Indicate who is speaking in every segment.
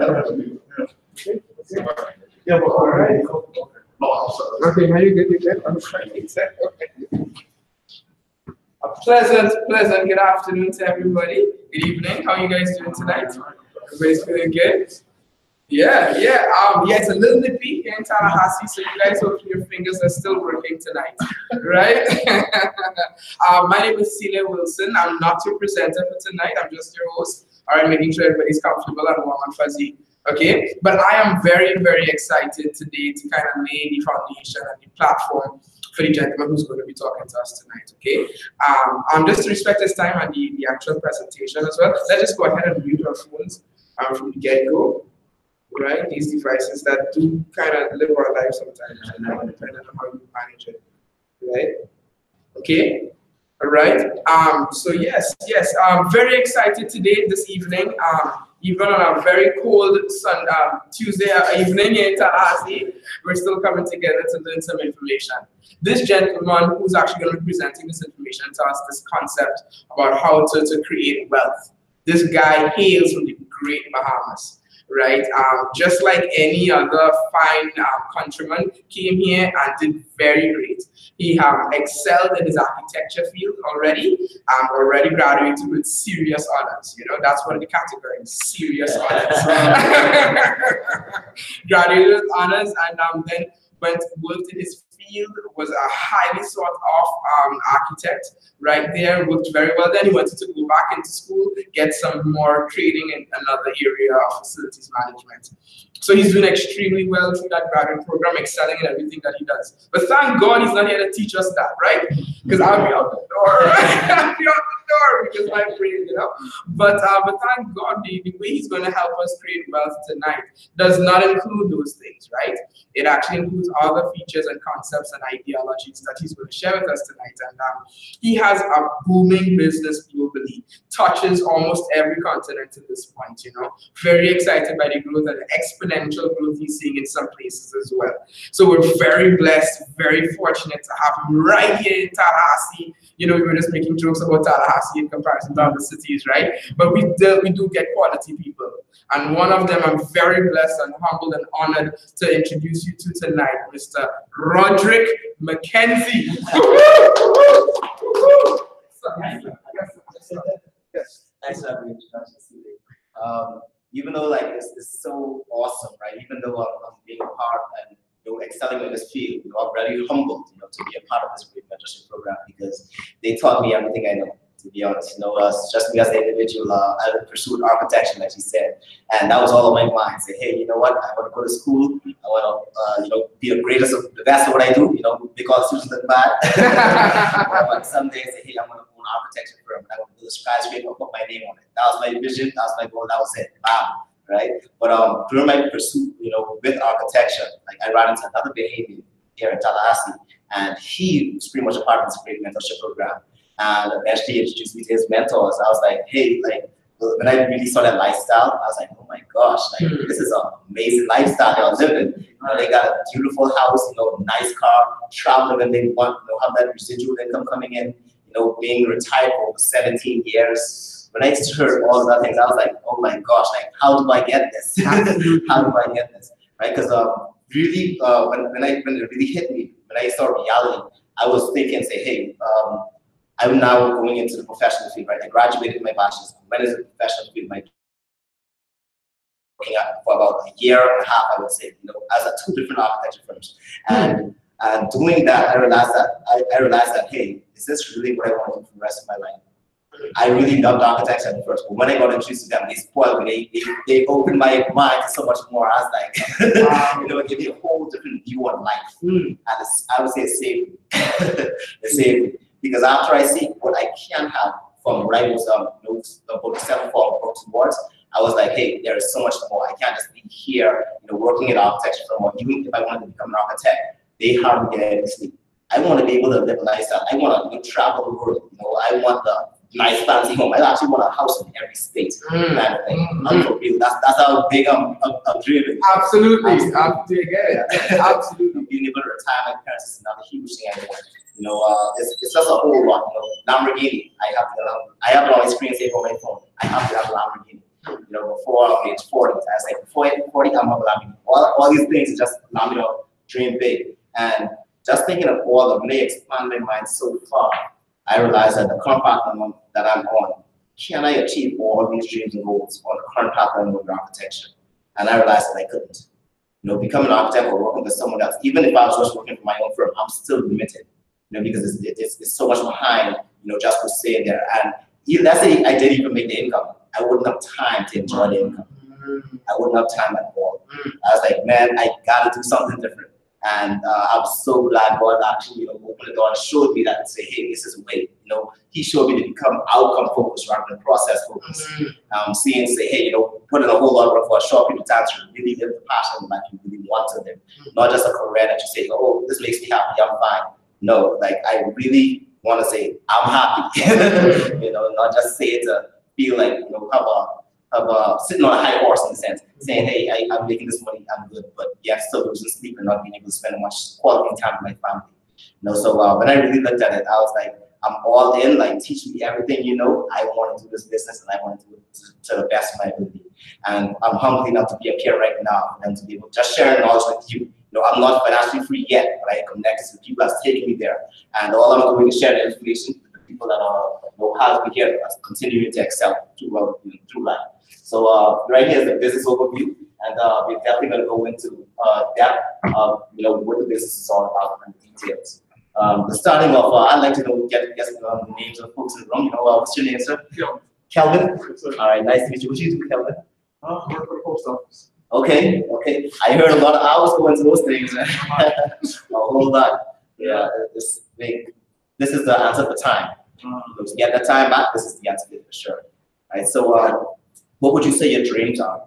Speaker 1: Yeah, but all right. Okay, now you get on the A pleasant good afternoon to everybody. Good evening. How are you guys doing tonight? Everybody's feeling good? Yeah. It's a little nippy here in Tallahassee, so you guys hopefully your fingers are still working tonight, right? My name is Celia Wilson. I'm not your presenter for tonight. I'm just your host. All right, making sure everybody's comfortable and warm and fuzzy. Okay, but I am very, very excited today to kind of lay the foundation and the platform for the gentleman who's going to be talking to us tonight. Okay, just to respect his time and the actual presentation as well, let's just go ahead and mute our phones from the get-go. Right, these devices that do kind of live our lives sometimes, depending on how you manage it. Right? Okay. All right. So yes. I'm very excited today, this evening. Even on a very cold Tuesday evening in Tallahassee, we're still coming together to learn some information. This gentleman who's actually going to be presenting this information to us, this concept about how to create wealth. This guy hails from the great Bahamas. Right, just like any other fine countryman, came here and did very great. He excelled in his architecture field already, already graduated with serious honors. You know, that's one of the categories, serious honors. Graduated with honors and then worked in his field, was a highly sought after architect right there, worked very well. Then he wanted to go back into school, get some more training in another area of facilities management. So he's doing extremely well through that graduate program, excelling in everything that he does. But thank God he's not here to teach us that, right? Because I'll be out the door. I'll be out the door because my brain, you know. But thank God the way he's going to help us create wealth tonight does not include those things, right? It actually includes other features and concepts and ideologies that he's going to share with us tonight. And he has a booming business globally, touches almost every continent at this point, you know. Very excited by the growth and the exponential growth he's seeing in some places as well. So we're very blessed, very fortunate to have him right here in Tallahassee. You know, we were just making jokes about Tallahassee in comparison to other cities, right? But we do get quality people. And one of them I'm very blessed and humbled and honored to introduce you to tonight, Mr. Roderick McKenzie.
Speaker 2: Yes. Thanks for having me. Even though like this is so awesome, right? Even though I'm being a part and excelling in this field, I'm very humbled, to be a part of this great mentorship program because they taught me everything I know. To be honest, just because the individual, I pursued architecture, like you said, and that was all on my mind. Say, hey, you know what? I want to go to school. I want to, be the best of what I do. Because students look bad. But some days, say, hey, I'm going to own an architecture firm. I want to build a skyscraper, put my name on it. That was my vision. That was my goal. That was it. Right. But during my pursuit, with architecture, like I ran into another behavior here in Tallahassee, and he was pretty much a part of this great mentorship program. And eventually he introduced me to his mentors. I was like, hey, when I really saw that lifestyle, I was like, oh my gosh, this is an amazing lifestyle they're living. They got a beautiful house, nice car, traveling when they want, have that residual income coming in, being retired for over 17 years. When I heard all of that things, I was like, oh my gosh, how do I get this? How do I get this? Right? Because really, when it really hit me, when I saw reality, I was thinking, say, hey, I'm now going into the professional field, right? I graduated with my bachelor's. I went into the professional field, working for about a year and a half, I would say, as a 2 different architecture firms. And doing that, I realized that, hey, is this really what I want to do for the rest of my life? I really loved architecture at first, but when I got introduced to them, they spoiled me. They opened my mind to so much more. I was like, it gave me a whole different view on life. And I would say it saved me. It saved me. Because after I see what I can have from what I was about to step forward towards, I was like, hey, there is so much more. I can't just be here, working in architecture for even if I wanted to become an architect, they hardly get any sleep. I want to be able to live a lifestyle. I want to travel the world. I want the nice fancy home. I actually want a house in every state. Kind of thing. I'm for real. That's how big I'm dreaming.
Speaker 1: Absolutely.
Speaker 2: Absolutely. Being able to retire my parents is another huge thing I want. It's just a whole lot. Lamborghini. I have no experience here on my phone. I have to have a Lamborghini. You know, before age 40, I was like, before 40, I'm not allowing all these things just allow me to dream big. And just thinking of all of them, they expand my mind so far. I realized that the current path that I'm on, can I achieve all these dreams and goals on the current path I'm on with architecture? And I realized that I couldn't. You know, becoming an architect or working with someone else, even if I was just working for my own firm, I'm still limited. You know, because it's so much behind, you know, just for staying there. And even, let's say I did even make the income, I wouldn't have time to enjoy the income. I wouldn't have time at all. I was like, man, I gotta do something different. And I'm so glad God actually, you know, opened the door and showed me that and say, hey, this is a way. You know, He showed me to become outcome focused rather than process focused. Seeing, say, hey, you know, put in a whole lot of work for a short period of time to really live the passion that you really want to live. Not just a career that you say, oh, this makes me happy, I'm fine. No, like I really want to say, I'm happy. You know, not just say it to feel like, you know, sitting on a high horse in a sense, saying, hey, I'm making this money, I'm good, but yeah, still losing sleep and not being able to spend much quality time with my family. You know, so when I really looked at it, I was like, I'm all in, like teach me everything you know. I want to do this business and I want to do it to the best of my ability. And I'm humble enough to be up here right now and to be able to just share knowledge with you. You know, I'm not financially free yet, but I connect to the people that's taking me there. And all I'm doing is share the information with the people that are know how to be here that's continuing to excel through life. So right here is the business overview, and we're definitely going to go into depth of what the business is all about and details. The starting off, I'd like to get the names of the folks in the room. What's your name, sir? Kelvin. All right, nice to meet you. What do you do, Kelvin?
Speaker 3: I work for the post office.
Speaker 2: Okay. I heard a lot of hours going to those things. A whole lot. Yeah, this is the answer for time. To get the time back, this is the answer for sure. Right. So, what would you say your dreams are?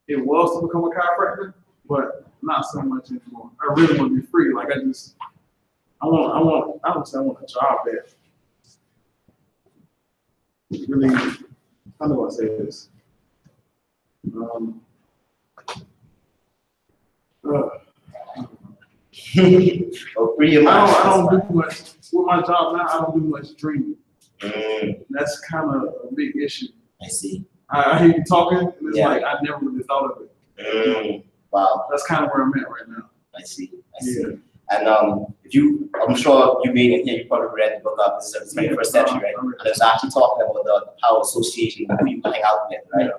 Speaker 3: It was to become a chiropractor, but not so much anymore. I really want to be free. Like I don't say I want a job that really, how do I say this?
Speaker 2: Free your mind.
Speaker 3: I don't do much with my job now. I don't do much dreaming. That's kind of a big issue.
Speaker 2: I see.
Speaker 3: I hear you talking, and it's like I never really thought of it.
Speaker 2: Wow.
Speaker 3: That's kind of where I'm at right now.
Speaker 2: I see. And I'm sure you being in here, you probably read the book of This is the 21st Century, right? And it's actually talking about the power association with who you hang out with, right?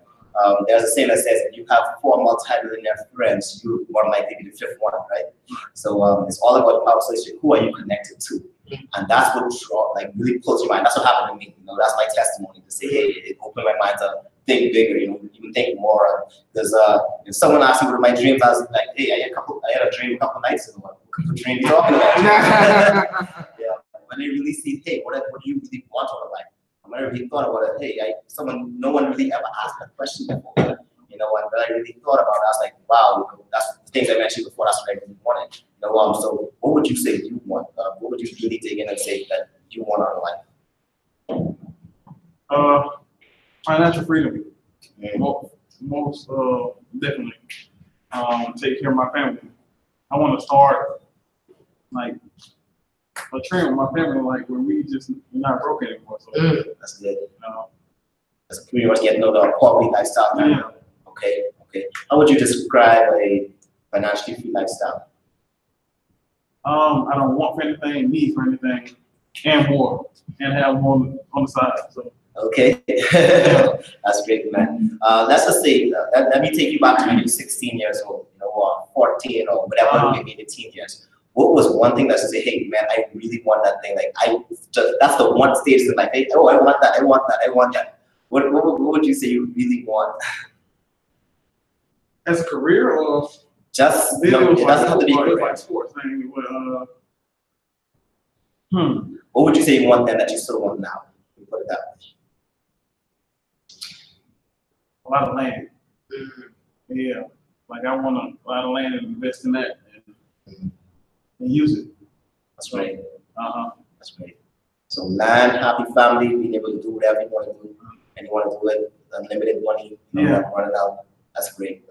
Speaker 2: There's a saying that says if you have 4 multi-millionaire friends, you more likely be the 5th one, right? So it's all about power association. Who are you connected to? And that's what really pulls your mind. That's what happened to me. That's my testimony to say, hey, it opened my mind to think bigger, even think more. Because if someone asked me what my dreams, I was like, hey, I had a dream a couple nights ago. What dream are you talking about? Yeah. When they really see, hey, what do you really want out of life? When I really thought about it, hey, no one really ever asked that question before. And when I really thought about it, I was like, wow, that's the things I mentioned before, that's what I really wanted. So what would you say you want? What would you really dig in and say that you want out of life?
Speaker 3: Financial freedom. Most definitely. Take care of my family. I want to start like a trend with my family, like where we're not broke anymore. So
Speaker 2: that's good. That's pretty much getting the quality lifestyle now.
Speaker 3: Yeah.
Speaker 2: Okay. How would you describe a financially free lifestyle?
Speaker 3: I don't want for anything, need for anything, and more, and have more on the side. So.
Speaker 2: Okay, that's great, man. Let's just say, let me take you back to when you were 16 years old, or 14 or whatever, maybe 18 years. What was one thing that you say, hey, man, I really want that thing? Like, that's the one stage in life. Hey, oh, I want that. What would you say you really want?
Speaker 3: As a career, or
Speaker 2: just it doesn't have to be
Speaker 3: like sports thing. But,
Speaker 2: what would you say you want then that you still want now? Put it that way.
Speaker 3: A lot of land. Yeah, like I want a lot of land and invest in that and use it.
Speaker 2: That's right. That's great. So land, happy family, being able to do whatever you want to do, and you want to do it, unlimited money, running out. That's great.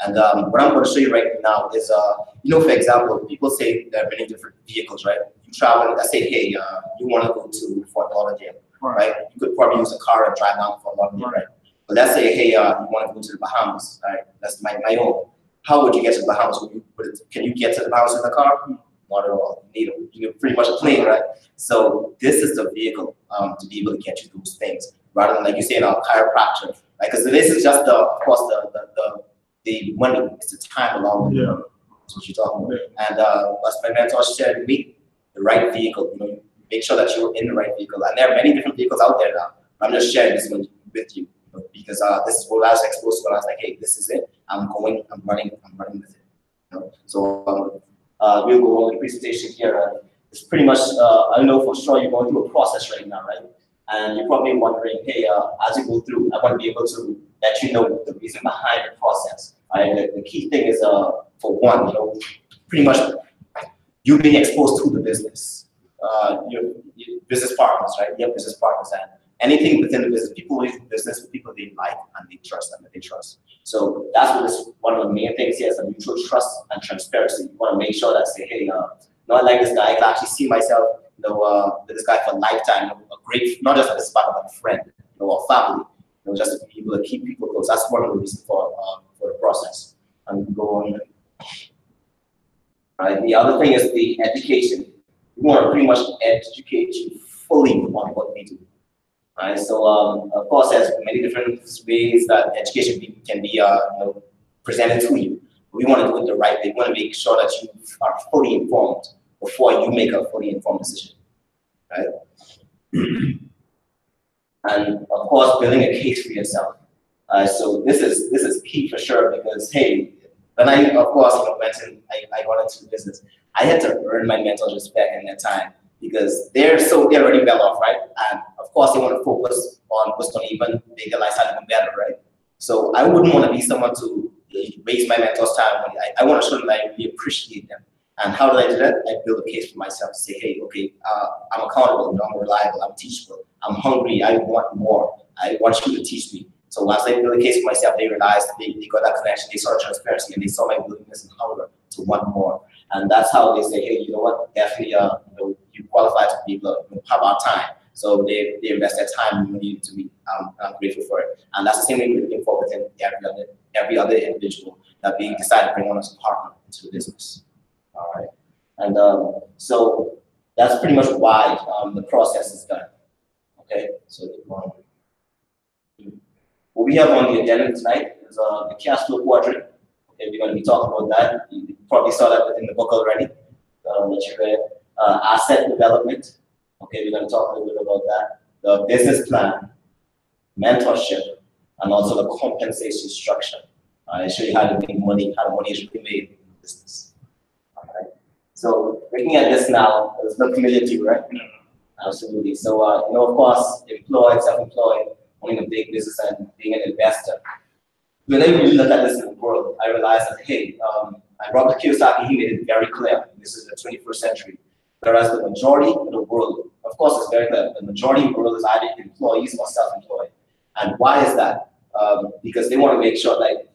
Speaker 2: And what I'm going to show you right now is, for example, people say there are many different vehicles, right? You travel, I say, hey, you want to go to Fort Lauderdale. right? You could probably use a car and drive down for a long way, right? But let's say, hey, you want to go to the Bahamas, right? That's my own. How would you get to the Bahamas? Can you get to the Bahamas with a car? Not at all. You need pretty much a plane, right? So this is the vehicle to be able to get you those things, rather than like you say, a chiropractor, right? Because this is just of course the money, it's the time along with it. That's what you're talking about. And as my mentor shared with me, the right vehicle. Make sure that you're in the right vehicle. And there are many different vehicles out there now. I'm just sharing this one with you, because this is what I was exposed to when I was like, hey, this is it. I'm running with it. So we'll go over the presentation here. It's pretty much, I know for sure you're going through a process right now, right? And you're probably wondering, hey, as you go through, I want to be able to let you know the reason behind the process. Right? The key thing is, for one, pretty much you being exposed to the business. Your business partners, right? You have business partners, and anything within the business, people leave the business with people they like and they trust and that they trust. So that's what is one of the main things here is a mutual trust and transparency. You want to make sure that say, hey, not like this guy, I can actually see myself, with this guy for a lifetime, a great, not just a business partner, but a friend, or family, just to be able to keep people close. That's one of the reasons for the process. And go on. Right. The other thing is the education. We want to pretty much educate you fully on what we do. Right. So of course, there's many different ways that education can be presented to you. But we want to do it the right way. We want to make sure that you are fully informed before you make a fully informed decision. Right. And of course, building a case for yourself. So this is key for sure, because hey, when I of course I got into the business, I had to earn my mentor's respect in that time, because they're already well off, right? And of course they want to focus on what's going to even make their lifestyle even better, right? So I wouldn't want to be someone to waste my mentor's time. I want to show them that I really appreciate them. And how did I do that? I build a case for myself to say, hey, okay, I'm accountable, I'm reliable, I'm teachable, I'm hungry, I want more, I want you to teach me. So as I build a case for myself, they realized they got that connection, they saw transparency, and they saw my willingness and hunger to want more. And that's how they say, hey, you know what, definitely, you qualify to be able to have our time. So they invest their time and money into me. I'm grateful for it. And that's the same thing we're looking for within every other individual that we decide to bring on as a partner into the business. All right. And so that's pretty much why the process is done. Okay. So what we have on the agenda tonight is the cash flow quadrant. Okay, we're going to be talking about that. You probably saw that within the book already that you read. Asset development. Okay, we're going to talk a little bit about that. The business plan, mentorship, and also the compensation structure. I show you how to make money, how the money is really made in business. All right. So looking at this now, it's not familiar to you, right? Absolutely. So of course, employed, self-employed, owning a big business and being an investor. When I really look at this in the world, I realized that, hey, Robert Kiyosaki, he made it very clear. This is the 21st century. Whereas the majority of the world, of course, it's very clear. The majority of the world is either employees or self-employed. And why is that? Because they want to make sure that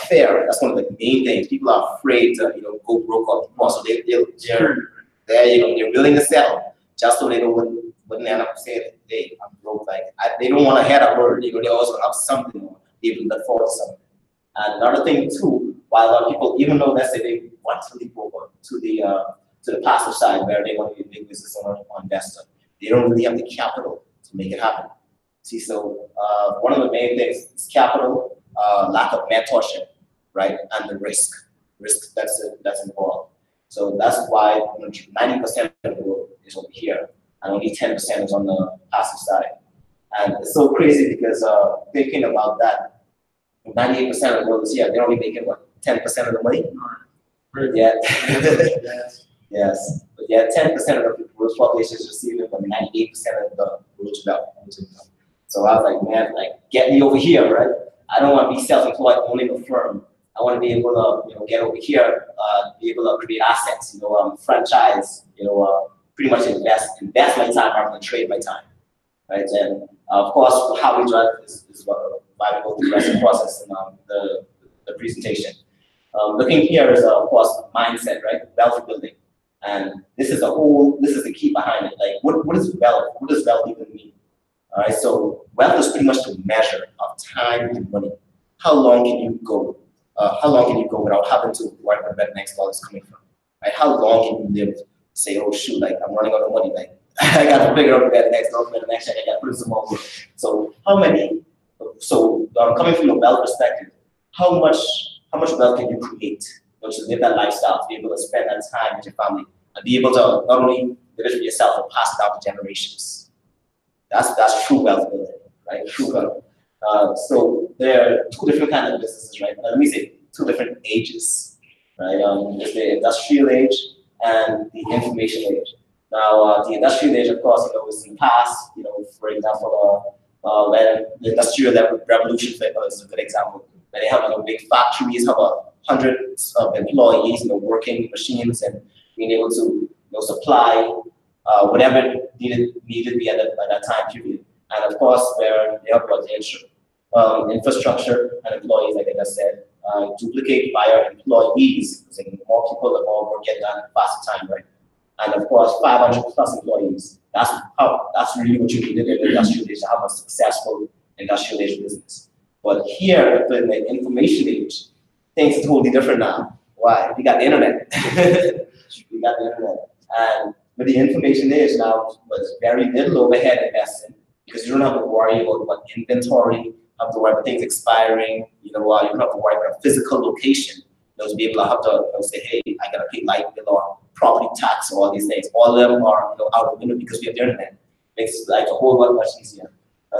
Speaker 2: fair. That's one of the main things. People are afraid to go broke or more, so they're willing to settle just so they wouldn't end up saying, hey, I'm broke. Like they don't want to hear that word. They also have something or they even look forward to something. And another thing too, while a lot of people, even though let's say they want to leap over to the passive side where they want to be a big business owner or investor, they don't really have the capital to make it happen. See, so one of the main things is capital, lack of mentorship, right, and the risk that's involved. So that's why 90% of the world is over here, and only 10% is on the passive side. And it's so crazy because thinking about that, 98% of the world is here. They're only making what, 10% of the money? Yeah. Yes. But yeah, 10% of the world's population is receiving from 98% of the world's wealth. So I was like, man, like get me over here, right? I don't want to be self-employed owning a firm. I want to be able to, get over here, be able to create assets, franchise, pretty much invest my time rather than trade my time, right? And of course, how we drive is why we go through the rest of the process in the presentation. Looking here is, of course, mindset, right? Wealth building. And this is the key behind it. Like, what is wealth? What does wealth even mean? All right, so wealth is pretty much the measure of time and money. How long can you go? How long can you go without having to worry about where the next dollar is coming from? Right? How long can you live? Say, oh shoot, like I'm running out of money. Like I got to figure out where the next dollar, where the next check. I got to put in some more work. So how many? So coming from a wealth perspective, how much wealth can you create to live that lifestyle, to be able to spend that time with your family, and be able to not only live it for yourself, but pass it down to generations? That's true wealth building, right? True wealth. So there are two different kinds of businesses, right? Let me say two different ages, right? There's the industrial age and the information age. Now, the industrial age, of course, is in the past. For example, when the industrial revolution is a good example. When they have big factories, have hundreds of employees, working machines and being able to supply whatever needed to be at that time period. And of course, where they have got the infrastructure and employees, like I just said, duplicate via employees, because more people, the more work get done faster time, right? And of course, 500 plus employees. That's really what you needed in the industrial age to have a successful industrial age business. But here, in the information age, things are totally different now. Why? We got the internet. We got the internet. And with the information age now, was very little overhead investing, because you don't have to worry about what inventory, you have to worry about things expiring, you don't have to worry about physical location. To be able to have to say, hey, I gotta pay light bill or property tax or all these things. All of them are out of the window because we have the internet. Makes life a whole lot much easier.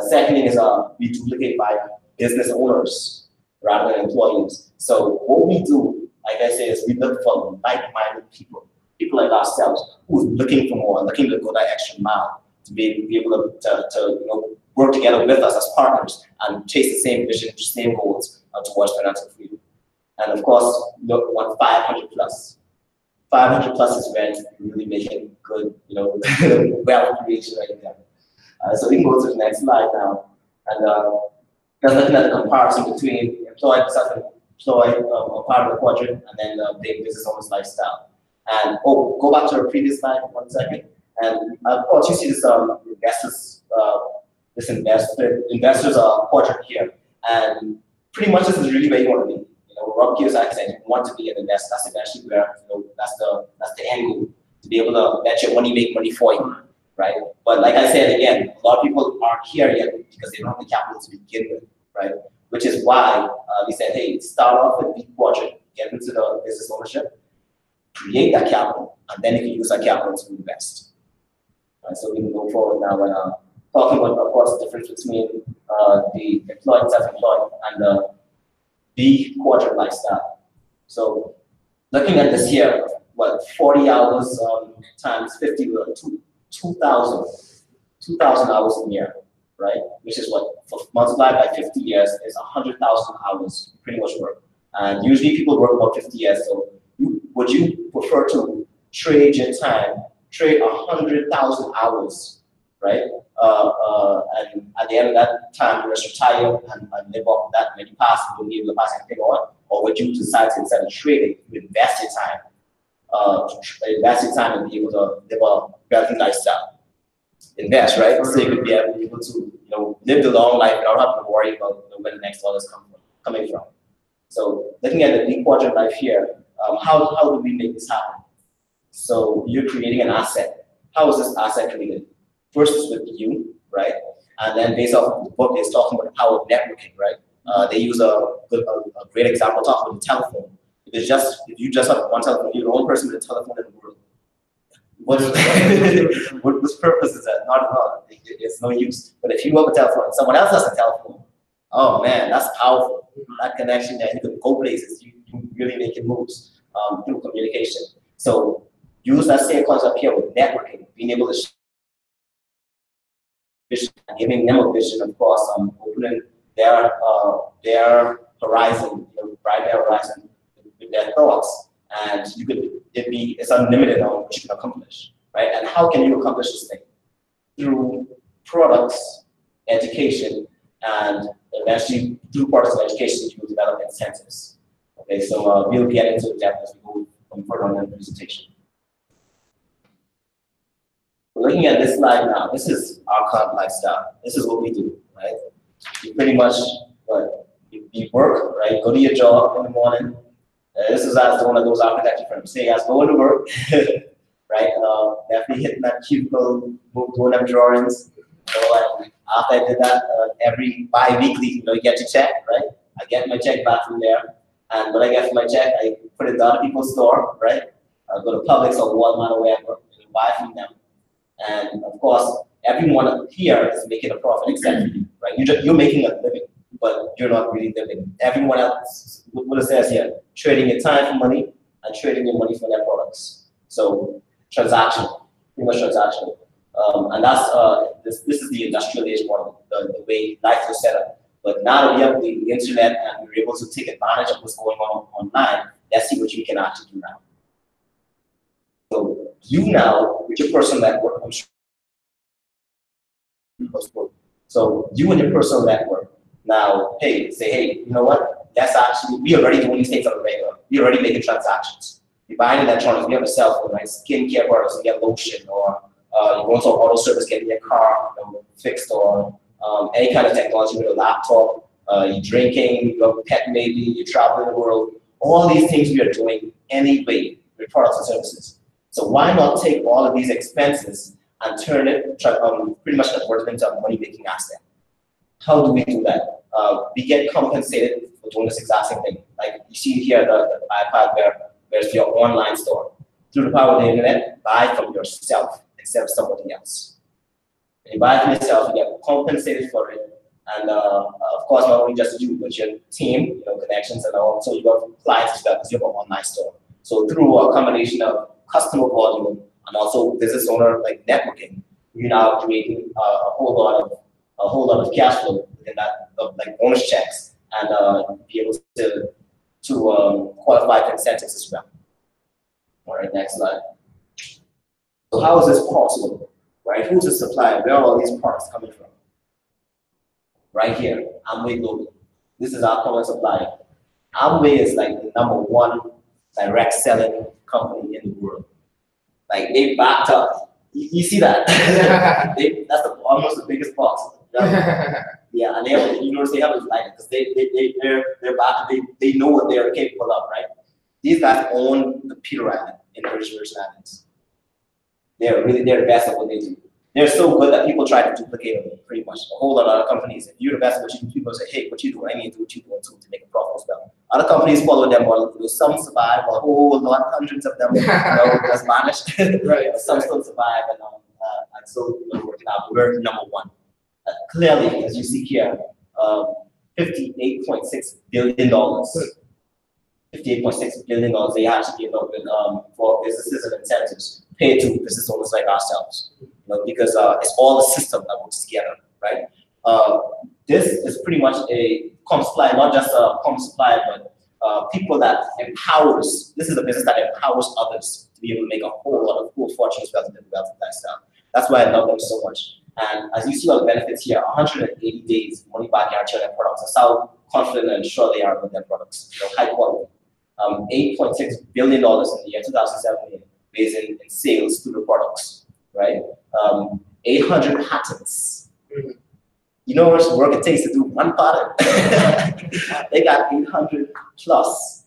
Speaker 2: Second thing is we duplicate by business owners rather than employees. So what we do, like I say, is we look for like-minded people like ourselves who are looking for more, looking to go that extra mile to be able to work together with us as partners and chase the same vision, same goals towards financial freedom. And of course, look, 500 plus. 500 plus is when you're really making good, wealth creation right there. So we can go to the next slide now. And just looking at the comparison between employed, self-employed, part of the quadrant, and then the business owner's lifestyle. And go back to our previous slide for 1 second. And of course, you see this investors quadrant here. And pretty much this is really where you want to be. Rob Kiyosaki said you want to be an investor. That's eventually where that's the end goal, to be able to let your money make money for you, right? But like I said again, a lot of people aren't here yet because they don't have the capital to begin with, right? Which is why we said, hey, start off with the quadrant, get into the business ownership, create that capital, and then you can use that capital to invest. Right, so we can go forward now and talking about, of course, the difference between the employed, self-employed, and the B quadrant lifestyle. So looking at this here, 40 hours times 50, 2,000 hours a year, right? Which is multiplied by 50 years is 100,000 hours pretty much work. And usually people work about 50 years. So would you prefer to trade your time, trade 100,000 hours, right? And at the end of that time, you just retire and live off that. When you pass, you will be able to pass anything on. Or would you decide to, instead of trading, you invest your time, and be able to live a wealthy lifestyle? Invest, right? So you could be able to, live the long life without having to worry about where the next dollar is coming from. So looking at the B quadrant life here, how do we make this happen? So you're creating an asset. How is this asset created? First is with you, right? And then based off of the book, it's talking about the power of networking, right? They use a great example talking about the telephone. If you just have one telephone, you're the only person with a telephone in the world. Whose purpose is that? Not at all. It's no use. But if you have a telephone and someone else has a telephone, oh man, that's powerful. That connection there, you can go places. You really make moves through communication. So use that same concept here with networking, being able to giving them a vision, of course, opening their horizon, brighten their horizon with their thoughts, and it's unlimited on what you can accomplish, right? And how can you accomplish this thing? Through products, education, and eventually through products and education, you will develop incentives. Okay, so we'll get into depth as we go further on in the presentation. looking at this slide now, this is our current lifestyle. This is what we do, right? You pretty much, you work, right? Go to your job in the morning. This is as one of those architecture firms. Say, guys, going to work, right? Definitely hitting that cubicle, doing them drawings. And after I did that, every bi-weekly, you get your check, right? I get my check back from there. And when I get my check, I put it in other people's store, right? I go to Publix or Walmart or wherever and buy from them. And of course, everyone here is making a profit except for you, right? You're making a living, but you're not really living. Everyone else, what it says here, trading your time for money and trading your money for their products. So transactional, pretty much transactional. And that's this is the industrial age model, the way life was set up. But now that we have the internet and we're able to take advantage of what's going on online, let's see what you can actually do now. So you now, with your personal network, so you and your personal network now, hey, say, hey, you know what? That's actually, we already doing these things on the regular. We already making transactions. You're buying electronics, we have a cell phone, right? Skincare products, you get lotion, or you go into an auto service, getting your car fixed, or any kind of technology with a laptop, you're drinking, you have a pet maybe, you're traveling the world. All these things we are doing anyway with products and services. So why not take all of these expenses and turn it, pretty much convert them into a money-making asset? How do we do that? We get compensated for doing this exact same thing. Like you see here, the iPad where's your online store. Through the power of the internet, buy from yourself instead of somebody else. When you buy from yourself, you get compensated for it. And of course, not only just you, but your team, connections, and also you have clients as well, because you have an online store. So through a combination of customer volume and also business owner like networking, you're now creating a whole lot of cash flow within that, like bonus checks, and be able to qualify for incentives as well. All right, next slide. So how is this possible, right? Who's the supplier? Where are all these products coming from? Right here, Amway Global. This is our common supplier. Amway is like the #1 direct selling company in the world. Like they backed up. You see that? That's almost the biggest box. Yeah, and they have, you notice they have it like because they're back. They know what they are capable of, right? These guys own the Peter Island in British Virgin Islands. They're the best at what they do. They're so good that people try to duplicate them pretty much. A whole lot of other companies, if you're the best at what you do, people say, hey, what you do? I need to do what you do to make a profit as well. Other companies follow them model. Some survive, a whole lot, hundreds of them just vanished. Right. Some still survive, and so working out. We're #1. Clearly, as you see here, $58.6 billion. $58.6 billion they actually give up for businesses and incentives paid to business owners like ourselves. Because it's all the system that works together, right? This is pretty much a comp supply, not just a comp supply, but people that empowers. This is a business that empowers others to be able to make a whole lot of cool fortunes rather than wealth and lifestyle. That's why I love them so much. And as you see all the benefits here, 180 days money back guarantee on their products. That's how confident and sure they are with their products. High quality. $8.6 billion in the year 2017 raised in sales through the products, right? 800 patents. You know how much work it takes to do one product? They got 800 plus,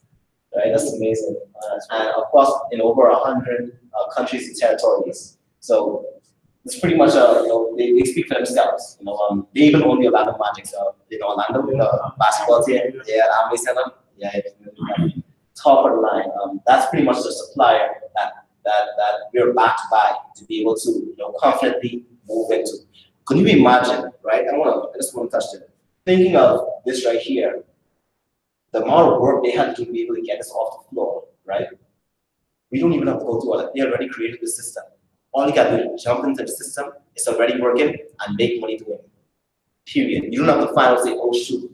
Speaker 2: right? That's amazing. And of course, in over 100 countries and territories. So it's pretty much, they speak for themselves. They even own the Orlando Magic, in Orlando, the basketball team. Yeah, Amway Center. Yeah, top of the line. That's pretty much the supplier that we're backed by to be able to confidently move into. Can you imagine, right? I just want to touch it. Thinking of this right here, the amount of work they had to be able to get this off the floor, right? We don't even have to go through all that. They already created the system. All you got to do is jump into the system, it's already working, and make money doing it. Period. You don't have to find out, say, oh shoot,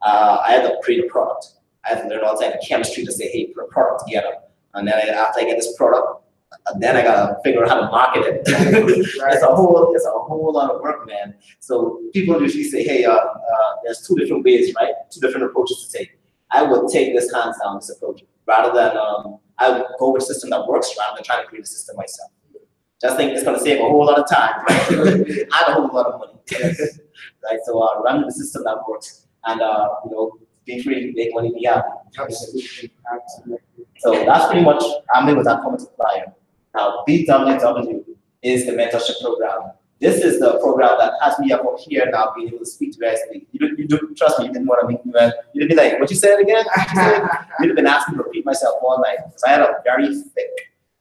Speaker 2: I had to create a product. I have to learn all the time chemistry to say, hey, put a product together. And then after I get this product, then I gotta figure out how to market it. Right. It's a whole lot of work, man. So people usually say, hey, there's 2 different ways, right? 2 different approaches to take. I would take this hands down, this approach, rather than I would go with a system that works rather than trying to create a system myself. Just think it's going to save a whole lot of time, right? And a whole lot of money. Right? So run the system that works, and you know, be free, make money, be happy.
Speaker 1: Absolutely. Absolutely.
Speaker 2: So that's pretty much Amway with that common supplier. Now BWW is the mentorship program. This is the program that has me up here now, being able to speak to you guys. You do trust me, you didn't want to make me mad. You'd be like, what you said again? You'd have been asking me to repeat myself all night because I had a very thick.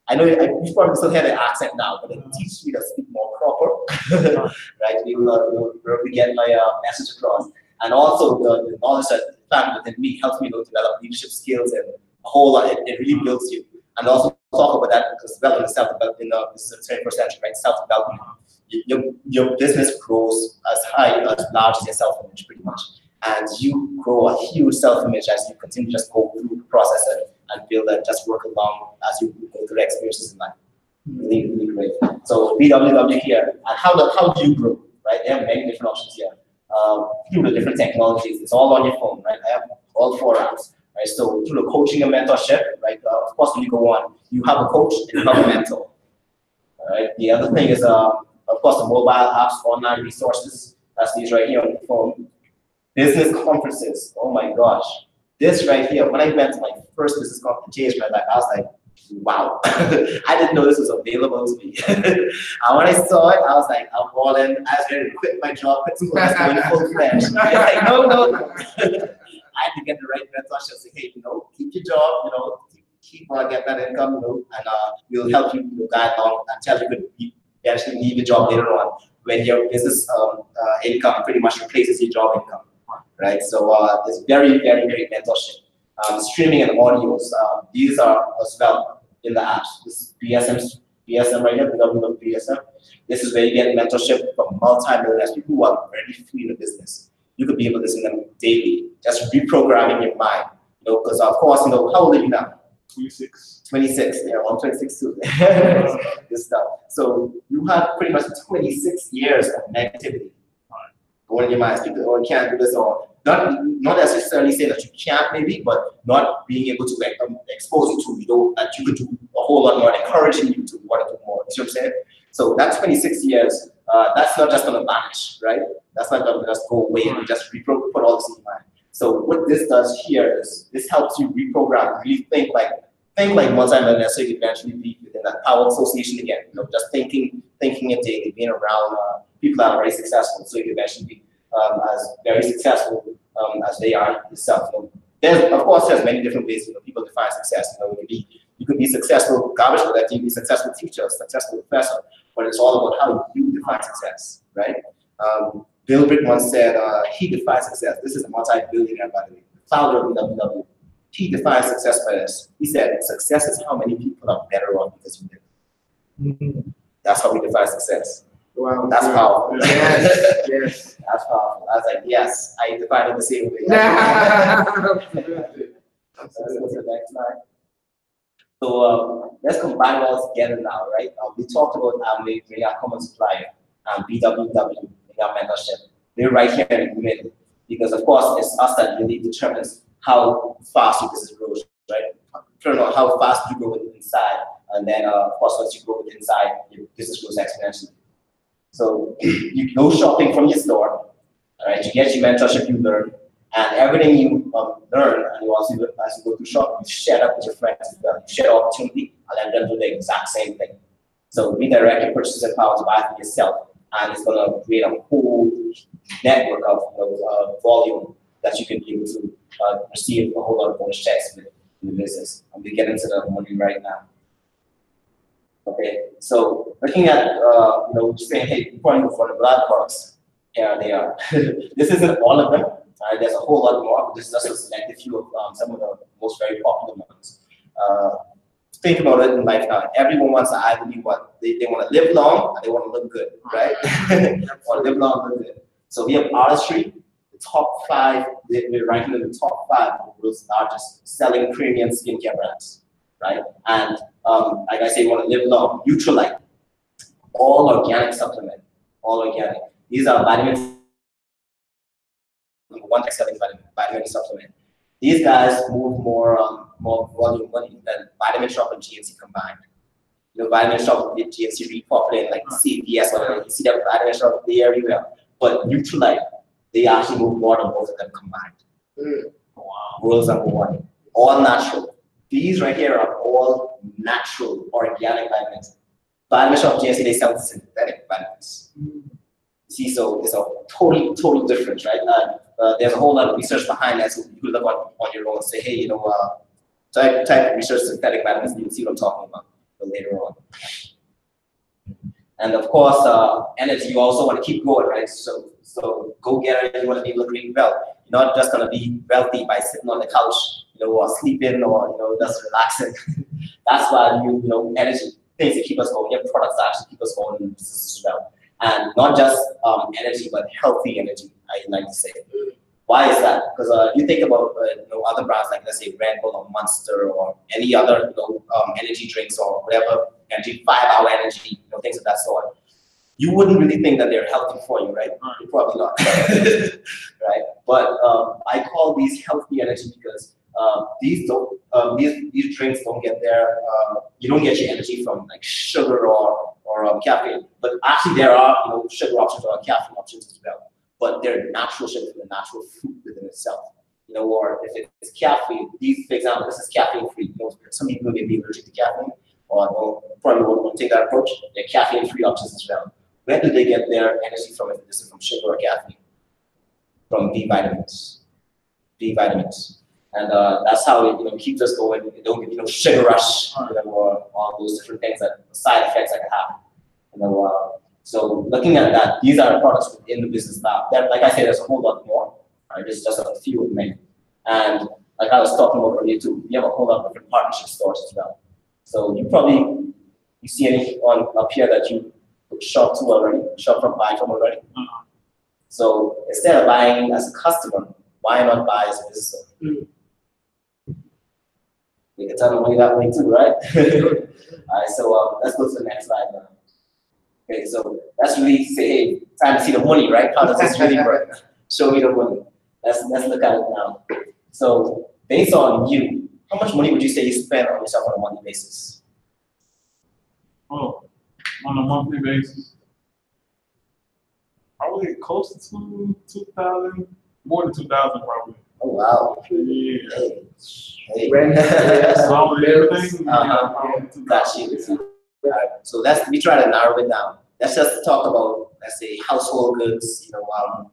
Speaker 2: I know you probably still have the accent now, but it teaches me to speak more proper, right? To be able to really get my message across. And also the knowledge that the plant within me helps me to develop leadership skills and a whole lot. It really builds you. And also talk about that because development, self-development in the 21st century, right? Self-development. Your business grows as high, as large as your self-image, pretty much. And you grow a huge self-image as you continue to just go through the process and build and just work along as you go through the experiences in life. Really, really great. So BWW here, and how do you grow, right? There are many different options here. Through the different technologies, it's all on your phone, right? I have all 4 apps, right? So through the coaching and mentorship, right? Of course, when you go on, you have a coach and you have a mentor. All right. The other thing is, of course, the mobile apps, online resources. That's these right here on the phone. Business conferences. Oh my gosh, this right here. When I went to my first business conference, changed my life. I was like, wow, I didn't know this was available to me. And when I saw it, I was like, I'm all in. I was ready to quit my job, quit school, just going full flash. I was like, no. I had to get the right mentorship. Say, hey, you know, keep your job, you know, keep get that income, you know, and we'll help you, guide along until you could eventually leave your job later on when your business income pretty much replaces your job income, right? So there's very, very great mentorship. Streaming and audios, these are as well in the apps. This is BSM right here, BSM. This is where you get mentorship from multi-millionaires, people who are already free in the business. You could be able to listen to them daily, just reprogramming your mind. You know, because of course, you know, how old are you now?
Speaker 3: 26.
Speaker 2: 26, yeah, I'm 26 too. This stuff. So you have pretty much 26 years of negativity going in your mind. People, oh, you can't do this, or not necessarily saying that you can't, maybe, but not being able to expose you to, you know, that you could do a whole lot more, encouraging you to want to do more. You see what I'm saying? So that 26 years, that's not just going to vanish, right? That's not going to just go away and just put all this in your mind. So what this does here is this helps you reprogram, really think like multi-millionaires, so you eventually be within that power association again. You know, just thinking it daily, being around people that are very successful, so you can eventually be as very successful as they are yourself. You know, there's many different ways, you know, people define success. You know, you could be successful garbage collector, you can be successful teacher, successful professor, but it's all about how you define success, right? Bill Britt once said he defines success. This is a multi-billionaire, by the way, the founder of BWW. He defines success by this. He said, success is how many people are better off because you live. That's how we define success.
Speaker 1: Wow.
Speaker 2: That's powerful.
Speaker 1: Yes, yes.
Speaker 2: That's powerful. I was like, yes, I define it the same way. Let's go to the next slide. So let's combine all together now, right? We talked about Amway being our common supplier, and BWW being our mentorship. They're right here in the middle, because of course it's us that really determines how fast your business grows, right? Turn on how fast you grow inside, and then of course once you grow inside, your business grows exponentially. So you go shopping from your store, all right? You get your mentorship, you learn, and everything you learn, and you also as you go through shopping, you share that with your friends as well. You share opportunity, and let them do the exact same thing. So redirect your purchasing power to buy for yourself, and it's gonna create a whole network of volume that you can be able to receive a whole lot of bonus checks with in the business. And we get into the money right now. Okay, so looking at saying, hey, point for the blood products, here they are. This isn't all of them. There's a whole lot more. This is just a selected few of some of the most very popular ones. Think about it in life now. Everyone wants to either be what they want to live long and they want to look good, right? Want to live long and look good. So we have artistry. Top 5, we're ranking in the top 5 of the world's largest selling premium skincare brands, right? And like I say, you want to live long, Neutralite, all organic supplement, all organic. These are vitamins, one selling vitamin supplement. These guys move more volume money than Vitamin Shop and GNC combined. You know, vitamin shop with GNC really popular in like CVS or you see that vitamin shop there everywhere. But Nutrilite, they actually move more than both of them combined. Wow. World's #1. All natural. These right here are all natural, organic vitamins. Vitamin shop GNC, they sell synthetic vitamins. See, so it's a totally different, right? There's a whole lot of research behind that, so you can look on your own and say, hey, you know, type research synthetic vitamins, and you'll see what I'm talking about later on. And of course, energy, you also want to keep going, right? So go get it, you want to be able to really well. You're not just going to be wealthy by sitting on the couch, you know, or sleeping or, you know, just relaxing. That's why you know, energy, things that keep us going, your products that actually keep us going in business as well. And not just energy, but healthy energy, I like to say. Why is that? Because you think about you know, other brands like, let's say, Red Bull or Monster or any other, you know, energy drinks or whatever, energy, 5-hour energy, you know, things of that sort. You wouldn't really think that they're healthy for you, right? You're probably not, right? But I call these healthy energy because these drinks don't get there. You don't get your energy from like sugar or caffeine, but actually there are, you know, sugar options or caffeine options as well. But they're natural sugar from the natural fruit within itself. You know, or if it's caffeine, these, for example, this is caffeine free. You know, some people may be allergic to caffeine, or you know, probably won't take that approach. They're caffeine free options as well. Where do they get their energy from? If this is from sugar or caffeine? From B vitamins. B vitamins. And that's how it, you know, keeps us going. You don't get, you know, sugar rush, you know, or all those different things, that side effects that can happen. You know, so looking at that, these are products within the business now. That, like I said, there's a whole lot more. Right? There's just a few of many. And like I was talking about earlier too, we have a whole lot of different partnership stores as well. So you see any on up here that you shop from buy from already. So instead of buying as a customer, why not buy as a business owner? We can turn the money that way too, right? All right, so let's go to the next slide now. Okay, so that's really say, hey, time to see the money, right? How does this really work? Show me the money. Let's look at it now. So based on you, how much money would you say you spend on yourself on a monthly basis?
Speaker 3: Oh, on a monthly basis, probably close to 2,000, more than 2,000 probably.
Speaker 2: Oh wow!
Speaker 3: Yeah.
Speaker 2: Hey.
Speaker 3: Everything.
Speaker 2: Got you. Right. So we try to narrow it down. Let's just talk about, let's say, household goods. You know,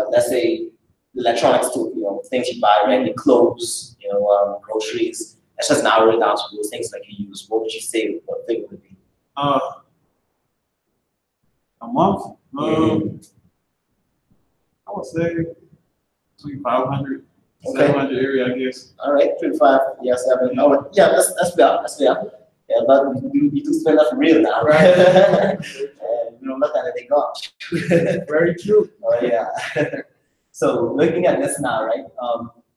Speaker 2: let's say electronics too. You know, things you buy, right? Clothes. You know, groceries. Let's just narrow it down to those things like you use. What would you say? What thing would be?
Speaker 3: A month. I would say between 500, 700 area, I guess.
Speaker 2: All right, 25, yeah, 7. Oh, yeah, that's fair. That's fair. Yeah, but you do spend that for real now, right? And you don't look at it, they got you.
Speaker 1: Very true.
Speaker 2: Oh yeah. So looking at this now, right?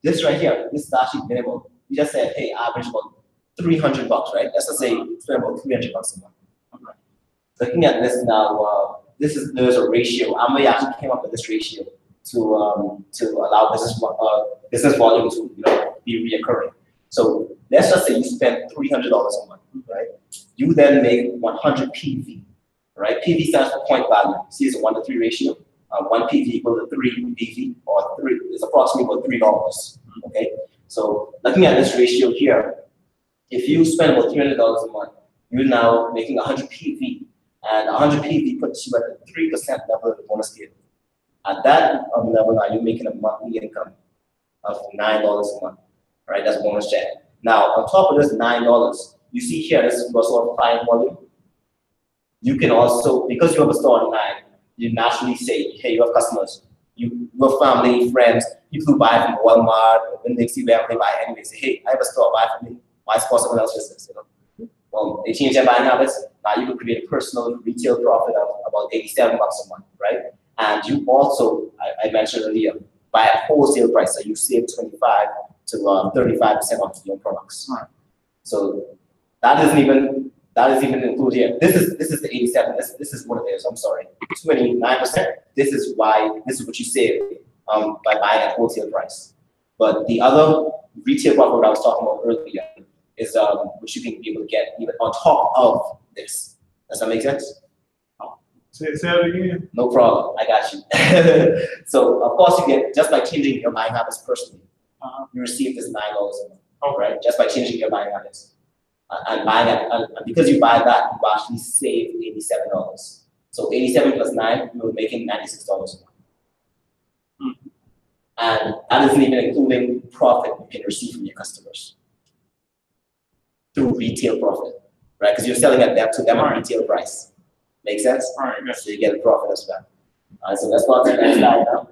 Speaker 2: This right here, this is actually minimum. You just said, hey, average about $300, right? Let's just say spend about $300 a month. Okay. Looking at this now, there's a ratio. Amway actually came up with this ratio to allow business volume to, you know, be reoccurring. So let's just say you spend $300 a month, right? You then make 100 PV, right? PV stands for point value. See, it's a 1 to 3 ratio. 1 PV equal to 3 PV, or 3 is approximately about $3. Okay. So looking at this ratio here, if you spend about $300 a month, you're now making 100 PV, and 100 PV puts you at the 3% level of the bonus scale. At that level now, you're making a monthly income of $9 a month, right? That's bonus check. Now, on top of this $9, you see here, this is also a client volume. You can also, because you have a store online, you naturally say, hey, you have customers, you have family, friends, people who buy from Walmart, or when they see where they buy anyway, say, hey, I have a store, buy from me. Why support someone else's business? You know? Well, they change their buying habits. Now you can create a personal retail profit of about $87 a month, right? And you also, I mentioned earlier, buy at wholesale price, so you save 25 to 35% off your products.
Speaker 3: Right.
Speaker 2: So that isn't even included here. This is the 87. This is what it is. I'm sorry, 29%. This is what you save by buying at wholesale price. But the other retail profit I was talking about earlier is what you can be able to get even on top of this. Does that make sense?
Speaker 3: Say it again.
Speaker 2: No problem. I got you. So of course you get, just by changing your buying habits personally, you receive this $9 a month. Right? Just by changing your buying habits. And buying it, and because you buy that, you actually save $87. So 87 plus 9, you're making $96 a month. And that isn't even including profit you can receive from your customers through retail profit, right? Because you're selling at them to them at retail price. Make sense?
Speaker 3: All right, yes.
Speaker 2: So you get a profit as well. All right, so let's go on to the next slide now.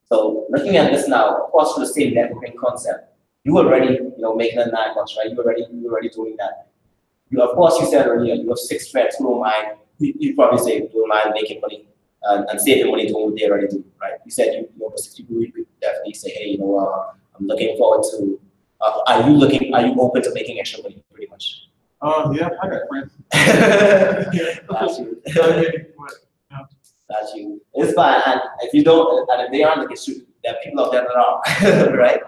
Speaker 2: So looking at this now, of course, for the same networking concept, you already, making a $9, right? You already doing that. You, of course, you said earlier, you have 6 friends who don't mind. You probably say don't mind making money and saving money doing what they already do, right? You said you know 6 people, you could definitely say, hey, I'm looking forward to. Are you open to making extra money, pretty much?
Speaker 3: Yeah, I got friends.
Speaker 2: Got you. Got you. It's fine. And if you don't, and if they aren't, there are people out there that are, right?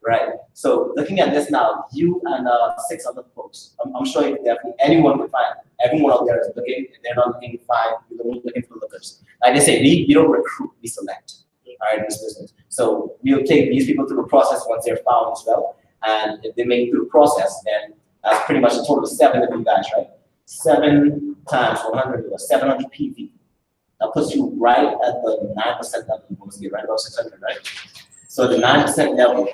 Speaker 2: Right. So looking at this now, you and 6 other folks, I'm sure you definitely anyone can find. Everyone out there is looking. If they're not looking, fine. You're looking for lookers. Like they say, we don't recruit, we select. All right, in this business. So we'll take these people through the process once they're found as well. And if they make it through the process, then that's pretty much a total of 7 of you guys, right? 7 times 100 or 700 PV. That puts you right at the 9% level. You're supposed to get right about 600, right? So the 9% level,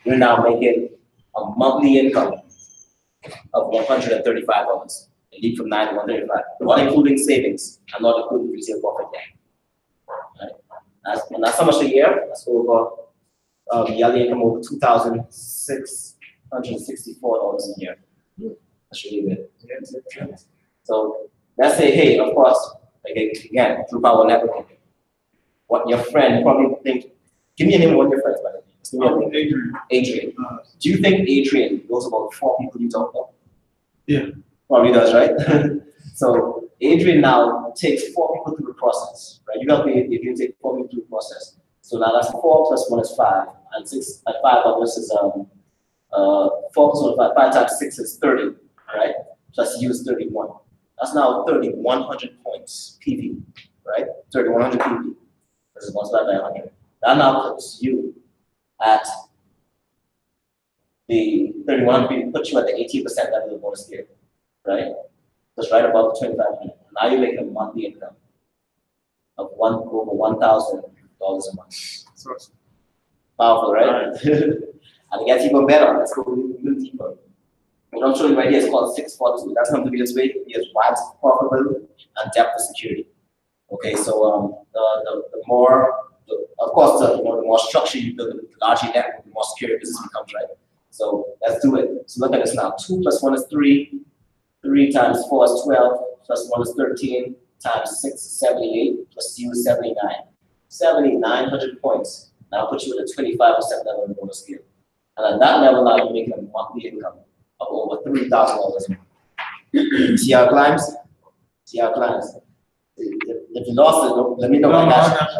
Speaker 2: you're now making a monthly income of $135. A leap from 9 to 135, not including savings and not including retail profit yet. Right? That's how much a year. That's over yearly income over $2,664 a year. That's really good. So let's say, hey, of course, again, through power networking, what your friend probably think. Give me a name of one of your friends, by the way.
Speaker 3: Adrian.
Speaker 2: Adrian. Do you think Adrian knows about 4 people you talk about?
Speaker 3: Yeah.
Speaker 2: Probably does, right? So Adrian now takes 4 people through the process, right? You help Adrian take 4 people through the process. So now that's 4 plus 1 is 5, and 6 and 5 of this is 4 plus 1 is 5. 5 times 6 is 30, right? Plus U is 31. That's now 3,100 points PV, right? 3,100 PV. This is multiplied by 100. That now puts you at the 3,100 puts you at the 18% level of the bonus scale, right? Just right above the 2,500. Now you're making a monthly income of over $1,000 a month. Powerful, right? And it gets even better. Let's go even deeper. What I'm showing right here is called 642. That's going to be this way. It is wide profitability and depth of security. Okay, so the more, of course, the more structure you build, the larger network, the more secure your business becomes, right? So let's do it. So look at this now. 2 plus 1 is 3. 3 times 4 is 12. Plus 1 is 13. Times 6 is 78. Plus U is 79. 7,900 points. Now put you at a 25% level in the bonus scale. And at that level now, you're making a monthly income of over $3,000. See how it climbs? See how it climbs? If you lost it, let me know.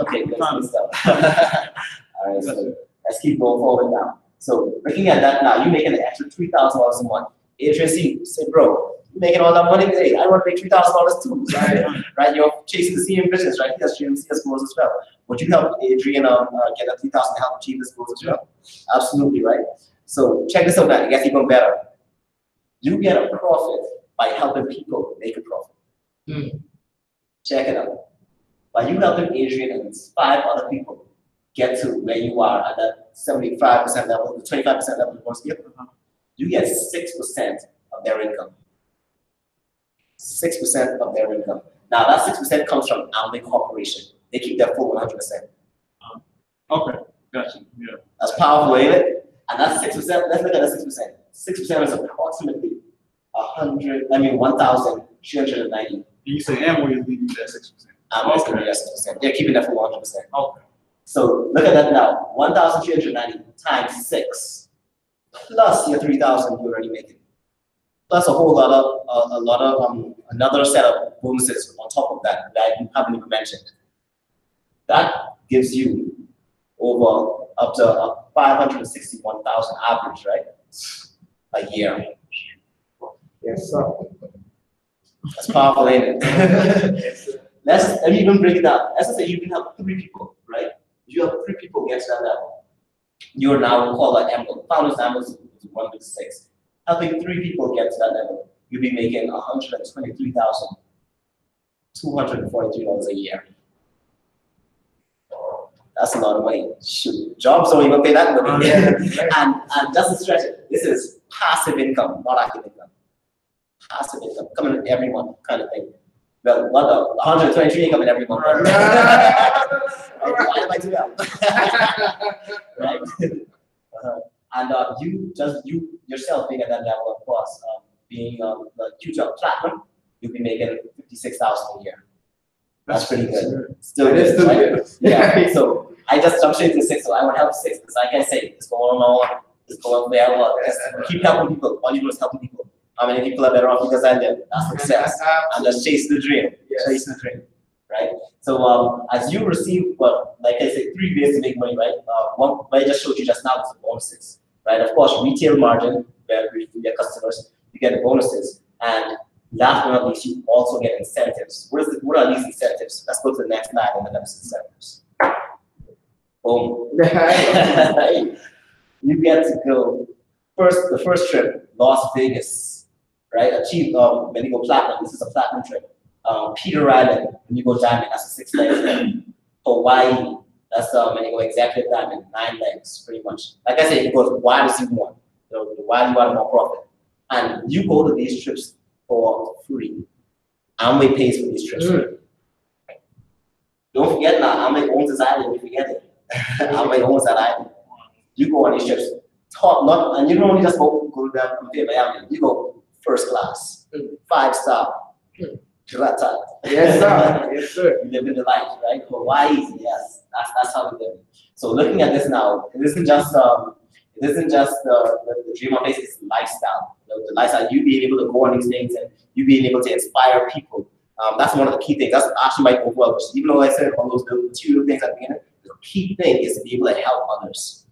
Speaker 2: Okay, let's stop. All right, so let's keep going forward now. So looking at that now, you're making an extra $3,000 a month. Adrian said, bro, you're making all that money today. I want to make $3,000 too, right? Right? You're chasing the same business, right? He has dreams, he has goals as well. Would you help Adrian get a $3,000 to help achieve his goals as well? Absolutely, right? So check this out now. It gets even better. You get a profit by helping people make a profit. Check it out. By you helping Adrian and 5 other people get to where you are at that 75% level, the 25% level of bonus scale, you get 6% of their income. 6% of their income. Now that 6% comes from Amway Corporation. They keep their full 100%.
Speaker 3: Okay, gotcha. Yeah.
Speaker 2: That's powerful, ain't it? And that's 6%. Let's look at that 6%. 6% is approximately 1,390.
Speaker 3: And you say Amway is giving you that 6%.
Speaker 2: Amway is giving you that 6%. They're keeping that full 100%.
Speaker 3: Okay.
Speaker 2: So look at that now. 1,390 times 6 plus your 3,000 you're already making. Plus a whole lot of another set of bonuses on top of that you haven't even mentioned. That gives you over up to 561,000 average, right? A year. Yes, sir. That's powerful, ain't it? Let me even break it down. Let's say you can have 3 people, right? You have 3 people get to that level. You're now called an envelope. Founders envelope is 1 to 6. Helping 3 people get to that level, you'll be making $123,243 a year. That's a lot of money. Shoot, jobs don't even pay that money. And just to stretch it, this is passive income, not active income. Passive income, coming every month, kind of thing. Well, what the 123 income in every month. Why am I doing that? Right? And you yourself being at that level, of course, being the future platinum, you'll be making $56,000 a year. That's pretty good. Still good, right? Yeah. So I just jumped straight to 6, so I would help 6 because, like I say, it's going on, it's going there. Well, keep helping people. All you do is helping people. How many people are better off because I live? That's success. And just chase the dream. Yes. Chase the dream. Right? So as you receive, well, like I said, 3 ways to make money, right? One I just showed you just now is the bonuses. Right? Of course, retail margin, where you get customers, you get the bonuses. And last but not least, you also get incentives. What are these incentives? Let's go to the next slide and the incentives. Boom. You get to go the first trip, Las Vegas, right? Achieve when you go platinum, this is a platinum trip. Peter Island, when you go diamond, that's a 6 legs trip. Hawaii, that's when you go executive diamond, 9 legs, pretty much. Like I said, it goes why does you want? You know, why do you want more profit? And you go to these trips for free. Amway pays for these trips. Don't forget now, Amway owns this island, you forget it. Amway owns that island. You go on these trips, and you don't only just go there and pay Miami, you go first class, 5-star.
Speaker 1: Yes, sir. Yes, sir.
Speaker 2: You live in the life, right? Hawaii, yes, that's how we live. So looking at this now, it isn't just the dream of face, it's lifestyle. You know, the lifestyle, you being able to go on these things and you being able to inspire people. That's one of the key things. That's actually my overall, even though I said all those material things at the beginning, the key thing is to be able to help others.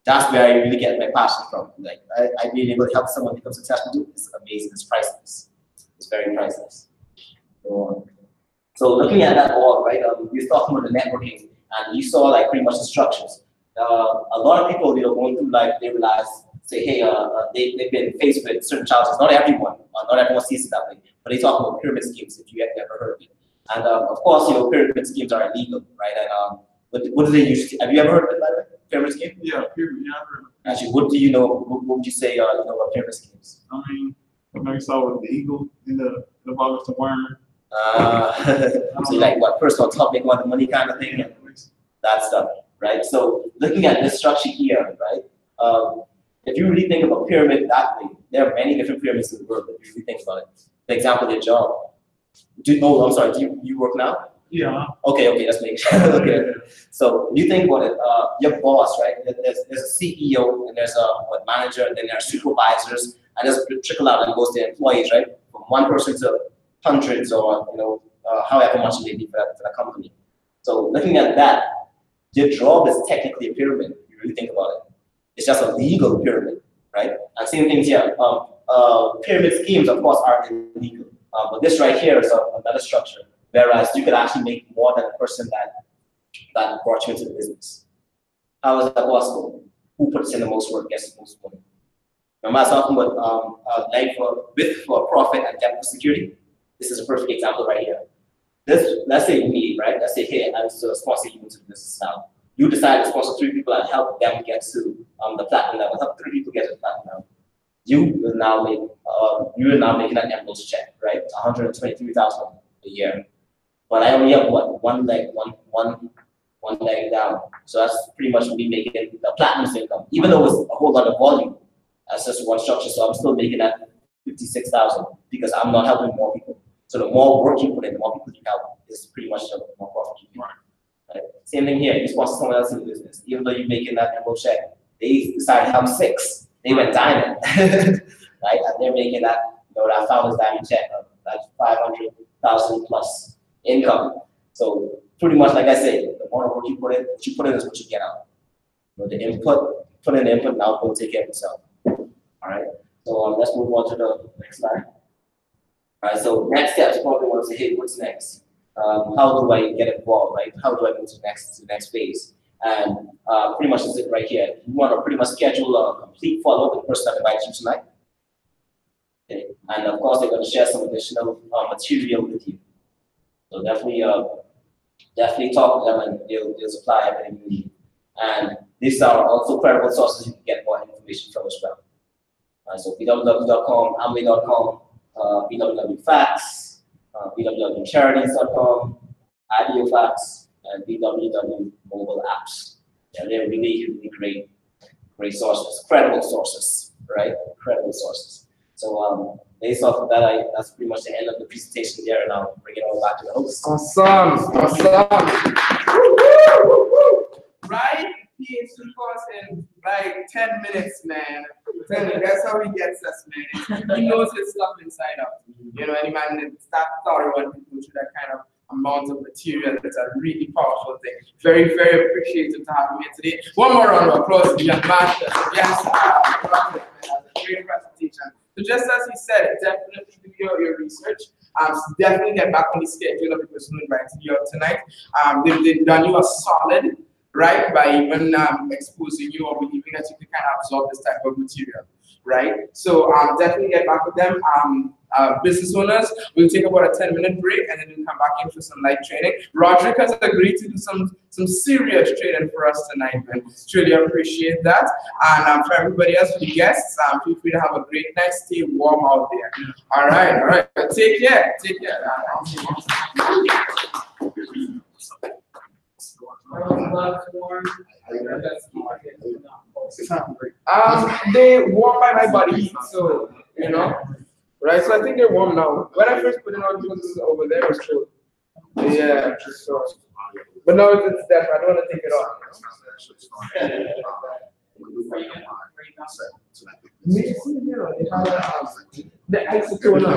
Speaker 2: That's where I really get my passion from. Like I being able to help someone become successful is amazing. It's priceless. It's very priceless. So looking at that all, right? We were talking about the networking, and you saw like pretty much the structures. A lot of people, you know, going through life, they realize, say, hey, they've been faced with certain challenges. Not everyone sees it that way, but they talk about pyramid schemes. If you have never heard of it, and of course, you know, pyramid schemes are illegal, right? And what do they usually? Have you ever heard of it, by the way? Pyramid scheme?
Speaker 3: Yeah, pyramid. Yeah, I've heard of it.
Speaker 2: Actually, what do you know? What would you say? You know about pyramid schemes?
Speaker 3: I mean, I saw with the eagle in the bottom of the worm.
Speaker 2: So like what, first on top, make all the money kind of thing, and that stuff, right? So looking at this structure here, right? If you really think about pyramid that way, there are many different pyramids in the world. If you really think about it, for example, your job. I'm sorry. Do you work now?
Speaker 3: Yeah.
Speaker 2: Okay, let's make sure. Okay. So you think about it, your boss, right? There's a CEO, and there's a manager, and then there are supervisors, and there's trickle out and goes to employees, right? From one person to hundreds, or you know, however much it may be for that company. So looking at that, your job is technically a pyramid. If you really think about it, it's just a legal pyramid, right? And same things here. Pyramid schemes, of course, are illegal. But this right here is another structure. Whereas you could actually make more than the person that brought you into the business. How is that possible? Who puts in the most work gets the most money. Remember I was talking about like for profit and depth for security? This is a perfect example right here. Let's say me, right? Let's say, hey, I was to sponsor you into the business now. You decide to sponsor 3 people and help them get to the platinum level. Help 3 people get to the platinum level. You will now making an envelope check, right? $123,000 a year. But I only have one leg down. So that's pretty much me making the platinum income. Even though it's a whole lot of volume, that's just one structure. So I'm still making that 56,000 because I'm not helping more people. So the more work you put in, the more people you help is pretty much the more profit you get. Right? Same thing here. You sponsor someone else in the business. Even though you're making that envelope check, they decided to help 6. They went diamond, right? And they're making that, you know, that founder's diamond check of that 500,000 plus income. So pretty much, like I said, the more work you put in is what you get out. You know, the input, put in the input, and output, take care of yourself. All right. So let's move on to the next slide. All right, so next steps, probably want to hit what's next. How do I get involved, right? How do I go to the next phase? And pretty much is it right here. You want to pretty much schedule a complete follow-up with the person that invites you tonight. Okay. And of course, they're going to share some additional material with you. So definitely talk to them and they'll supply everything you need. And these are also credible sources you can get more information from as well. So www.com, amway.com, www.facts, www.charities.com, IdeoFacts, and www.mobile apps. Yeah, they're really great sources, credible sources, right? Credible sources. So based off of that, that's pretty much the end of the presentation there, and I'll bring it all back to the host.
Speaker 1: Awesome. Right? PhD course in like 10 minutes, man. That's how he gets us, man. He knows his stuff inside out. You know, any man that thought about to go through that kind of amount of material, that's a really powerful thing. Very appreciative to have him here today. One more round of applause to the young master. Yes, great presentation. So just as he said, definitely do your research. Definitely get back on the schedule of the person who invited you out tonight. They've done you a solid, right, by even exposing you or believing that you can kind of absorb this type of material, right? So definitely get back with them. Business owners, we'll take about a 10-minute break and then we'll come back in for some light training. Roderick has agreed to do some serious training for us tonight, man. Truly appreciate that. And for everybody else, for the guests, feel free to have a great night. Stay warm out there. All right. Take care. They warm by my body heat, so you know, right? So I think they're warm now. When I first put it on, because over there was cold. Yeah, so. But no, it's deaf. I don't want to take it off. The isotone
Speaker 4: and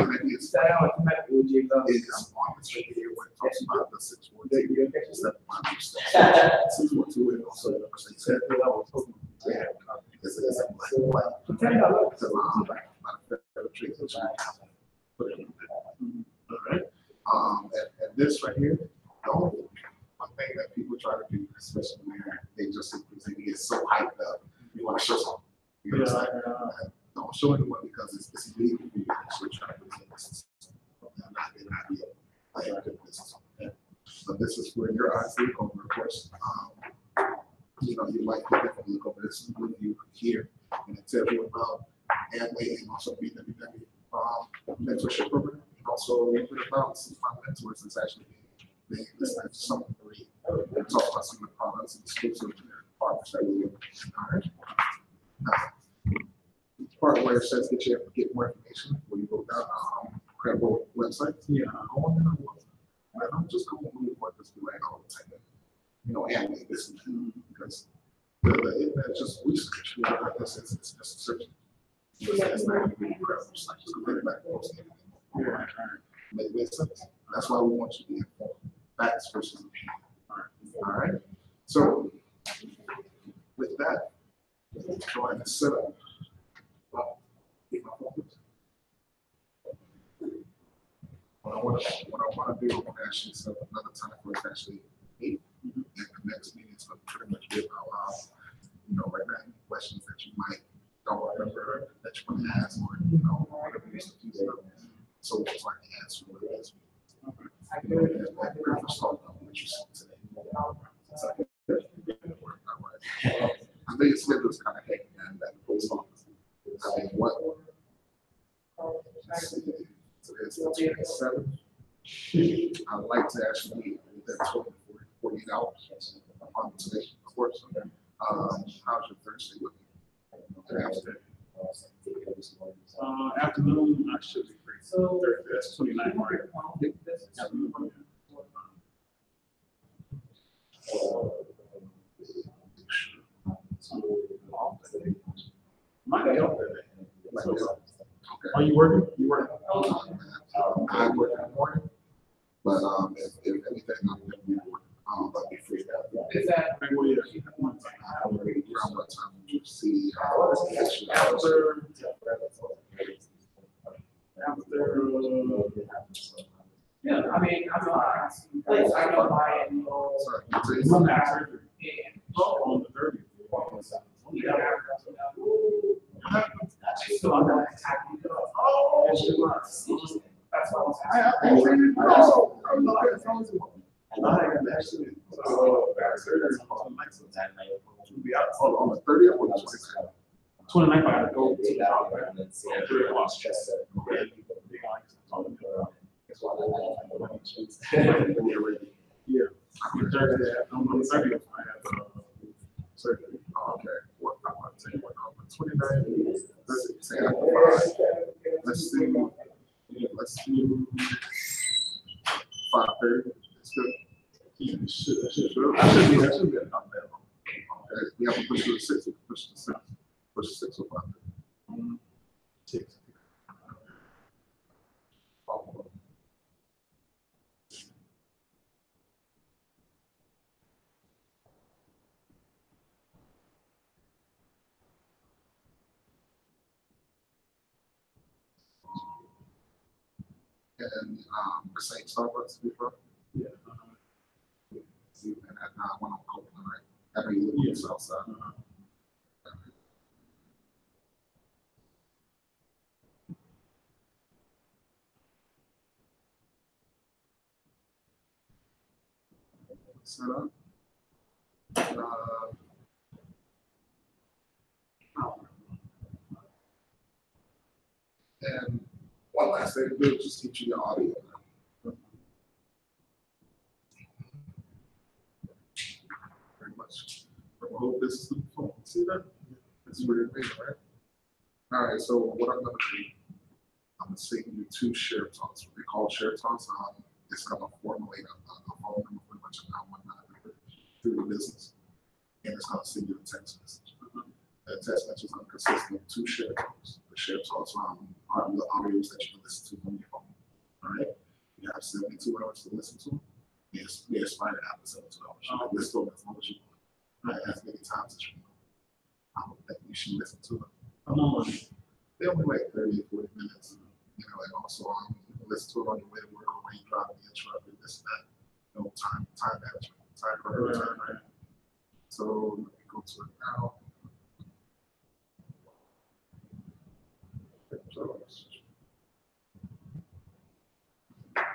Speaker 4: this right here, one thing that people try to do, especially when they just presenting is so hyped up, you want to show something. You know what I'm saying? Don't show anyone because it's illegal for you to actually try to present this. So this is where your eyes look over, of course. You know, you might definitely look over this review here, and it tells you about Amway and also BWW mentorship program, and also a little bit about some of my mentors that's actually being this type of something to read. We'll talk about some of the products and exclusive partners that we do. All right. Part where it says get more information, where you go down credible websites. Yeah, go on there. I don't just go on Google this be like all the time. You know, Amway this and that, because the internet just research. You know, it's just searching. That's not going to be credible. It's like just go back and post anything. Yeah, makes sense. That's why we want you to be informed. Facts versus opinion. All right. So with that, go ahead and set up. What I want to do, I'm going to actually set up another time for us to actually meet. And the next meeting is going to pretty much be about, you know, right now, any questions that you might don't remember that you want to ask, or, you know, whatever you used to do. So it's like the answer to the last meeting. You know, and that very first talk about what you said today. So, I know your schedule is kind of hectic, and that goes on. I mean, what? Today's the 27th. I'd like to actually meet within 48 hours on today, of course. How's your Thursday looking?
Speaker 3: Afternoon, I should be free. So that's 29, right? Might be off that day. Are you working? You working?
Speaker 4: I work in the morning, but if anything, I'm going to be working. I'll be free.
Speaker 3: Is that
Speaker 4: I'm ready around what time you see
Speaker 3: after It's on the surgery.
Speaker 1: Yeah.
Speaker 3: On the 30th.
Speaker 1: Yeah.
Speaker 3: So I'm not attacking you.
Speaker 1: Oh, that's what I was
Speaker 4: On the 30th or the
Speaker 3: 29th, I gotta go. Yeah. On the 30th, I have surgery.
Speaker 4: Okay. What I'm saying, what on the 29th? Let's say after 5. Let's do 5:30. It's good.
Speaker 3: That should be enough there.
Speaker 4: Okay. We have to push to the 6. Push to 6. Push to 6 or 5:30.
Speaker 3: 6.
Speaker 4: And the same Starbucks before.
Speaker 3: Yeah.
Speaker 4: See, and at 1 on Copeland, right? I know you live on the south side. Set up. And one last thing to do is just teach you your audio. Very much. I hope this is the phone. See that? That's weird thing, right? All right, so what I'm gonna do, I'm gonna send you 2 share talks. What they call share talks. It's gonna formulate a phone number pretty much and whatnot through the business. And it's gonna send you a text message. That text message is gonna consist of 2 share talks. The share talks are the audios that you can listen to on your phone. All right? You have 72 hours to listen to them. They expire after 72 hours. You can listen to them as long as you want. Right? As many times as you want. I don't think you should listen to them. They only like 30 or 40 minutes. You know, and also you can listen to it on your way to work or when you drive in your truck and this and that. You know, time management, time prioritization. Right. So let me go to it now.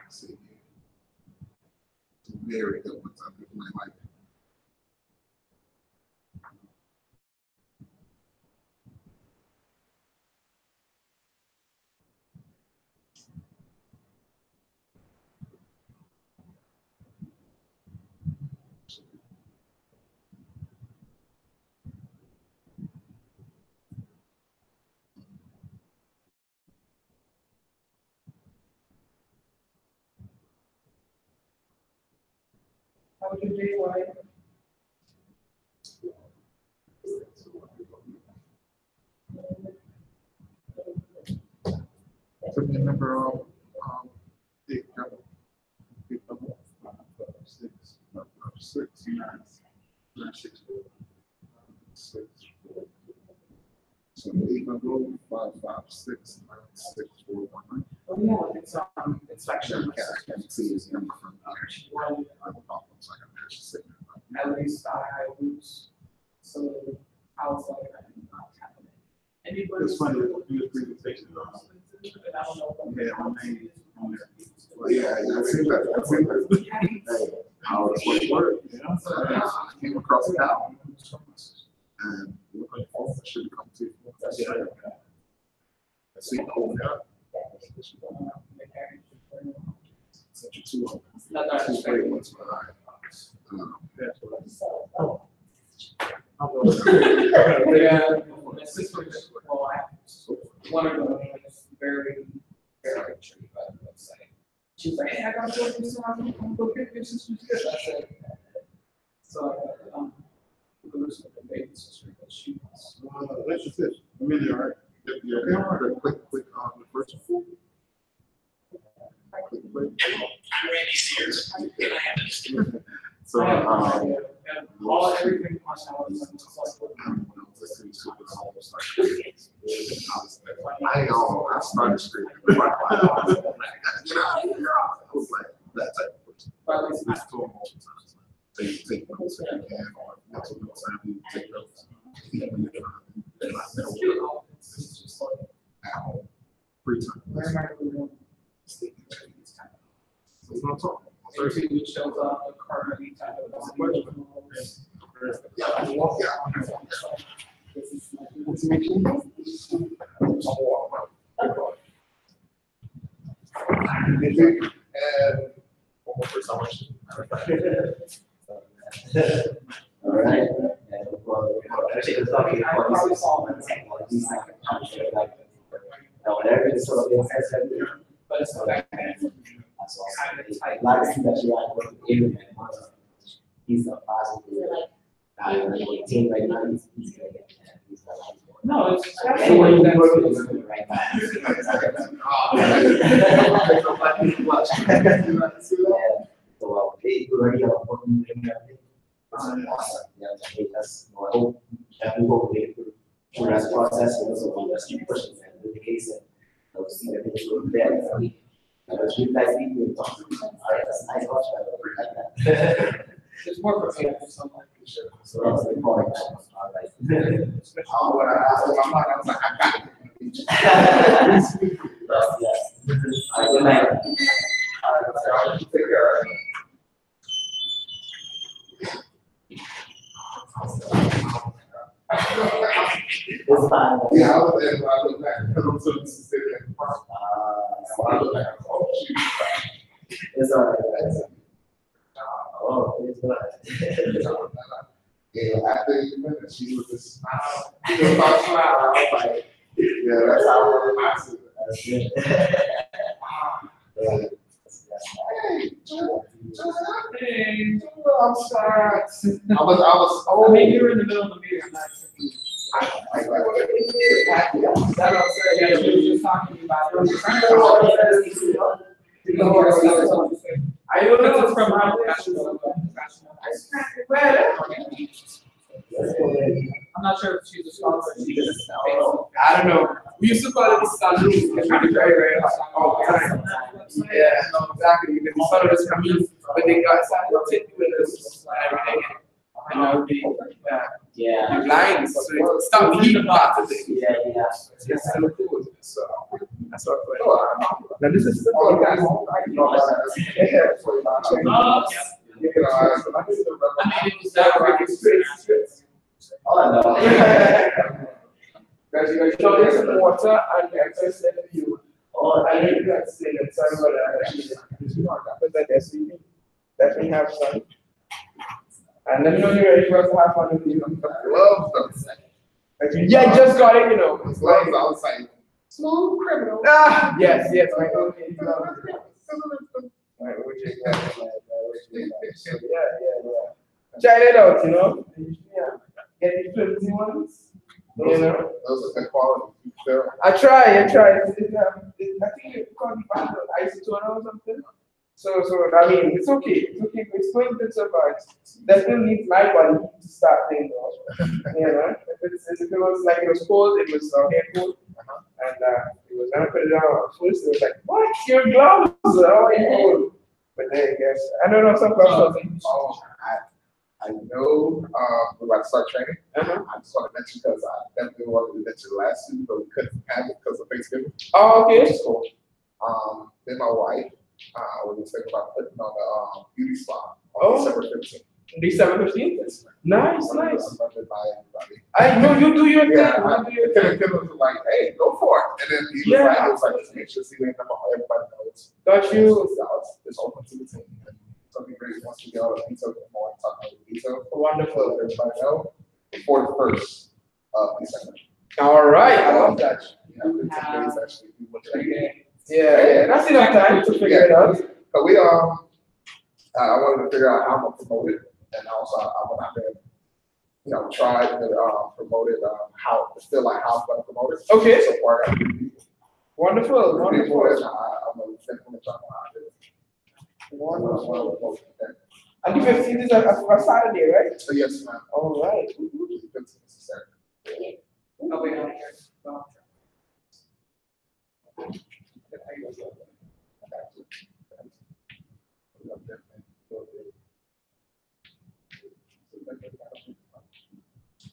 Speaker 4: See, it's very good ones. I think you might like it.
Speaker 1: How was your day, like?
Speaker 4: So remember, 6. So 8 number 556 9641.
Speaker 1: Oh yeah, it's inspection.
Speaker 4: I can't see his number from here.
Speaker 1: At least I lose. So I was like, I'm not happening. Anybody?
Speaker 3: It's funny, do this presentation.
Speaker 1: And I don't know what
Speaker 3: Yeah, my name on there.
Speaker 4: Yeah, I see that. Hey, how it's work.
Speaker 3: Yeah.
Speaker 4: I came across it now. And looking forward to should come to you. I see you holding it up. Such a 2 of them. 2 great ones behind.
Speaker 1: Yeah, my sister, well, one of them is very, very intrigued by the website. She's like, hey, I gotta go do some, I'm gonna go get this, this is good. I said, so I got, the baby sister, but she was.
Speaker 4: That's just it. I mean, you're right. You're okay. Quick, the first one. Quick.
Speaker 5: I'm Randy Sears, and I have this.
Speaker 4: So,
Speaker 1: all everything on our
Speaker 4: I started screaming. I was like, that type of person. They take notes. At home, free time. So it's not talking.
Speaker 1: Everything shows up the currently type of
Speaker 4: What's making? And one more person.
Speaker 2: All right. And well, actually, the topic is technologies like whenever it's sort of inside,
Speaker 1: but it's not that kind of
Speaker 2: like that you like work with Abraham. He's a positive team right now. He's gonna get that. He's gonna like.
Speaker 1: no, it's
Speaker 2: Anyone you work with is
Speaker 1: that's
Speaker 2: gonna be right back. So they already have working with him. Awesome. Yeah, that's I hope that we will be able to through that process and also just keep pushing and do the case and see that things will be there. Because you guys need to talk. All right, that's nice watch. I like that.
Speaker 1: it's more for me. Something like
Speaker 2: Sure. So that's the point. All right.
Speaker 4: When I asked my mom, I was like, I got it.
Speaker 2: Yes. All right, good night.
Speaker 4: All right, take care.
Speaker 2: It's fine.
Speaker 4: Yeah, I was there when I look back because I'm so used to sitting in the front. When I look back, oh, shoot.
Speaker 2: It's all right. Oh, it's good.
Speaker 4: Yeah, after you finished, she was just smiling. She was about to smile. I was like, yeah, that's how I was.
Speaker 2: That's good.
Speaker 1: hey,
Speaker 4: I'm sorry. I was,
Speaker 1: I mean, you were in the middle of the meeting. I'm not sure.
Speaker 4: like,
Speaker 1: That's what I'm saying. Yeah, she was just talking about it. I don't know it's from how I'm not sure if she's a scholar. I don't know. We used to call it the saloon. It's very, very hot all the time. Yeah, no, exactly. Because the sun was coming, but they got started to take with us and everything. And I would be,
Speaker 2: Yeah.
Speaker 1: the blinds, so it stopped the heat part of it.
Speaker 2: Yeah.
Speaker 1: It's so cool. So that's what I'm
Speaker 4: now this is the one guys.
Speaker 1: I mean, it was that right.
Speaker 2: Oh, no.
Speaker 1: Guys, you guys know there's some water and access to you.
Speaker 2: Oh,
Speaker 1: I need to say that some of that SUV definitely have some. And let me know you're ready for us to have fun with you. Yeah, I just got it, you know.
Speaker 4: It's like outside.
Speaker 1: Smooth criminal. Ah, yes, my own kids love it. Yeah. Try it out, you know. Yeah. Get the flimsy ones. You know.
Speaker 4: Those are good quality.
Speaker 1: I try. I think it's called isotone or something. So I mean, it's okay. It's going to survive. Definitely needs my body to start things off. You know, if it was like it was cold, it was hair cold, and it was when I put it on first, it was like, what? Your gloves? How are you cold? But then I guess I don't know some gloves.
Speaker 4: I know we're about to start training. I just want to mention because I definitely wanted to mention last week, but we couldn't have it because of Thanksgiving.
Speaker 1: Oh, okay.
Speaker 4: So, then my wife, we were thinking about putting on the beauty spa on December 15th.
Speaker 1: December 15th? Nice.
Speaker 4: I
Speaker 1: know you do your thing.
Speaker 4: Yeah, Tim was like, hey, go for it. And then he was like, just make sure everybody knows.
Speaker 1: Got you.
Speaker 4: It's open to the team. Something great wants to go to detail more and talk about the detail.
Speaker 1: Wonderful.
Speaker 4: Everybody know before the 1st of December.
Speaker 1: All right. I love that. Yeah. That's enough time to figure it out.
Speaker 4: But we I wanted to figure out how I'm gonna promote it, and also I want to try to promote it. How to feel like how I'm gonna promote it.
Speaker 1: Okay.
Speaker 4: So far, I got people.
Speaker 1: Wonderful.
Speaker 4: I'm gonna definitely try to do it.
Speaker 1: And the 15th is a Saturday, right?
Speaker 4: So yes, ma'am.
Speaker 1: All right.
Speaker 4: 15th is Saturday.
Speaker 1: Oh, wait, no.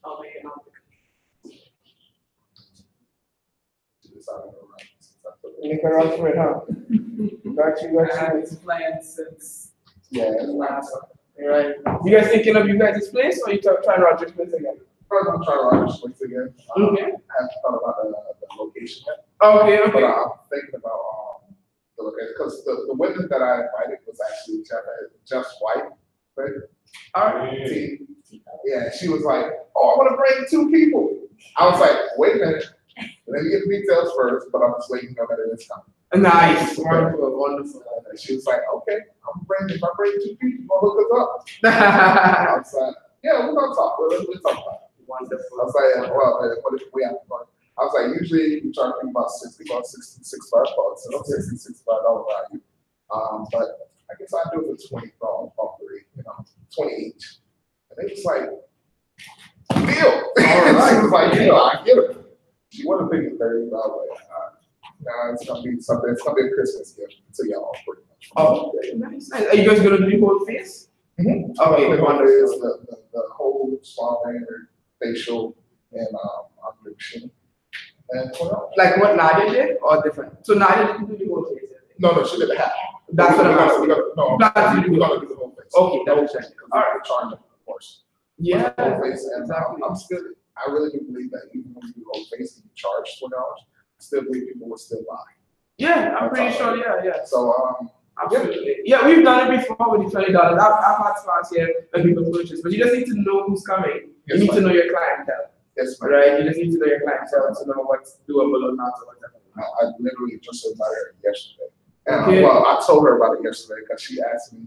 Speaker 1: Oh, economic.
Speaker 4: She decided to run.
Speaker 1: Make her run for it, huh? Got you.
Speaker 6: I have this plan since
Speaker 4: Yeah, it's
Speaker 6: last.
Speaker 1: All right. You guys thinking of you guys' place, or you trying Roger's place again?
Speaker 4: probably gonna try to run this place again.
Speaker 1: Okay.
Speaker 4: I haven't thought about the location yet.
Speaker 1: Okay,
Speaker 4: But
Speaker 1: okay.
Speaker 4: I'm thinking about the location because the women that I invited was actually Jeff's wife, right?
Speaker 1: All right.
Speaker 4: T. Yeah, she was like, "Oh, I want to bring 2 people." I was like, "Wait a minute, let me get the details first," but I'm just waiting on that it is coming.
Speaker 1: Nice. Wonderful, wonderful.
Speaker 4: And she was like, "Okay, if I bring 2 people, I'll hook us up." I was like, "Yeah, we're gonna talk. We'll talk about it."
Speaker 1: Wonderful.
Speaker 4: I was like, "Well, what if we have fun?" I was like, usually we charge people about $65 bucks, so $65 value. But I guess I do it for 20 for 3, 20 each. And they was like, deal. She was like, I get it. She wasn't thinking 30, but I was like, nah, it's gonna be something. It's gonna be a Christmas gift to y'all, pretty much.
Speaker 1: Oh, okay, nice, nice. Are you guys gonna do the whole face?
Speaker 4: Mm-hmm.
Speaker 1: Okay,
Speaker 4: The
Speaker 1: wonderful.
Speaker 4: is the whole spa banner, facial, and under machine. And what else?
Speaker 1: Like what Nadia did, or different? So Nadia didn't do the whole face.
Speaker 4: No, she did half.
Speaker 1: That's what I'm asking.
Speaker 4: No,
Speaker 1: That's
Speaker 4: we're gonna do the whole face.
Speaker 1: Okay, that
Speaker 4: Double
Speaker 1: makes
Speaker 4: check.
Speaker 1: sense.
Speaker 4: All right, charge them, of course.
Speaker 1: Yeah,
Speaker 4: The whole face, and
Speaker 1: exactly.
Speaker 4: I'm still. I really do believe that even when you do the whole face and you charge $20, I still believe people will still buy.
Speaker 1: Yeah, I'm pretty sure. Yeah.
Speaker 4: So
Speaker 1: Absolutely. Yeah, we've done it before with the $20. I've had spots here when people purchase, but you just need to know who's coming. You need to know your clientele.
Speaker 4: Yes, ma'am.
Speaker 1: Right? You just need to know your clientele to know what's doable or not or whatever.
Speaker 4: I literally just about her yesterday. And
Speaker 1: Okay.
Speaker 4: well, I told her about it yesterday because she asked me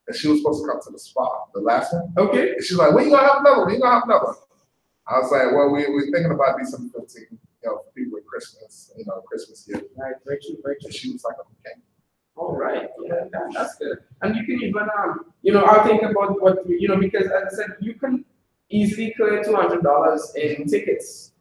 Speaker 4: that she was supposed to come to the spa, the last one.
Speaker 1: Okay.
Speaker 4: And she's like, when you gonna have another one? When you gonna have another one? I was like, well, we're thinking about December 15th, for people with Christmas, Christmas gift.
Speaker 1: Right, very true.
Speaker 4: And she was like, okay.
Speaker 1: All right, yeah, that's good. And you can even, I'll think about what, because as I said, you can easily clear $200 in tickets,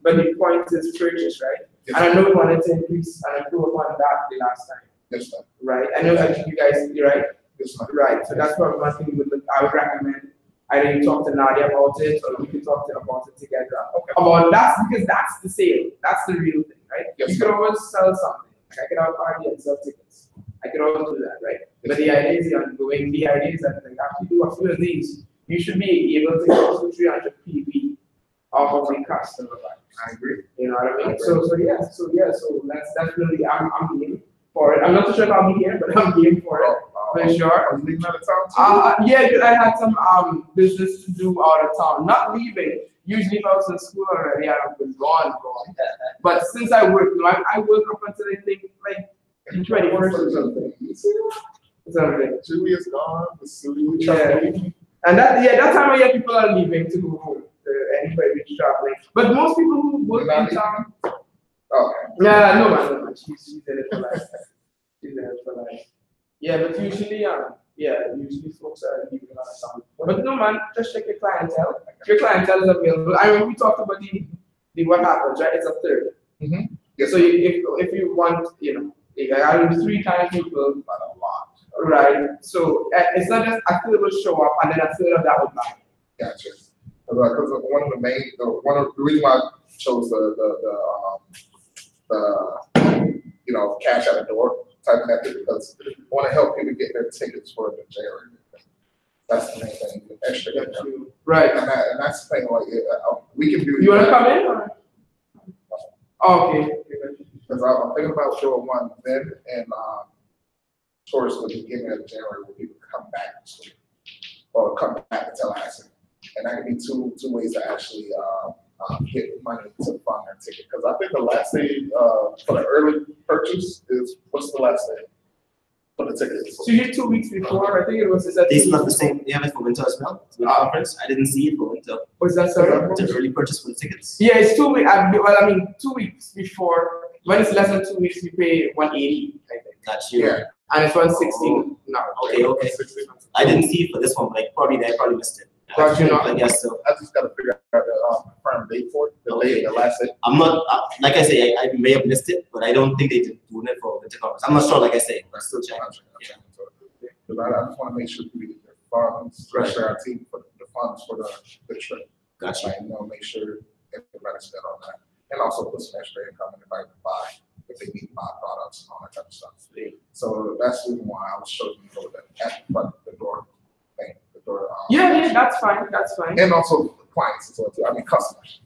Speaker 1: but the point is purchase, right?
Speaker 4: Yes,
Speaker 1: and I know we wanted to increase and improve upon that the last time,
Speaker 4: Yes, ma'am.
Speaker 1: right? I know that you guys, you're right?
Speaker 4: Yes, ma'am.
Speaker 1: Right, so that's what one thing I would recommend. Either you talk to Nadia about it, or we can talk about it together.
Speaker 4: Okay.
Speaker 1: About because that's the sale, that's the real thing, right?
Speaker 4: Yes,
Speaker 1: You could always sell something. Like I could have a party and sell tickets. I could always do that, right? But the idea is ongoing. The idea is that after you do a few of these, you should be able to get to 300 PV off of the customer.
Speaker 4: I agree.
Speaker 1: You know what I mean? So that's really I'm game for it. I'm not too sure if I'll be here, but I'm game for it. For sure.
Speaker 4: Are you leaving out of town too?
Speaker 1: Yeah, because I had some business to do out of town. Not leaving. Usually if I was in school already, I would have been gone. But since I work, I work up until I think like the 21st or something.
Speaker 4: You see that?
Speaker 1: Something.
Speaker 4: Julia's gone, the city,
Speaker 1: Yeah. And that time of year people are leaving to go home. Anybody who's traveling. But most people who work in town.
Speaker 4: Okay.
Speaker 1: Yeah, no man. She's in it for life. She's in it for life. Yeah, but usually, usually folks are leaving out of town. But no man, just check your clientele. If your clientele is available. I mean, we talked about the what happens, right? It's a third.
Speaker 4: Mm-hmm. Yes,
Speaker 1: So if you want, I do 3 times people,
Speaker 4: but a lot.
Speaker 1: right? So it's not just a third will show up and then a third of that will buy.
Speaker 4: Gotcha. Because one of the reason why I chose the cash at the door type method because I want to help people get their tickets for the January. That's the main thing. The extra income.
Speaker 1: Right.
Speaker 4: And that's the thing. Like we can do.
Speaker 1: You want to come in? Or? Okay.
Speaker 4: Because I'm thinking about doing one then and towards the beginning of January when people come back to school or come back to Tallahassee. And that can be two ways to actually get money to fund their ticket. Because I think the last day for the early purchase is what's the last day for the tickets?
Speaker 1: So you did 2 weeks before. I think it was. Is that
Speaker 2: They still have the same. They have it for winter as well. With conference, I didn't see it for winter.
Speaker 1: Was that sorry?
Speaker 2: To early purchase for the tickets.
Speaker 1: Yeah, it's 2 weeks. 2 weeks before. When it's less than 2 weeks, we pay 180. I think.
Speaker 2: Got you.
Speaker 4: Yeah.
Speaker 1: And it's 116 now.
Speaker 2: Okay. I didn't see it for this one, but I probably missed it.
Speaker 1: Got you,
Speaker 2: I guess so.
Speaker 4: I just got to figure out the firm date for it. The last day.
Speaker 2: I'm not, like I say, I may have missed it, but I don't think they did doing it for winter conference. I'm not sure, like I say, but I'm still checking. Yeah.
Speaker 4: Because I just want to make sure we get their funds, especially our team, for the funds for the trip.
Speaker 2: Gotcha.
Speaker 4: Like, make sure everybody's set on that. And also put some extra income in everybody to buy if they need to buy products and all that type of stuff. So that's the reason why I was chosen to go with that at the front, the door thing. The door,
Speaker 1: yeah, that's fine, that's fine.
Speaker 4: And also clients as well too. I mean customers.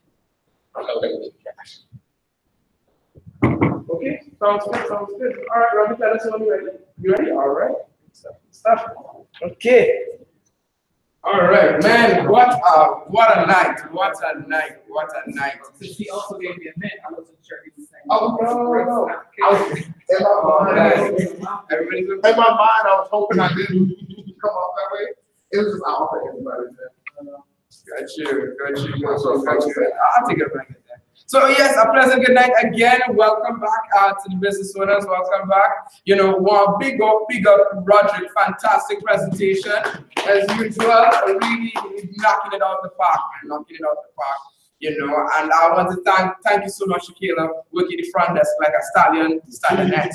Speaker 4: I know they need cash.
Speaker 1: Okay, sounds good, sounds good. All right, Robbie, tell us when you're ready. You ready? All right. Stop. Okay. All right, man. What a night. What a night. What a night.
Speaker 6: Since he also gave me a mint, I wasn't sure he was saying.
Speaker 4: Oh no. I was in my mind.
Speaker 1: Everybody's
Speaker 4: In my mind, I was hoping I didn't come off that way. It was just out for everybody.
Speaker 1: Got you. I'll take it back at that. So yes, a pleasant good night again. Welcome back to the business owners. Welcome back. One big up, Roderick. Fantastic presentation as usual. Really knocking it out the park, man. Knocking it out the park. And I want to thank you so much, Shakila, working the front desk like a stallionette.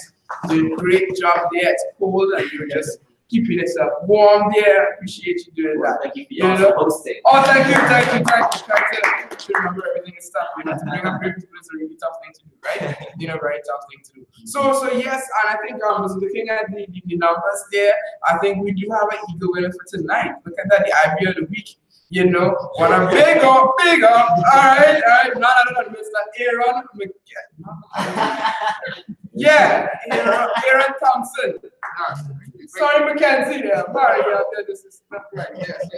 Speaker 1: Doing a great job there. It's cold and you're just keeping yourself warm there. I appreciate you doing that.
Speaker 2: Thank you for hosting.
Speaker 1: Oh, thank you. Try to remember everything and stuff. To bring up great people is a really tough thing to do, right? Very tough thing to do. So yes, and I think I was looking at the numbers there. I think we do have an eagle winner for tonight. Look at that, the IB of the week. What a big up. All right. None other than Mr. Aaron McKenzie. Yeah, Aaron Thompson. Sorry, Mackenzie. Sorry, this is not right. Yes.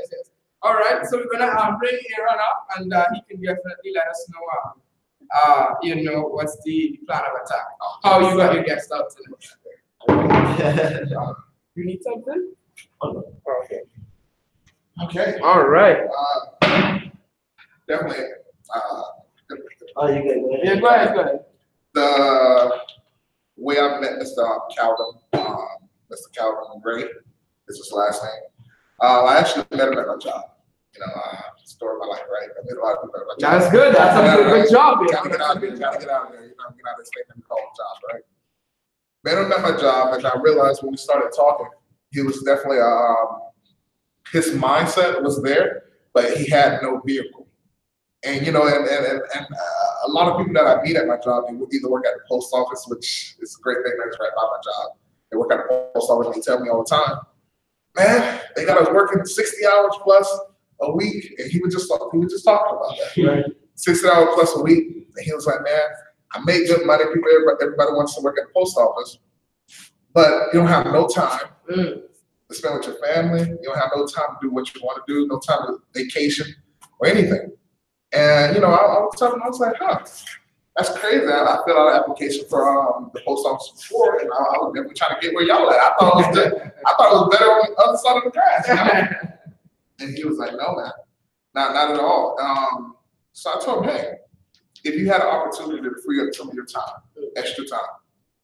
Speaker 1: All right, so we're gonna bring Aaron up, and he can definitely let us know, what's the plan of attack. How you got your guest out tonight? You need something? Okay.
Speaker 4: Okay.
Speaker 1: All right.
Speaker 4: Definitely.
Speaker 2: Oh, you good?
Speaker 1: Yeah, go ahead.
Speaker 4: The way I met Mr. Calvin, Mr. Calvin Gray is his last name. I actually met him at my job. Story of my life, right? I met a lot of people at my job.
Speaker 1: That's good. That's a good job.
Speaker 4: Gotta get out of there. Get out of there. Get out of this thing and call a job, right? Met him at my job, and I realized when we started talking, he was definitely his mindset was there, but he had no vehicle. And and a lot of people that I meet at my job, they either work at the post office, which is a great thing that's right by my job. They work at the post office, and they tell me all the time, man, they got us working 60 hours plus a week, and he was just talking about that, right? 60 hours plus a week, and he was like, man, I make good money. Everybody wants to work at the post office, but you don't have no time to spend with your family. You don't have no time to do what you want to do, no time to vacation or anything. And I was telling him, I was like, that's crazy. I filled out an application for the post office before, and I was definitely trying to get where y'all at. I thought it was good. I thought it was better on the other side of the grass. And he was like, no, man, not at all. So I told him, hey, if you had an opportunity to free up some of your time, extra time,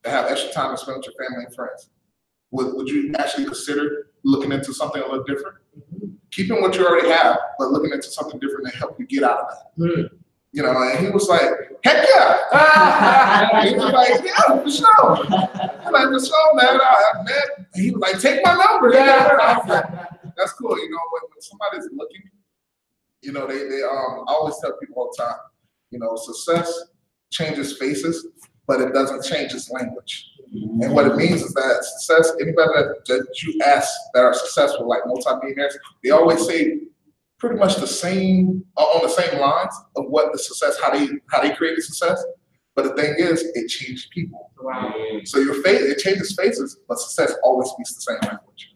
Speaker 4: to have extra time to spend with your family and friends, would you actually consider looking into something a little different? Keeping what you already have, but looking into something different to help you get out of that. And he was like, heck yeah. He was like, yeah, for sure. I'm like, for sure, man. And he was like, take my number. That's cool. When somebody's looking, they I always tell people all the time, success changes faces, but it doesn't change its language. And what it means is that success, anybody that you ask that are successful, like multi-millionaires, they always say pretty much the same, on the same lines of what the success, how they created success. But the thing is, it changed people.
Speaker 1: Wow.
Speaker 4: So your face, it changes faces, but success always speaks the same language.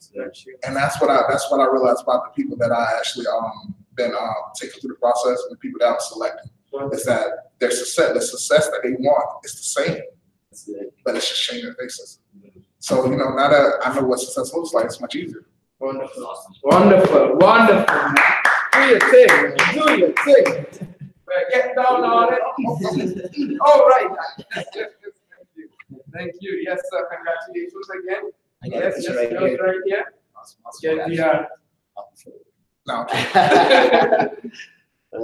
Speaker 4: And that's what I realized about the people that I actually been taking through the process, and the people that I'm selecting, is that their success, the success that they want, is the same. But it's just changing faces. So, now that I know what success looks like, it's much easier.
Speaker 1: Wonderful. Wonderful. Do your thing. Do your thing. Get down on it. All right. Thank you. Yes, sir. Congratulations again. Yes, right here. Get the
Speaker 4: No.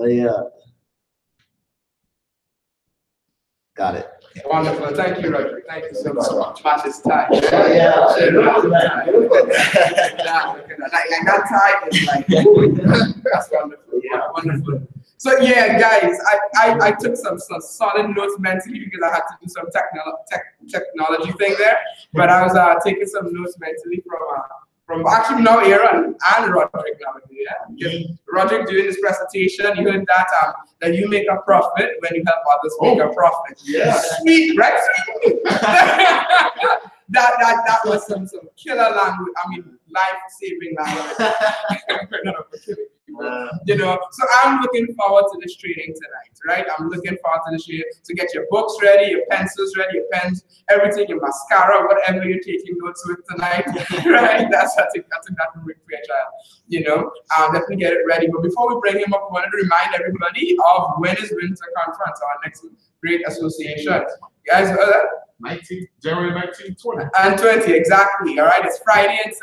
Speaker 2: Yeah. Got it.
Speaker 1: Wonderful. Thank you, Roger. Thank you so much. Match is tight.
Speaker 2: Yeah.
Speaker 1: That tie is like, that's wonderful. Yeah, wonderful. So yeah, guys, I took some solid notes mentally because I had to do some technology thing there. But I was taking some notes mentally from actually now Aaron and Roderick now. Yeah, because Roderick doing this presentation, you heard that you make a profit when you help others make a profit.
Speaker 4: Yeah.
Speaker 1: Sweet, right? that was some killer language. I mean, life-saving language. You know, so I'm looking forward to this training tonight, right? I'm looking forward to this training to get your books ready, your pencils ready, your pens, everything, your mascara, whatever you're taking notes with tonight, right? I think that from Rick Fairchild, you know, definitely get it ready. But before we bring him up, I wanted to remind everybody of when is Winter Conference, our next great association. You guys heard that?
Speaker 4: January 19th, 20.
Speaker 1: And 20, exactly. All right, it's Friday and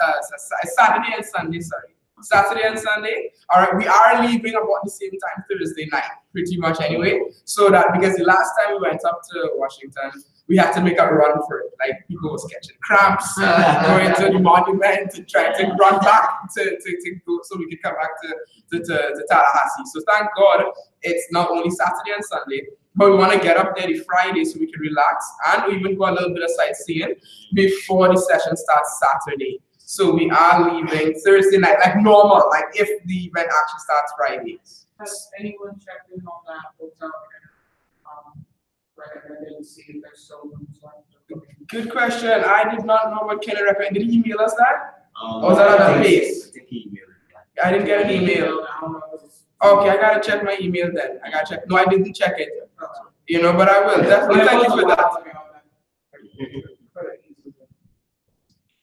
Speaker 1: Saturday and Sunday, sorry. Saturday and Sunday. All right, we are leaving about the same time Thursday night, pretty much anyway. So that because the last time we went up to Washington, we had to make a run for it. Like people was catching cramps, going to the monument and trying to run back to go so we could come back to Tallahassee. So thank God it's not only Saturday and Sunday, but we want to get up there the Friday so we can relax and we even go a little bit of sightseeing before the session starts Saturday. So we are leaving Thursday night, like normal, like if the event actually starts Friday.
Speaker 6: Has anyone checked in on that hotel and recommended to see if there's still rooms left?
Speaker 1: Good question. I did not know what Kenny recommended. Did he email us that? Or was that another place? I didn't get an email. Okay, I gotta check my email then. I gotta check. No, I didn't check it. You know, but I will. Definitely thank you for that.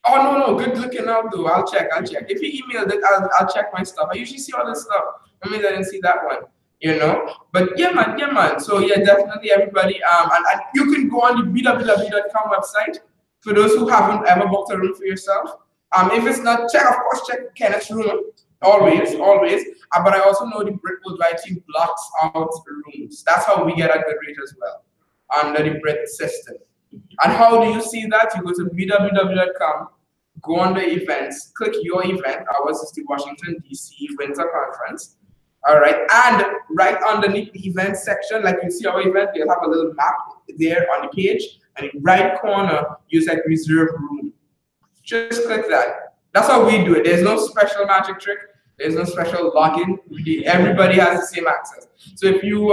Speaker 1: Oh no, good looking out though. I'll check. If he emailed it, I'll check my stuff. I usually see all this stuff. I mean, I didn't see that one. You know, but yeah, man. So yeah, definitely everybody. And you can go on the bww.com website for those who haven't ever booked a room for yourself. If it's not, of course, check Kenneth's room. Always. But I also know the Brit will write you blocks out rooms. That's how we get a good rate as well under the Brit system. And how do you see that? You go to bww.com, go on the events, click your event. Ours is the Washington, D.C. Winter Conference. All right. And right underneath the event section, like you see our event, you'll have a little map there on the page. And in the right corner, you like reserve room. Just click that. That's how we do it. There's no special magic trick. There's no special login. Everybody has the same access. So if you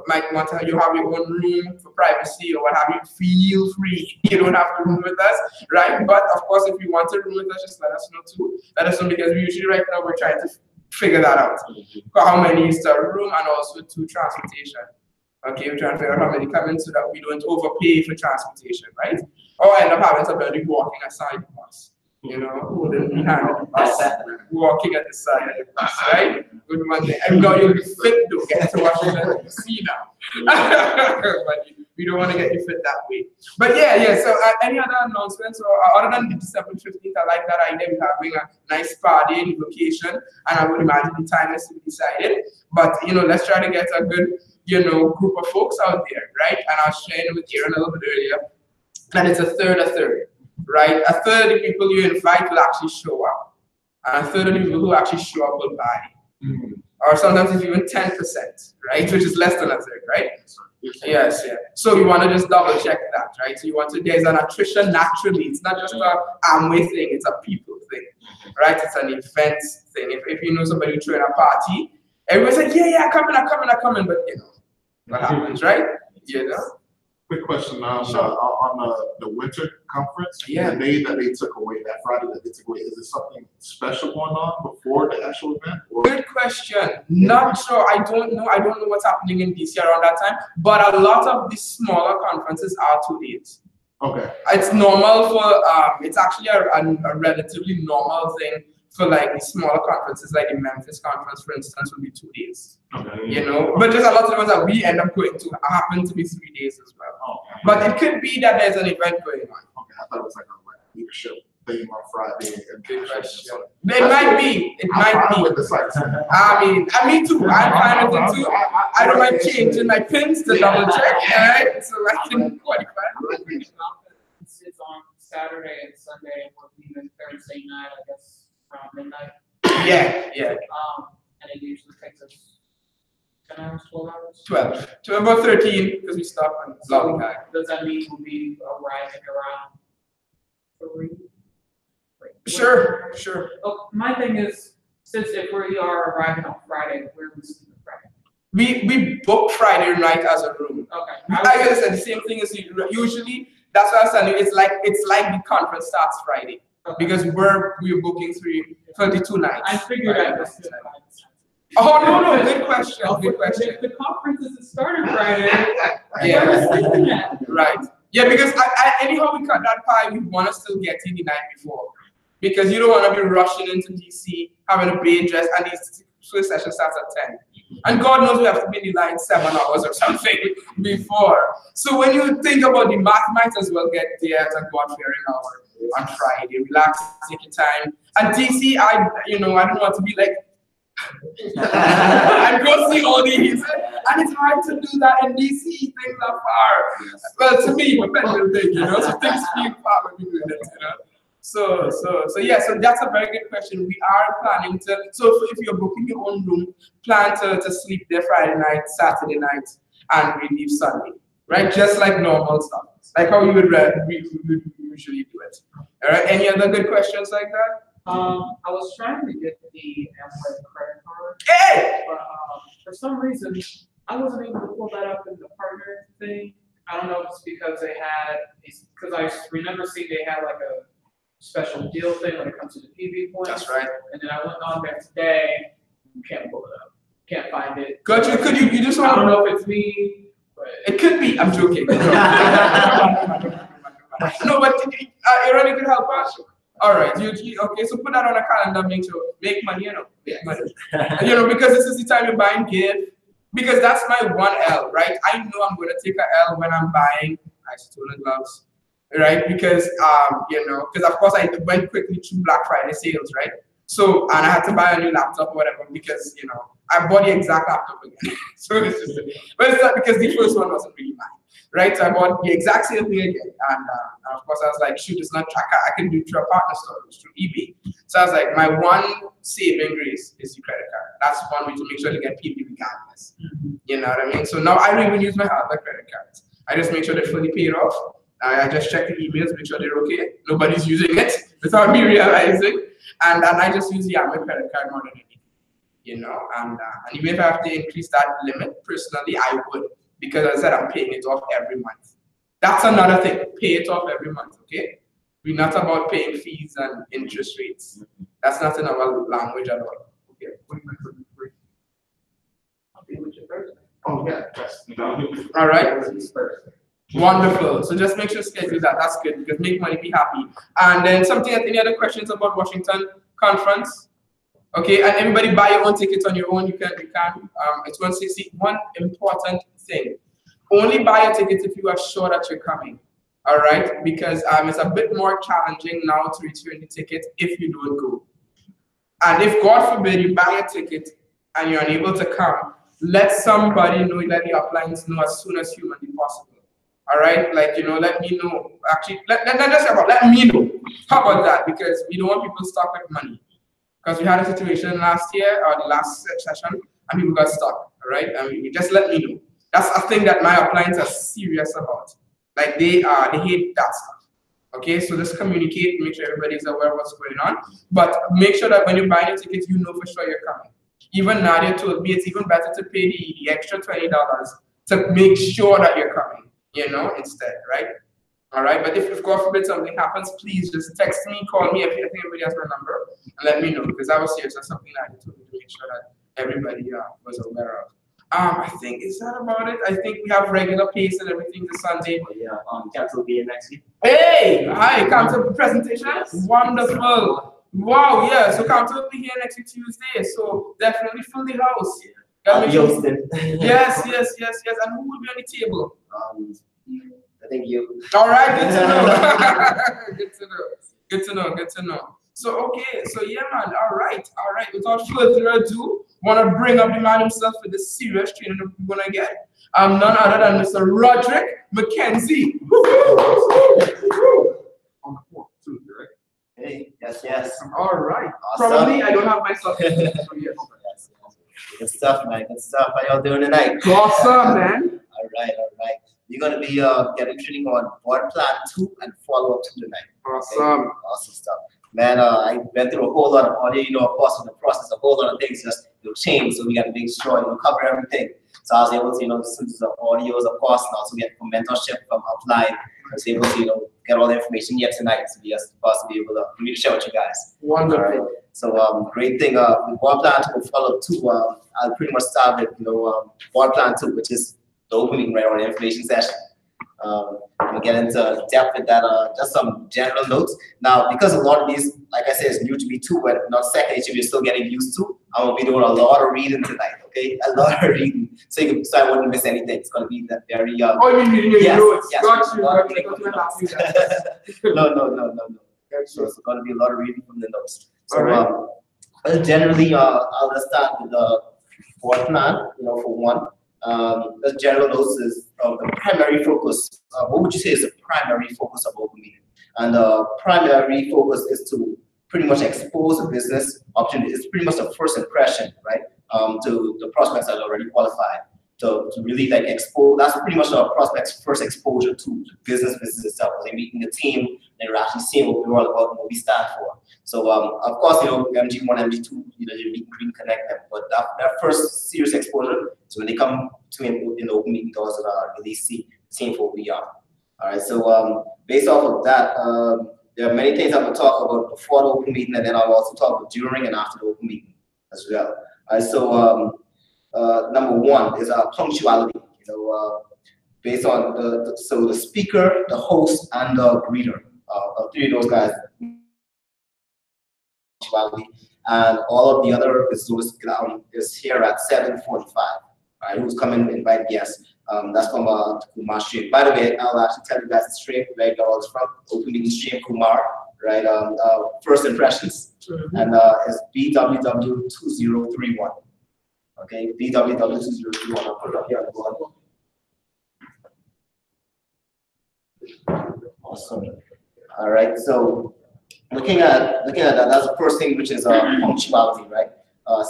Speaker 1: might want to you have your own room for privacy or what have you, feel free. You don't have to room with us, right? But of course, if you want to room with us, just let us know too. Let us know because we usually right now we're trying to figure that out. How many is the room and also to transportation. Okay, we're trying to figure out how many come in so that we don't overpay for transportation, right? Or end up having somebody walking aside of us. You know, holding behind the bus, walking at the side of the bus, right? Good Monday. I know you'll be fit to get to Washington DC now. But we don't want to get you fit that way. But yeah. So any other announcements or other than the December 15th, I like that idea. We're having a nice party in the location, and I would imagine the time is to be decided. But let's try to get a good group of folks out there, right? And I was sharing with Aaron a little bit earlier that it's a third. Right, a third of the people you invite will actually show up, and a third of the people who actually show up will buy, or sometimes it's even 10%, right, which is less than a third, right? Yes. So you want to just double check that, right? So you want to there's an attrition naturally. It's not just a Amway thing; it's a people thing, right? It's an event thing. If you know somebody throwing a party, everyone's like, yeah, I'm coming, but what happens, right?
Speaker 4: Quick question on the winter conference.
Speaker 1: Yeah.
Speaker 4: The day that they took away, that Friday that they took away, is there something special going on before the actual event? Or?
Speaker 1: Good question. Not sure. I don't know. I don't know what's happening in DC around that time. But a lot of the smaller conferences are 2 days.
Speaker 4: Okay.
Speaker 1: It's normal for it's actually a relatively normal thing for like the smaller conferences, like the Memphis conference, for instance, will be 2 days.
Speaker 4: Okay.
Speaker 1: But just a lot of the ones that we end up going to happen to be 3 days as well.
Speaker 4: Okay.
Speaker 1: But it could be that there's an event going on.
Speaker 4: Okay, I thought it was like a leadership thing on Friday.
Speaker 1: Good question. It might be.
Speaker 4: With the sites.
Speaker 1: Me too. I'm fine with it too. I don't mind changing my pins to double check, right? So I can qualify.
Speaker 6: It's on Saturday and Sunday, and we're leaving Thursday night, I guess, around midnight.
Speaker 1: Yeah.
Speaker 6: And it usually takes us 10 hours, 12 hours?
Speaker 1: 12. To about 13 because we stop on long time.
Speaker 6: Does that mean we'll be arriving around 3?
Speaker 1: Sure.
Speaker 6: Oh, my thing is, since if we are arriving on Friday, where are we sleeping Friday?
Speaker 1: We book Friday night as a room.
Speaker 6: Okay.
Speaker 1: I guess the same thing as usually. That's what I'm saying. It's like the conference starts Friday because we're booking 32 nights.
Speaker 6: I figured
Speaker 1: Friday
Speaker 6: I
Speaker 1: night.
Speaker 6: was
Speaker 1: Oh no, good question. Good question.
Speaker 6: If the conference isn't started Friday,
Speaker 1: Yeah.
Speaker 6: where are we sleeping at?
Speaker 1: Right. Yeah, because anyhow we cut that pie, we want to still get in the night before. Because you don't want to be rushing into DC, having a bed dress, and the first session starts at 10. And God knows we have to be in the line 7 hours or something before. So when you think about the math, might as well get there at a God-fearing hour on Friday. Relax, take your time. And DC, I don't want to be like, and go see all these. And it's hard to do that in DC. Things are far. Well, to me, but better thing, so things feel far when we do it, So that's a very good question. We are planning to, if you're booking your own room, plan to sleep there Friday night, Saturday night, and we leave Sunday, right? Just like normal stuff, like how we would usually do it. All right, any other good questions like that?
Speaker 6: I was trying to get the Amway credit card,
Speaker 1: Hey!
Speaker 6: but for some reason, I wasn't able to pull that up in the partner thing. I don't know if it's because because I remember seeing they had like a special deal thing when it comes to the PV points.
Speaker 1: That's right.
Speaker 6: And then I went on there today, can't pull it up, can't find it.
Speaker 1: Could you just
Speaker 6: I don't know if it's me, but
Speaker 1: it could be. I'm joking. No, but Irani could help us. All right, okay, so put that on a calendar, make money, make money. Because this is the time you're buying gift, because that's my one L, right? I know I'm going to take a L when I'm buying stolen gloves, right? Because, because of course I went quickly through Black Friday sales, right? So, and I had to buy a new laptop or whatever because, I bought the exact laptop again. So it's just, but it's not because the first one wasn't really mine. Right, so I bought the exact same thing again, and of course I was like, shoot, it's not tracker. I can do it through a partner store, through eBay. So I was like, my one saving grace is the credit card. That's one way to make sure to get PV regardless. You know what I mean? So now I don't even use my other credit cards. I just make sure they're fully paid off. I just check the emails, make sure they're okay. Nobody's using it without me realizing, and I just use the Amway credit card more than anything. And even if I have to increase that limit personally, I would. Because as I said, I'm paying it off every month. That's another thing. Pay it off every month, okay? We're not about paying fees and interest rates. That's not in our language at all. Okay.
Speaker 4: Oh yeah, that's
Speaker 1: all right. Wonderful. So just make sure to schedule that. That's good because make money, be happy. And then any other questions about Washington conference? Okay, and everybody buy your own ticket on your own. You can. It's 160. One important thing: only buy a ticket if you are sure that you're coming. All right, because it's a bit more challenging now to return the ticket if you don't go. And if God forbid you buy a ticket and you're unable to come, let somebody know, let the uplines know as soon as humanly possible. All right, let me know. Actually, let me know. How about that? Because we don't want people stuck with money. Because we had a situation last year or the last session and people got stuck, all right? And you just let me know. That's a thing that my clients are serious about. Like they hate that stuff. Okay, so just communicate, make sure everybody's aware of what's going on. But make sure that when you're buying your tickets, you know for sure you're coming. Even Nadia told me it's even better to pay the extra $20 to make sure that you're coming, instead, right? All right, but if God forbid something happens, please just text me, call me. I think everybody has my number, and let me know because I was serious. That's something that I told me to make sure that everybody was aware of. I think is that about it. I think we have regular pace and everything this Sunday.
Speaker 2: Yeah, Council will be here next week.
Speaker 1: Hey, hi, Council presentation. Wonderful. Wow, yeah. So Council will be here next week Tuesday. So definitely fill the house. Yes. And who will be on the table?
Speaker 2: I think you.
Speaker 1: All right, good to know. Good to know. So okay, so yeah, man. All right. Without further ado, want to bring up the man himself for this serious training that we're gonna get. None other than Mr. Roderick McKenzie.
Speaker 4: on the 4th Tuesday, right?
Speaker 2: Hey, yes.
Speaker 1: All right.
Speaker 2: Awesome.
Speaker 1: Probably I don't have myself. So yes.
Speaker 2: Good stuff, man. Good stuff. How y'all doing tonight?
Speaker 1: Awesome, man.
Speaker 2: All right, all right. We're gonna be getting training on board plan 2 and follow up 2 tonight.
Speaker 1: Awesome.
Speaker 2: Awesome stuff. Man, I went through a whole lot of audio, of course, in the process, a whole lot of things just change, so we got to make sure cover everything. So I was able to listen to the audios, of course, and also get from mentorship from upline. I was able to get all the information yet tonight to be us to be able to for me to share with you guys.
Speaker 1: Wonderful.
Speaker 2: All right. So great thing. Board plan 2 follow up 2. I'll pretty much start with board plan 2, which is the opening right on the information session. I'm gonna get into depth with that, just some general notes. Now, because a lot of these, like I said, is new to me too, but not second nature, we're still getting used to. I'm gonna be doing a lot of reading tonight, okay? A lot of reading, so I wouldn't miss anything. It's gonna be that very
Speaker 1: Oh, you mean
Speaker 2: yes,
Speaker 1: notes?
Speaker 2: yes,
Speaker 1: Got you.
Speaker 2: No. So it's gonna be a lot of reading from the notes. So,
Speaker 1: all right.
Speaker 2: well, generally, I'll just start with the board plan, for one. The general notes is the primary focus. What would you say is the primary focus of open meeting? And the primary focus is to pretty much expose a business opportunity. It's pretty much the first impression, right? To the prospects that are already qualified. To really expose. That's pretty much our prospects' first exposure to business itself. They're meeting the team. They're actually seeing what we're all about and what we stand for. So of course, MG1, MG2, you meet and greet, connect them. But that first serious exposure is when they come to in the open meeting doors that are really seeing for who we are. All right. So based off of that, there are many things I will talk about before the open meeting, and then I'll also talk about during and after the open meeting as well. All right. So number one is punctuality. Based on the speaker, the host, and the greeter. 3 of those guys. And all of the other is here at 7:45. Right, who's coming to invite guests? That's from Kumar stream. By the way, I'll actually tell you guys the stream where it all is from. Open meeting stream Kumar, right? First impressions, and it's BWW2031. Okay, BWW2031. I'll put it up here on the board. Awesome. All right, so looking at that, that's the first thing, which is punctuality, right?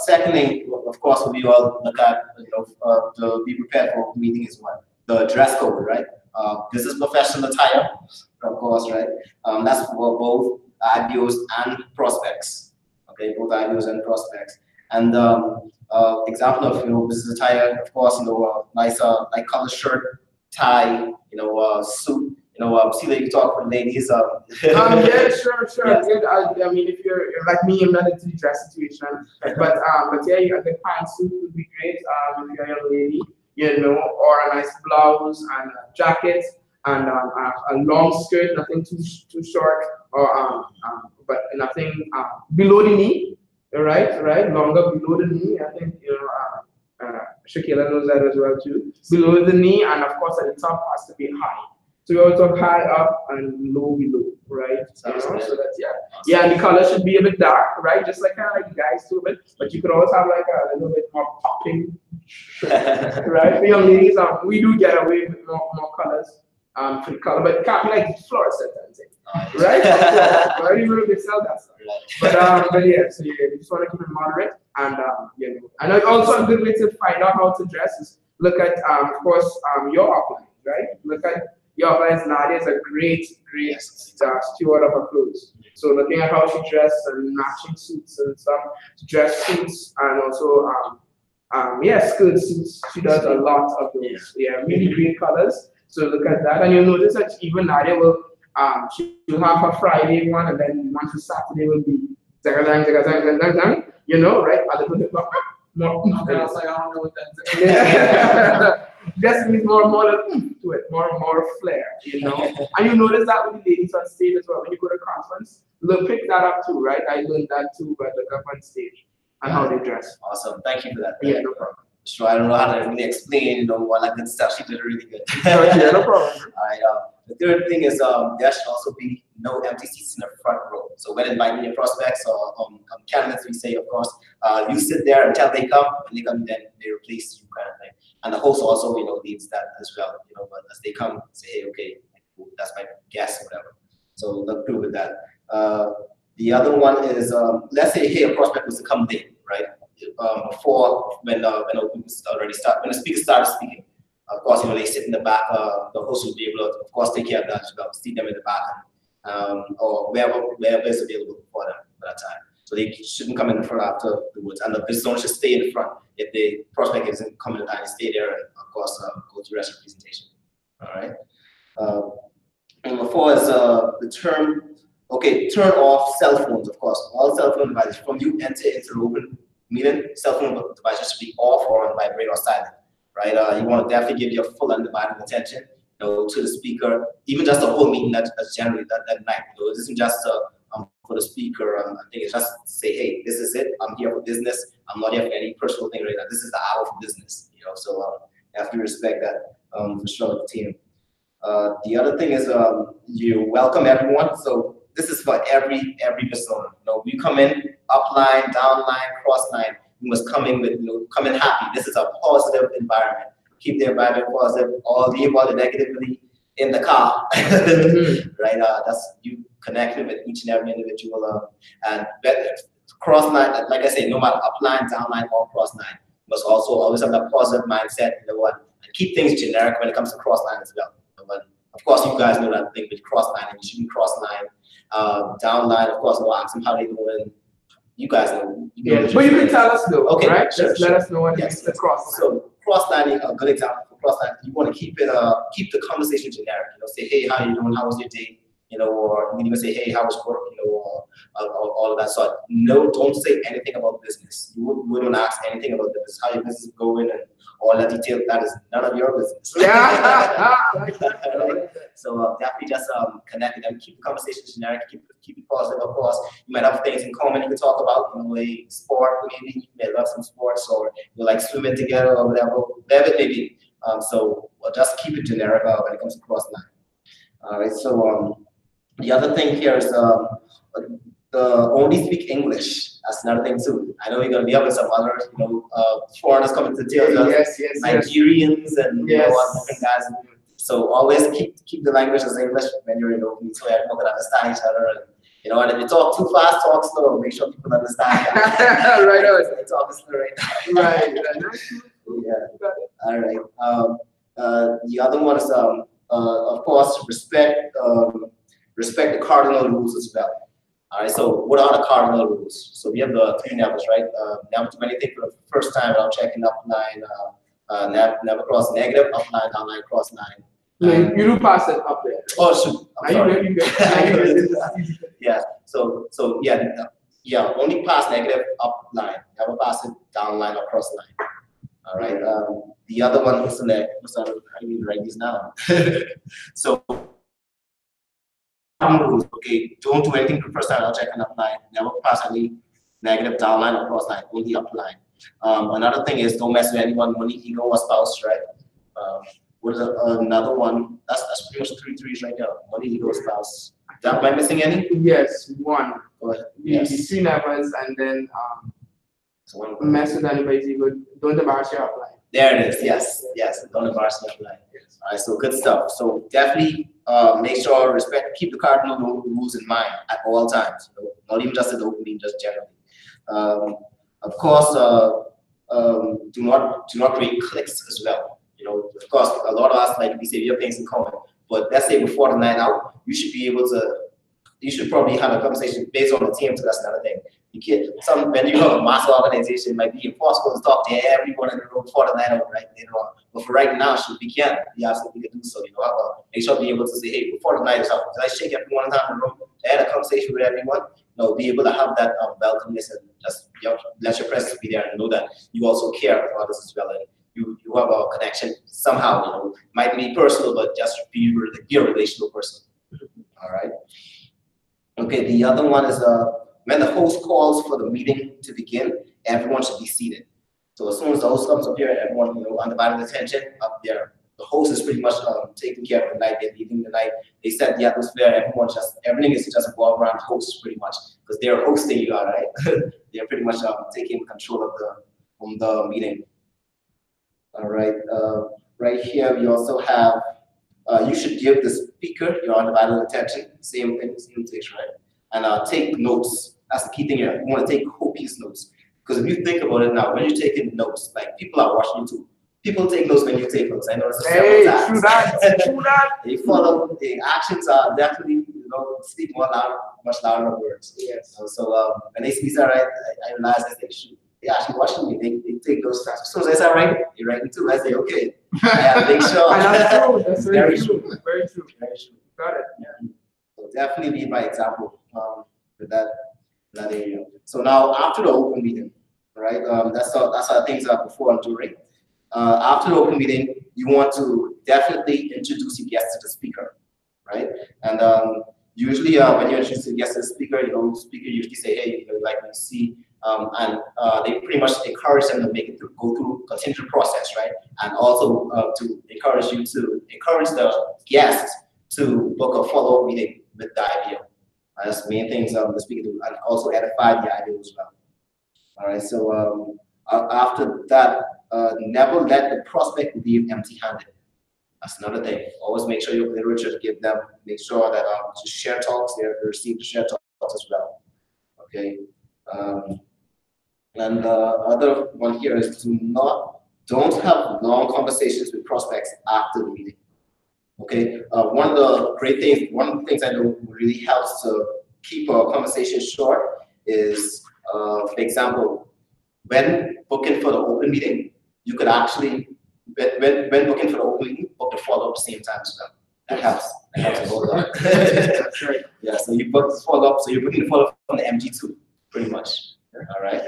Speaker 2: Second thing, of course, we all look at, to be prepared for the meeting is what? The dress code, right? This is professional attire, of course, right? That's for both IBOs and prospects. Okay, both IBOs and prospects. And example of business attire, of course, nice light color shirt, tie, suit. See that you talk with ladies.
Speaker 1: Yeah, sure.
Speaker 2: Yes.
Speaker 1: I mean, if you're like me, I'm not into the dress situation, but yeah, a good pantsuit would be great. If you're a young lady, or a nice blouse and a jacket and a long skirt, nothing too short, or but nothing below the knee. Right, longer below the knee. I think Shakila knows that as well too. Below the knee, and of course at the top has to be high. So we also talk high up and low below, right? So that's yeah, and the color should be a bit dark, right? Just kind of like guys too, but you could also have like a little bit more popping, right? For young ladies, we do get away with more colors, for the color, but it can't be like fluorescent and thing, right? Right? You really sell that stuff. But yeah, so you just want to keep it moderate, and and also a good way to find out how to dress is look at of course your outline, right? Look at your outlines. Nadia is a great steward of her clothes. So looking at how she dressed and matching suits and stuff, dress suits and also skirt suits. She does a lot of those. Yeah, really great colors. So look at that, and you'll notice that even Nadia will she'll have her Friday one, and then one for Saturday will be right? A little bit more.
Speaker 6: I was like, I don't know what that is.
Speaker 1: Just means more to it, more flair, And you notice that with the ladies on stage as well. When you go to a conference, they'll pick that up too, right? I learned that too, but look up on stage and how they dress.
Speaker 2: Awesome, thank you for that.
Speaker 1: Yeah, no problem.
Speaker 2: So I don't know how to really explain, all that good stuff. She did really good.
Speaker 1: Yeah, no problem.
Speaker 2: All right. The third thing is there should also be no empty seats in the front row. So when inviting your prospects or candidates, we say, of course, you sit there until they come, and they come, then they replace you, kind of thing. And the host also, leads that as well. But as they come, say, hey, okay, that's my guest, or whatever. So look through with that. The other one is, let's say, hey, a prospect was to come late, right? before when the speaker started speaking. Of course, they sit in the back. The host will be able to, of course, take care of that as well. Seat them in the back, or wherever is available for them at that time. So they shouldn't come in the front afterwards, and the business owner should stay in the front. If the prospect isn't coming in time, stay there and of course go to the rest of the presentation. All right. Number 4 is the term. Okay, turn off cell phones. Of course, all cell phone devices from you enter into the open meeting. Cell phone devices should be off or on vibrate or silent. Right. You want to definitely give your full undivided attention, to the speaker. Even just the whole meeting. That's generally that night. This isn't just for the speaker. I think it's just say, hey, this is it. I'm here for business. I'm not here for any personal thing right now. This is the hour for business. So you have to respect that for sure with the team. The other thing is you welcome everyone. So this is for every business owner. You come in upline, downline, crossline. You must come in with come in happy. This is a positive environment. Keep the environment positive. Leave all the negativity in the car. Right? That's you connecting with each and every individual. And crossline, like I say, no matter upline, downline, or crossline, must also always have that positive mindset. And keep things generic when it comes to crossline as well. But of course, you guys know that thing with crossline, and you shouldn't crossline. Downline, of course, ask them how they doing. You guys know.
Speaker 1: But you can tell us though,
Speaker 2: okay,
Speaker 1: right?
Speaker 2: Sure,
Speaker 1: Just let us know what
Speaker 2: yes.
Speaker 1: the crossline.
Speaker 2: So crosslining, a good example for crossline, you want to keep the conversation generic. Say, hey, how you doing? How was your day? Or you can even say, hey, how was work? Or all of that sort. No, don't say anything about business. You don't ask anything about business. How your business is going and all that detail. That is none of your business.
Speaker 1: Yeah.
Speaker 2: Right? So definitely just connect with them. Keep the conversation generic. Keep it positive. Of course, you might have things in common you can talk about. A sport, maybe you may love some sports, or you like swimming together, or whatever it may be. So just keep it generic when it comes to crossline. All right. So the other thing here is only speak English. That's another thing too. I know you're gonna be up with some other, foreigners coming to tell you,
Speaker 1: Yes,
Speaker 2: Nigerians and different guys. So always keep the language as English when you're in the meeting, so everyone can understand each other. And if you talk too fast, talk slow. Make sure people understand.
Speaker 1: Right on.
Speaker 2: They talk slow right.
Speaker 1: Right.
Speaker 2: Yeah. All right. The other one is of course respect the cardinal rules as well. All right, so what are the cardinal rules? So we have the 3 nevers, right? Never do anything for the first time without checking upline, never cross negative, upline, downline, cross line.
Speaker 1: You do pass it up there.
Speaker 2: Oh, shoot. I'm sorry. Yeah, so only pass negative, upline, never pass it downline or cross line. All right, the other one was I need to write these down. So, rules. Okay, don't do anything for the first time without checking upline. Never pass any negative downline or cross line, only upline. Another thing is don't mess with anyone, money, ego, or spouse, right? What is another one? That's pretty much 3 threes right now. Money, ego, spouse. Am I missing any?
Speaker 1: Yes, one.
Speaker 2: Go ahead.
Speaker 1: The 3 nevers, and then mess with anybody's ego. Don't embarrass your upline.
Speaker 2: There it is. Yes. Don't embarrass your upline. All right, so good stuff. So definitely make sure keep the cardinal rules in mind at all times. Not even just at the opening, just generally. Of course, do not create cliques as well. Of course, a lot of us, like we say, we have things in common. But let's say before the night out, you should probably have a conversation based on the team. So that's another thing. When you have a massive organization, it might be impossible to talk to everyone in the room before the night out, right? But for right now, we can. We absolutely can do so. Make sure to be able to say, hey, before the night is out, did I shake everyone in the room? Did I have a conversation with everyone? Be able to have that welcomeness and just let your presence be there and know that you also care for others as well. And you have a connection somehow. Might be personal, but just be a relational person. All right. Okay. The other one is when the host calls for the meeting to begin, everyone should be seated. So as soon as the host comes up here, everyone, undivided attention up there. The host is pretty much taking care of the night. They're leading the night. They set the atmosphere. Everything is just revolved around the host pretty much because they're hosting you, all right? They're pretty much taking control of the meeting. All right. Right here, we also have you should give the speaker your undivided attention. Same thing, right? And take notes. That's the key thing here. You want to take copious notes. Because if you think about it now, when you're taking notes, like people are watching you too. People take notes when you take notes. I noticed
Speaker 1: Hey,
Speaker 2: several times.
Speaker 1: true that, true that.
Speaker 2: They follow. The actions are definitely, speak more louder, much louder than words.
Speaker 1: Yes.
Speaker 2: So when they see that, I realize that they actually watching me. They take those tasks. So as I write, they write me too. I say, okay, I have to make sure.
Speaker 1: And that's true. That's
Speaker 2: Very
Speaker 1: very true. Very true.
Speaker 2: Very true.
Speaker 1: Got it.
Speaker 2: Yeah. So definitely lead by example with that area. So now after the open meeting, right? That's how things are before and during. After the open meeting, you want to definitely introduce your guest to the speaker, right? And usually when you introduce your guest to the speaker, the speaker usually say, hey, like we see, and they pretty much encourage them to go through, continue the process, right? And also to encourage the guest to book a follow-up meeting with the IBO. That's the main things the speaker do, and also edify the IBO as well. All right, so after that, never let the prospect leave empty-handed. That's another thing. Always make sure your literature to give them, make sure that to share talks, they receive the share talks as well. Okay. And the other one here is don't have long conversations with prospects after the meeting. Okay. One of the things I know really helps to keep a conversation short is, for example, when booking for the open meeting, you could actually, when booking for the open meeting, book the follow-up at the same time as well. That helps. That helps a whole lot.
Speaker 1: That's right.
Speaker 2: Yeah, so you book the follow-up, so you're booking the follow-up from the MG2, pretty much. All right.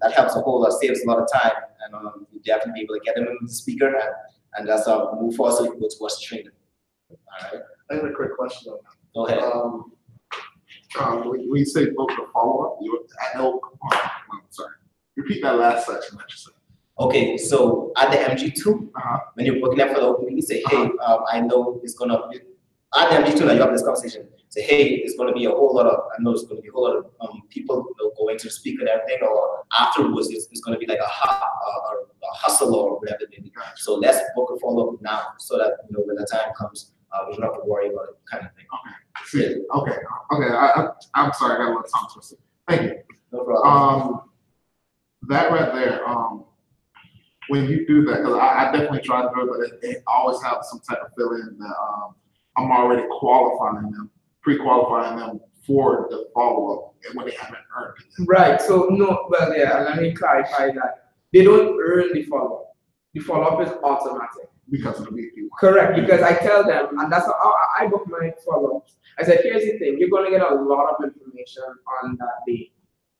Speaker 2: That helps a whole lot, saves a lot of time, and you definitely be able to get them in the speaker, and that's move forward so you can go towards the training. All right.
Speaker 4: I have a quick question on that.
Speaker 2: Go ahead.
Speaker 4: We say book the follow-up. Sorry. Repeat that last section that you said.
Speaker 2: Okay, so at the MG2, when you're booking up for the open meeting, you say, hey, I know it's gonna be at the MG2 now you have this conversation. Say, hey, it's gonna be a whole lot of, I know it's gonna be a whole lot of people going to speak and everything, or afterwards it's gonna be like a hustle or whatever they do. So let's book a follow-up now so that when the time comes, we don't have to worry about it, kind of thing.
Speaker 4: Okay. Okay. I'm sorry, I got a little tongue twisted. Thank you.
Speaker 2: No problem.
Speaker 4: That right there, when you do that, because I definitely try to do it, but it always has some type of feeling that I'm already pre-qualifying them for the follow-up when they haven't earned it.
Speaker 1: Right. So no, well, yeah. Let me clarify that they don't earn the follow-up. The follow-up is automatic.
Speaker 4: Because of the VP.
Speaker 1: Correct. Because I tell them, and that's how I book my follow-ups. I said, here's the thing: you're going to get a lot of information on that day.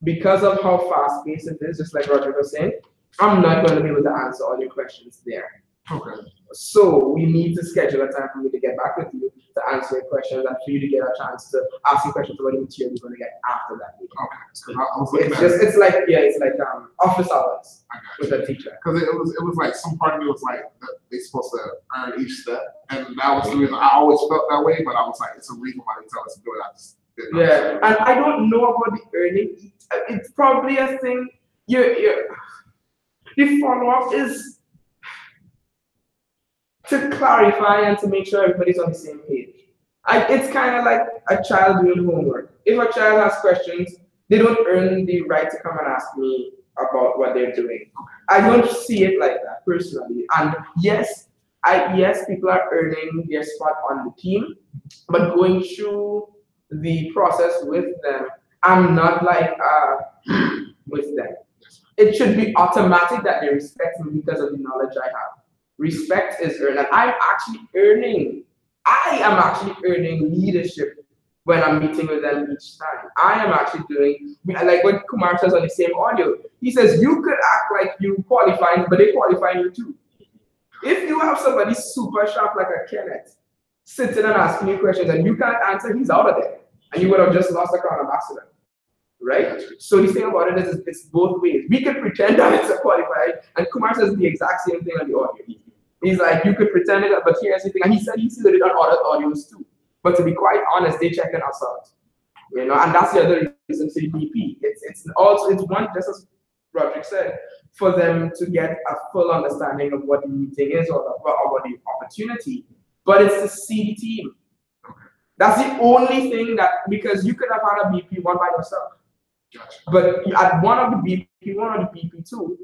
Speaker 1: Because of how fast-paced it is, just like Roger was saying, I'm not going to be able to answer all your questions there.
Speaker 4: Okay.
Speaker 1: So we need to schedule a time for me to get back with you to answer your questions and for you to get a chance to ask you questions about the material you're going to get after that meeting.
Speaker 4: Okay.
Speaker 1: It's like office hours with a teacher.
Speaker 4: Because it was like some part of me was like they're supposed to earn each step, and that was the reason I always felt that way. But I was like, it's a reason why they tell us to do it. I just didn't
Speaker 1: and I don't know about the earning. It's probably a thing. The follow-up is to clarify and to make sure everybody's on the same page. It's kind of like a child doing homework. If a child has questions, they don't earn the right to come and ask me about what they're doing. I don't see it like that personally. And yes, people are earning their spot on the team, but going through the process with them, I'm not like with them. It should be automatic that they respect me because of the knowledge I have. Respect is earned, and I am actually earning leadership when I'm meeting with them each time. I am actually doing, like what Kumar says on the same audio, he says, you could act like you qualifying, but they qualifying you too. If you have somebody super sharp like a Kenneth, sitting and asking you questions and you can't answer, he's out of there. And you would have just lost a crown ambassador. Right? So the thing about it is it's both ways. We can pretend that it's a qualified, and Kumar says the exact same thing on the audio. He's like, you could pretend it, but here's the thing. And he said he sees it on other audios too. But to be quite honest, they checking us out. And that's the other reason to the BP. It's one, just as Roderick said, for them to get a full understanding of what the meeting is or what the opportunity. But it's to see the team. That's the only thing that, because you could have had a BP one by yourself.
Speaker 4: Gotcha.
Speaker 1: But at one of the BP1 or the BP2,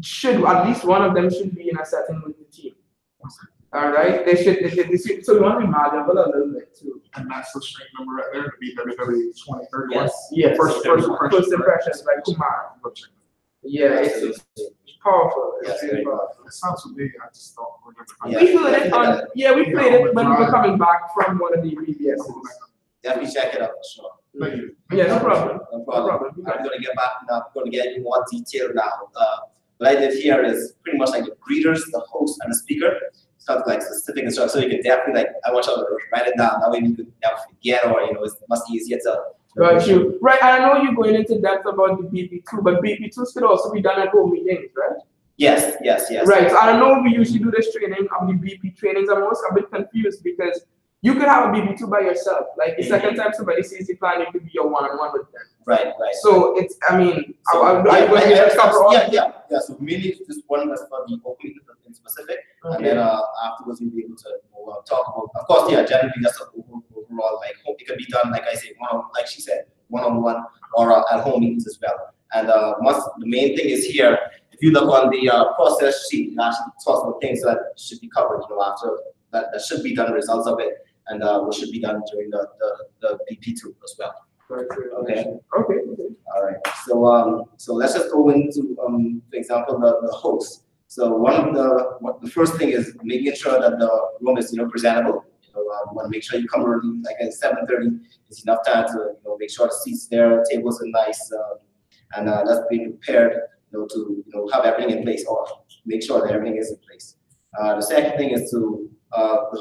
Speaker 1: should at least one of them should be in a setting with the team. All right, they should. So you want to be malleable a little bit too.
Speaker 4: And that's the strength number right there to be every 20, 30.
Speaker 1: Yes, yes. First impressions, like Kumar. Yeah, it's powerful.
Speaker 2: Yes,
Speaker 1: It's really powerful.
Speaker 4: It sounds familiar. I just don't remember.
Speaker 2: Yeah.
Speaker 1: We played it on. Yeah, we played it when we were coming back from one of the BBSs.
Speaker 2: Definitely check it out for sure.
Speaker 4: Thank you.
Speaker 1: Yeah, no problem.
Speaker 2: No
Speaker 1: No
Speaker 2: problem.
Speaker 1: problem.
Speaker 2: I'm going to get back now. I'm going to get into more detail now. What I did here is pretty much like the greeters, the host, and the speaker. Stuff like specific instructions. So you can definitely I want you to write it down. That way you could never forget, or it's much easier to.
Speaker 1: Got you. Right, I know you're going into depth about the BP2, but BP2s could also be done at home meetings, right?
Speaker 2: Yes.
Speaker 1: Right, so I know we usually do this training of the BP trainings. I'm always a bit confused because you could have a BP2 by yourself. Like the second time somebody sees the plan, it could be your one-on-one with them.
Speaker 2: Right.
Speaker 1: So it's, I mean,
Speaker 2: So, So mainly just one was for the opening in specific, and then afterwards we'll be able to talk about. Of course, generally that's an overall like hope it can be done. Like I said, like she said, one-on-one or at home meetings as well. And the main thing is here. If you look on the process sheet, it actually talks about things that should be covered. After that should be done, results of it, and what should be done during the BP2 as well. Okay. All right. So let's just go into, for example, the host. So the first thing is making sure that the room is presentable. You want to make sure you come early, like at 7:30 is enough time to make sure the seats there, tables are nice, and that's being prepared. To have everything in place, or make sure that everything is in place. The second thing is the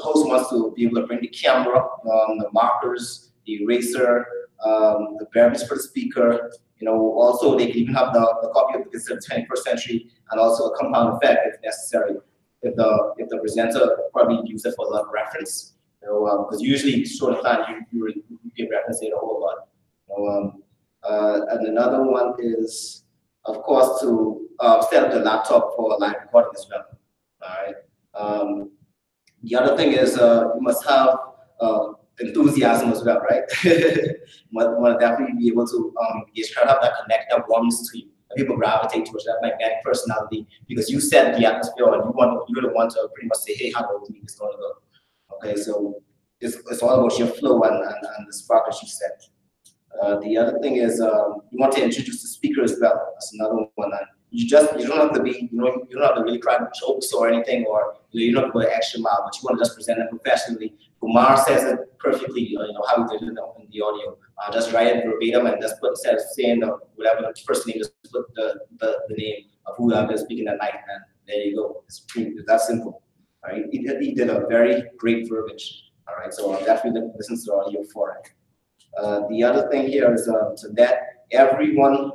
Speaker 2: host wants to be able to bring the camera, the markers, the eraser, the bearings for the speaker. Also they can even have the copy of the 21st century, and also a compound effect if necessary. If the presenter probably use it for a reference, because usually short of time you can reference it a whole lot. And another one is, of course, to set up the laptop for live recording as well. All right. The other thing is you must have enthusiasm as well, right? You want to definitely be able to engage, try to have that connect that warms to you. People gravitate towards that magnetic personality because you set the atmosphere, and you're the one to pretty much say, hey, how do you think it's going to go? Okay, so it's all about your flow and the spark that you set. The other thing is you want to introduce the speaker as well. That's another one. And you don't have to be, you don't have to really crack jokes or anything, or you don't have to go the extra mile, but you want to just present it professionally. Kumar says it perfectly, how he did it in the audio. Just write it verbatim and just instead of saying whatever the first name, just put the name of whoever is speaking that night, and there you go. It's that simple. All right, he did a very great verbiage. All right, so definitely listen to the audio for it. The other thing here is to let everyone,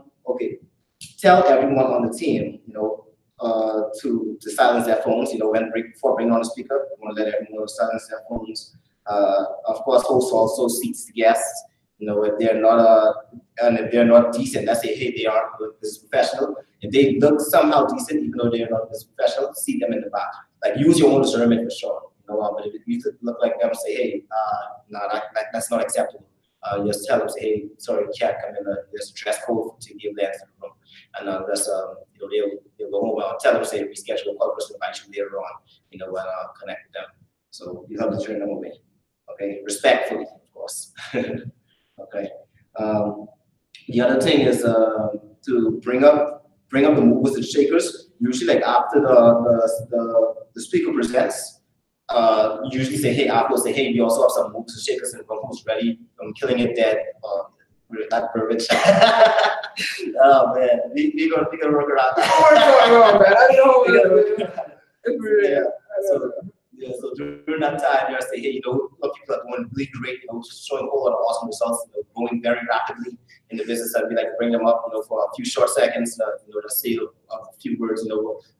Speaker 2: tell everyone on the team, to silence their phones, before bringing on the speaker. You want to let everyone know to silence their phones. Of course, host also seats the guests. If they're not decent, let's say, hey, they aren't this professional. If they look somehow decent, even though they're not this professional, seat them in the back. Like, use your own discernment for sure. But if you look like them, say, hey, no, that's not acceptable. Just tell them, say, hey, sorry, you can't come in. There's a dress code to give them to the room, and they'll go home. I'll tell them, say, reschedule. Call person invite you later on. When connect with them. So you have to turn them away. Okay, respectfully, of course. Okay. The other thing is to bring up the movers and shakers. Usually, like after the speaker presents. Usually say, hey, afterwards say, hey, we also have some movers and shakers and who's ready. I'm killing it dead. That verbiage. Oh man, we gonna work around that. So during that time, you say, hey, a lot of people are doing really great, showing a whole lot of awesome results, growing very rapidly in the business. I'd be like, bring them up, for a few short seconds, to say a few words,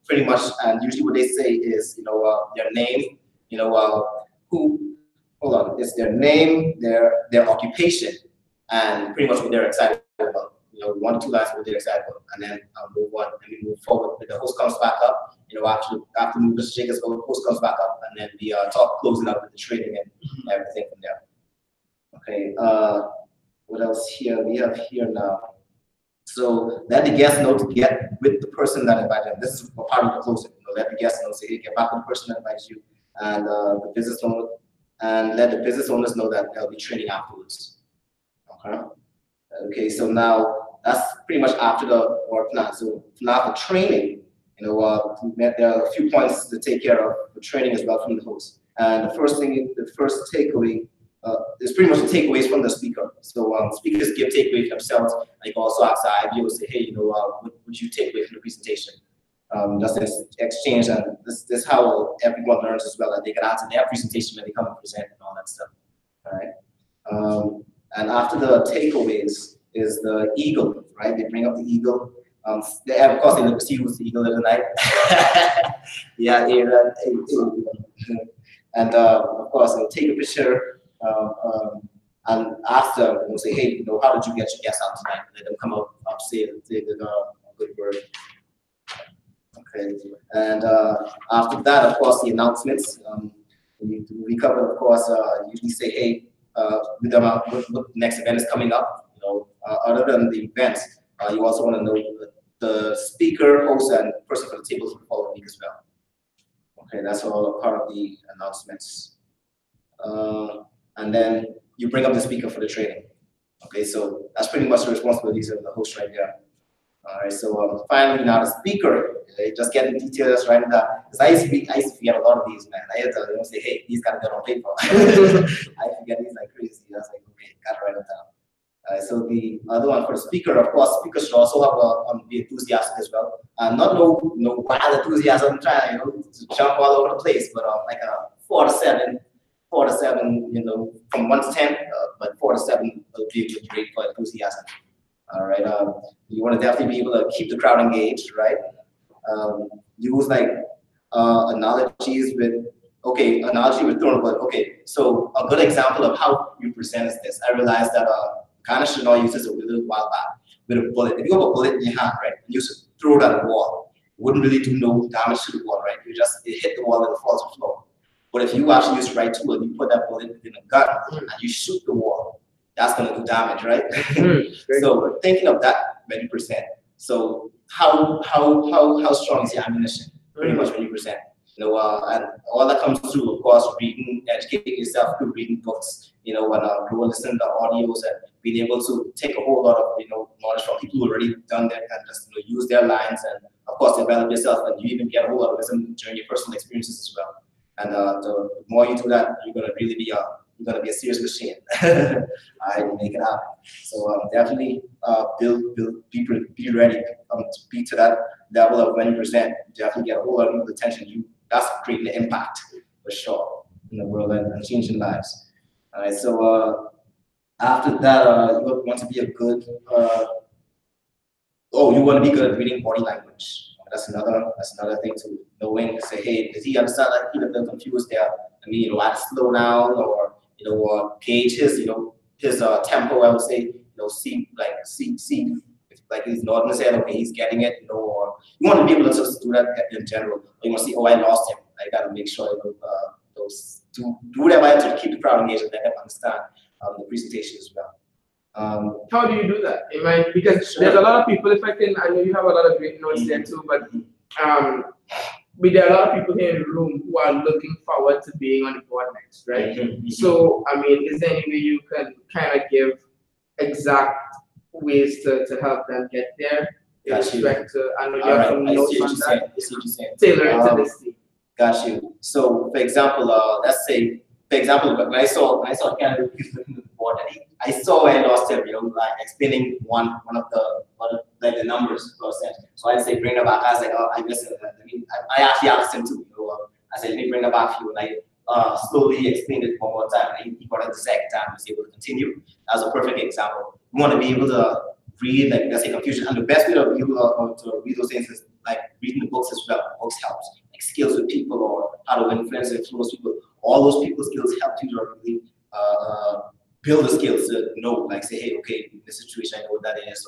Speaker 2: pretty much. And usually what they say is, their name. It's their name, their occupation, and pretty much what they're excited about. 1 or 2 lines what they're excited about, and then move on, and we move forward. The host comes back up, after movers and shakers, the host comes back up, and then we closing up with the trading and everything from there. Okay, what else here? We have here now. So let the guest know to get with the person that invited them. This is a part of the closing. Let the guest know, say, hey, get back with the person that invited you, and the business owner, and let the business owners know that they'll be training afterwards. Okay. Okay. So now that's pretty much after the work plan. So now for training, there are a few points to take care of for training as well from the host. And the first takeaway is pretty much the takeaways from the speaker. So speakers give takeaways for themselves. Like also ask the IBO, say, hey, what would you take away from the presentation? That's an exchange, and this is how everyone learns as well. That they can add to their presentation when they come and present and all that stuff. All right. And after the takeaways is the eagle, right? They bring up the eagle. Of course, they look to see who's the eagle of the night. Yeah, and of course, they'll take a picture and ask them, say, hey, how did you get your guests out tonight? Let them come up, say a good word. Okay, and after that, of course, the announcements. We cover, of course, usually say, hey, with them, what the next event is coming up. Other than the events, you also want to know the speaker, host, and person for the tables for the following week as well. Okay, that's all part of the announcements. And then you bring up the speaker for the training. Okay, so that's pretty much the responsibilities of the host right there. All right, so finally now the speaker, just getting details right now. Because I used to forget a lot of these, man. I had to say, hey, these gotta get on paper. I forget these like crazy. I was like, okay, gotta write them down. So the other one for the speaker, of course, speakers should also have be enthusiastic as well. Not no wild enthusiasm, trying to jump all over the place, but like a 4 to 7, from 1 to 10, but 4 to 7 will be a good rate for enthusiasm. All right, you want to definitely be able to keep the crowd engaged, right? Use like analogies with, analogy with throwing, but so a good example of how you present is this. I realized that kind of should not use this a little while back with a bullet. If you have a bullet in your hand, right, and you just throw it at the wall, it wouldn't really do no damage to the wall, right? It hit the wall and it falls to the floor. But if you actually use the right tool and you put that bullet in a gun and you shoot the wall, that's going to do damage, right? So we're thinking of that when you present. So how strong is your ammunition? Pretty much when you present. And all that comes through, of course, reading, educating yourself through reading books, and listening to audios and being able to take a whole lot of knowledge from people who already done that and just use their lines and of course develop yourself, and you even get a whole lot of wisdom during your personal experiences as well. And the more you do that, you're gonna really be a serious machine. I make it happen. So definitely be ready to be to that level of when you present. You definitely get a whole lot of attention. That's creating an impact for sure in the world and changing lives. All right. So after that, you want to be a good. You want to be good at reading body language. That's another thing to knowing. Say, hey, does he understand? Like, he doesn't confused there. I mean, I have to slow down or gauge his tempo. I would say, see if like he's nodding his head, okay, he's getting it. Or you want to be able to just do that in general. Or you want to see, I lost him. I got to make sure those do whatever I have to keep the crowd engaged and let them understand the presentation as well.
Speaker 1: How do you do that? Because there's a lot of people, I know you have a lot of great notes there too, but there are a lot of people here in the room who are looking forward to being on the board next, right? So, is there any way you can kind of give exact ways to help them get there? In respect to, I know you have some notes on that. Tailored to this thing.
Speaker 2: Got you. So, for example, let's say, when I saw Canada looking at the board, and I saw I lost him, like explaining one of the numbers percent. So I'd say bring it back. I was like, I guess I actually asked him to, I said, let me bring it back for you, and I slowly explained it one more time, and he got it the second time, was able to continue. That was a perfect example. We want to be able to read, like, let's say, confusion, and the best way to be able to read those things is like reading the books as well. Books helps, like skills with people or how to influence and influence people. All those people skills help you to really build the skills to know, like say, hey, okay, in this situation, I know what that is,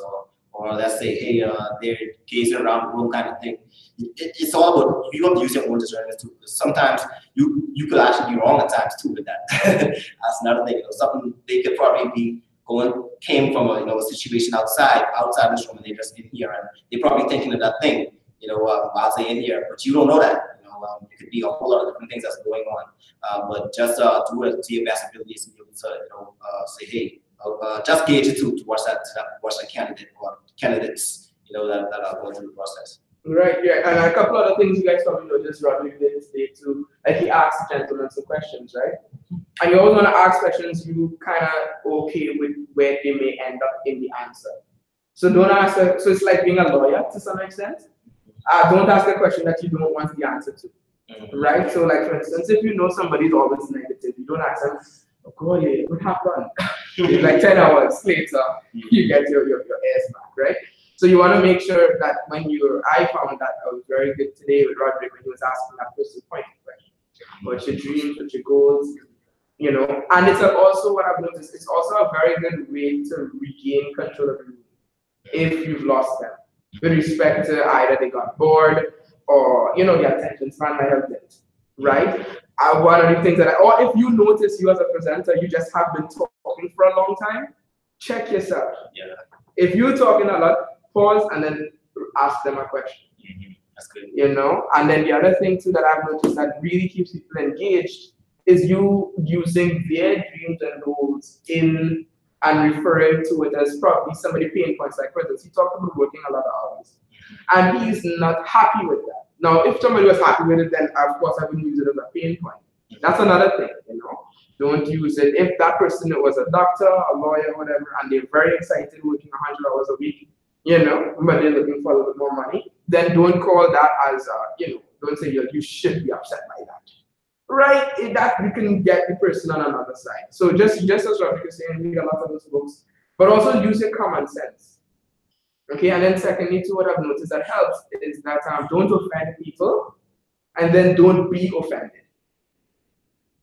Speaker 2: or let's say, hey, they're gazing around the room kind of thing. It's all about, you have to use your own discernment too, because sometimes you could actually be wrong at times too with that. That's another thing, something they could probably be came from a situation outside this room, and they're just in here, and they're probably thinking of that thing, while they're in here, but you don't know that. It could be a whole lot of different things that's going on. But just do it to your best abilities and be able to say, hey, just gauge it towards that candidate or candidates, that are going through the process.
Speaker 1: Right, yeah, and a couple other things you guys probably noticed Roderick did today too. Like he asked gentlemen some questions, right? And you always want to ask questions you kind of okay with where they may end up in the answer. So don't ask. So it's like being a lawyer to some extent. Don't ask a question that you don't want the answer to, right? So like for instance, if you know somebody's always negative, you don't ask them, "Oh God, yeah, what happened?" Like 10 hours later, you get your ass back, right? So you want to make sure that I found that I was very good today with Roderick when he was asking that person pointed question. What's your dreams? What's your goals? And it's also what I've noticed. It's also a very good way to regain control of the room if you've lost them, with respect to either they got bored or the attention span might have dipped, right? One of the things or if you notice you as a presenter, you just have been talking for a long time, check yourself.
Speaker 2: Yeah.
Speaker 1: If you're talking a lot, pause and then ask them a question.
Speaker 2: That's good.
Speaker 1: And then the other thing too that I've noticed that really keeps people engaged is you using their dreams and goals in and referring to it as probably somebody pain points. Like for instance, he talked about working a lot of hours, and he's not happy with that. Now, if somebody was happy with it, then of course I wouldn't use it as a pain point. That's another thing, Don't use it. If that person was a doctor, a lawyer, whatever, and they're very excited working 100 hours a week, but they're looking for a little bit more money, then don't call that as, don't say you should be upset by that. Right? That you can get the person on another side. So just as Roderick is saying, read a lot of those books, but also use your common sense. Okay, and then secondly, too, what I've noticed that helps is that don't offend people, and then don't be offended.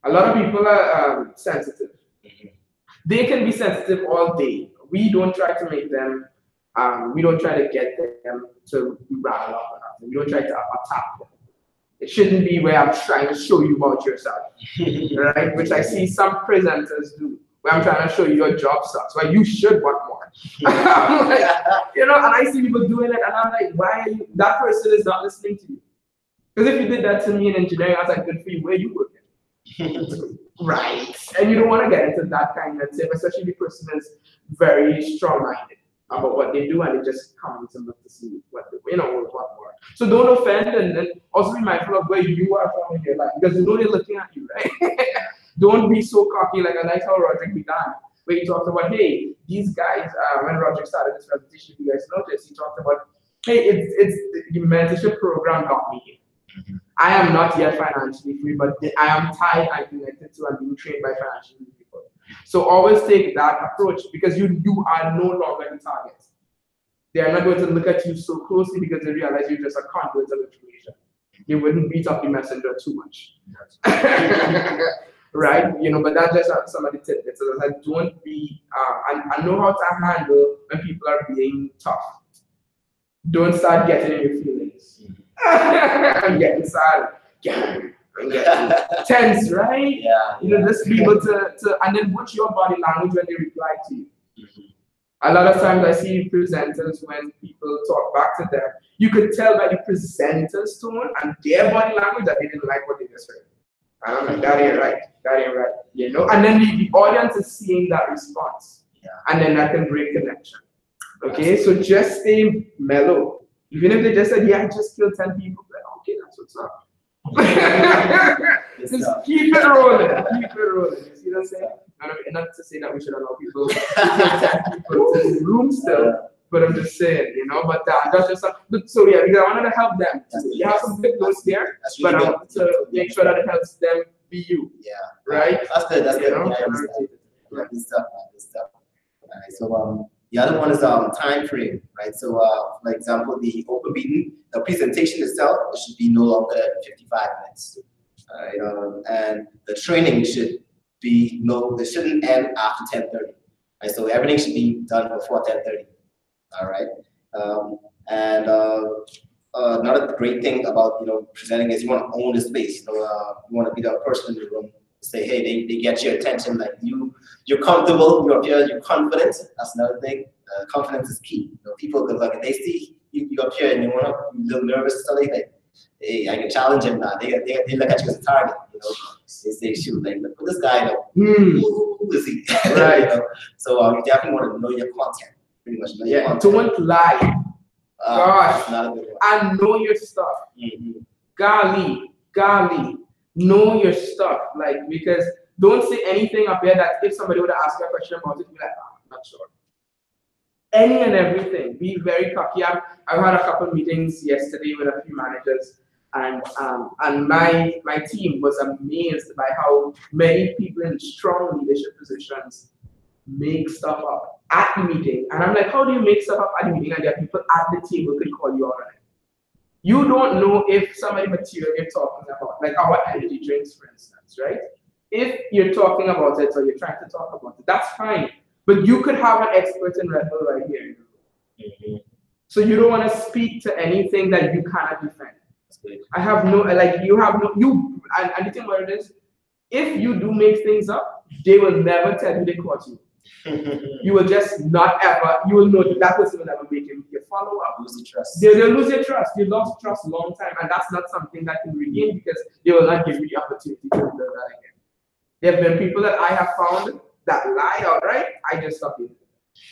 Speaker 1: A lot of people are sensitive. They can be sensitive all day. We don't try to make them. We don't try to get them to rattle up or nothing. We don't try to attack them. It shouldn't be where I'm trying to show you about yourself, right? Which I see some presenters do, where I'm trying to show you your job sucks, where you should want more. Like, and I see people doing it, and I'm like, why are you? That person is not listening to you. Because if you did that to me in engineering, I was like, good for you. Where you working? Right. And you don't want to get into that kind of tip, especially if the person is very strong-minded about what they do, and they just come and look to see what what more. So don't offend, and also be mindful of where you are from in your life, because they're looking at you, right? Don't be so cocky. Like I like how Roderick began, where he talked about, hey, these guys. When Roderick started this presentation, if you guys noticed, he talked about, hey, it's the mentorship program got me here. I am not yet financially free, but I am tied and connected to and being trained by financially free people. So always take that approach, because you are no longer the target. They are not going to look at you so closely because they realize you're just a conduit of information. They wouldn't beat up the messenger too much. Right? But that's just some of the tidbits. So like, don't be, and know how to handle when people are being tough. Don't start getting in your feelings. I'm getting sad. I'm getting tense, right?
Speaker 2: Yeah.
Speaker 1: Just be able to, and then watch your body language when they reply to you. A lot of times I see presenters, when people talk back to them, you could tell by the presenter's tone and their body language that they didn't like what they just heard. And I'm like, that ain't right, And then the audience is seeing that response, and then that can break connection. Okay, so just stay mellow. Even if they just said, yeah, I just killed 10 people, like, okay, that's what's up. Just keep it rolling. You see what I'm saying? Not to say that we should allow people to take 10 people to the room still, but I'm just saying, but that's just so yeah, because I wanted to help them. You have some good notes there, but I want to make sure that it helps them be you.
Speaker 2: Yeah.
Speaker 1: Right?
Speaker 2: That's good. That's good. Yeah, good stuff. All right, so the other one is time frame, right? So for example, the open meeting, the presentation itself, it should be no longer than 55 minutes. And the training should be it shouldn't end after 10:30. Right? So everything should be done before 10:30. All right. Another great thing about presenting is you want to own the space. You want to be the person in the room say, hey, they get your attention, like you're comfortable, you're up here, you're confident. That's another thing. Confidence is key. People, because like they see you up here and you want to be a little nervous or something, like, hey, I can challenge him now. They look at you as a target, They say, shoot, like, look, this guy, who is he?
Speaker 1: Right.
Speaker 2: So you definitely want to know your content, pretty much. Know your content.
Speaker 1: Don't lie. Gosh,
Speaker 2: not a good one.
Speaker 1: and know your stuff. Golly, know your stuff. Like, because don't say anything up here that if somebody would ask you a question about it, you'd be like, I'm not sure. Any and everything. Be very cocky. I've had a couple meetings yesterday with a few managers, and my team was amazed by how many people in strong leadership positions make stuff up at the meeting. And I'm like, how do you make stuff up at the meeting and there are people at the table could call you already? You don't know if somebody material you're talking about, like our energy drinks, for instance, right? If you're talking about it or you're trying to talk about it, that's fine. But you could have an expert in Red Bull right here. So you don't want to speak to anything that you cannot defend. I have no, like, you have no, and the thing about it is, if you do make things up, they will never tell you they caught you. You will just not ever, you will know that person will never make you follow up.
Speaker 2: Lose the trust.
Speaker 1: They'll lose your trust. You lost trust a long time, and that's not something that can regain because they will not give you the opportunity to do that again. There have been people that I have found that lie outright. I just stop it.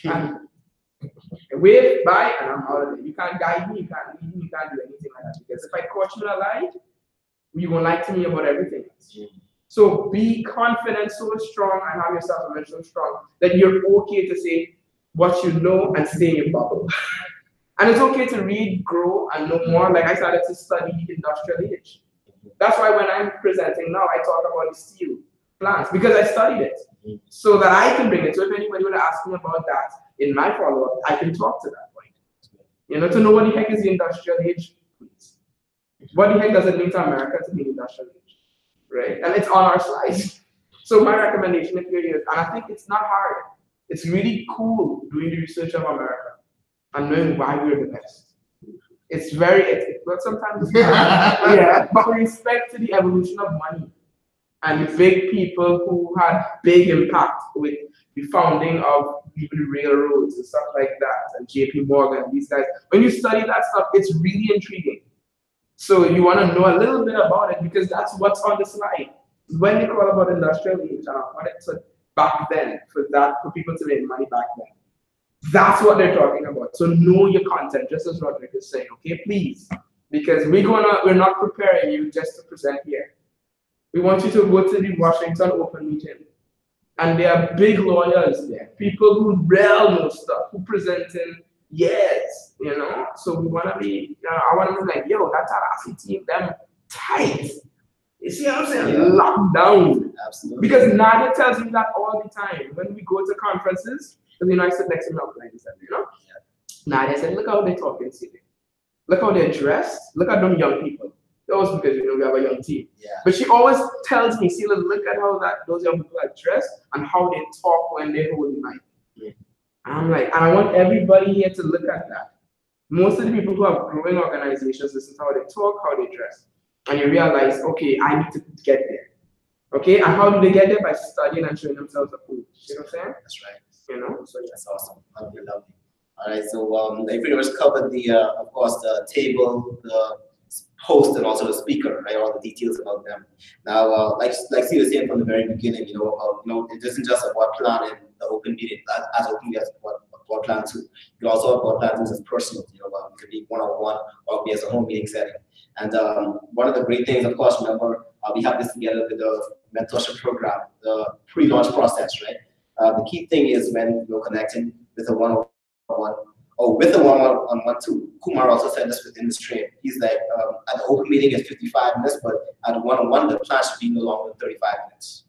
Speaker 1: And wave, bye, and I'm out of it. You can't guide me, you can't lead me, you can't do anything like that. Because if I caught you in a lie, you won't lie to me about everything else. So be confident, so strong, and have yourself image so strong that you're okay to say what you know and stay in your bubble. And it's okay to read, grow, and know more. Like I started to study industrial age. That's why when I'm presenting now, I talk about the steel plants because I studied it so that I can bring it. So if anybody would ask me about that in my follow-up, I can talk to that point. To know what the heck is the industrial age, please. What the heck does it mean to America to be industrial age, right? And it's on our slides. So my recommendation if you're here, and I think it's not hard. It's really cool doing the research of America and knowing why we're the best. It's but sometimes it's hard. Yeah, but with respect to the evolution of money and the big people who had big impact with the founding of even railroads and stuff like that, and JP Morgan, these guys, when you study that stuff, it's really intriguing. So you want to know a little bit about it because that's what's on the slide. When they call about industrial age, back then, for people to make money back then. That's what they're talking about. So know your content, just as Roderick is saying, okay, please. Because we're not preparing you just to present here. We want you to go to the Washington Open meeting. And there are big lawyers there, people who really know stuff, who present in years, So we want to be, I want to be like, yo, that Tallahassee team, them tight. You see what I'm saying? Yeah. Locked down.
Speaker 2: Absolutely.
Speaker 1: Because Nadia tells me that all the time. When we go to conferences, because I sit next to me like this, Yeah. Nadia said, look how they talk in city. Look how they're dressed. Look at them young people. That was because we have a young team.
Speaker 2: Yeah.
Speaker 1: But she always tells me, see, look at how those young people are dressed and how they talk when they hold the mic.
Speaker 2: Yeah.
Speaker 1: And I'm like, and I want everybody here to look at that. Most of the people who have growing organizations, listen to how they talk, how they dress. And you realize, okay, I need to get there. Okay, and how do they get there? By studying and showing themselves approved. You know what I'm saying?
Speaker 2: That's right.
Speaker 1: So
Speaker 2: that's awesome. Lovely. All right, so they pretty much covered the, of course, the table, the host, and also the speaker, right? All the details about them. Now, like Steve was saying from the very beginning, it isn't just about planning the open meeting as open as about plan two. You can also about plan two as personal. It could be one-on-one or be as a home meeting setting. And one of the great things, of course, remember, we have this together with the mentorship program, the pre-launch process, right? The key thing is when you're connecting with a one-on-one or with a one-on-one too. Kumar also said this within the stream. He's like, at the open meeting it's 55 minutes, but at the one-on-one, the plan should be no longer than 35 minutes.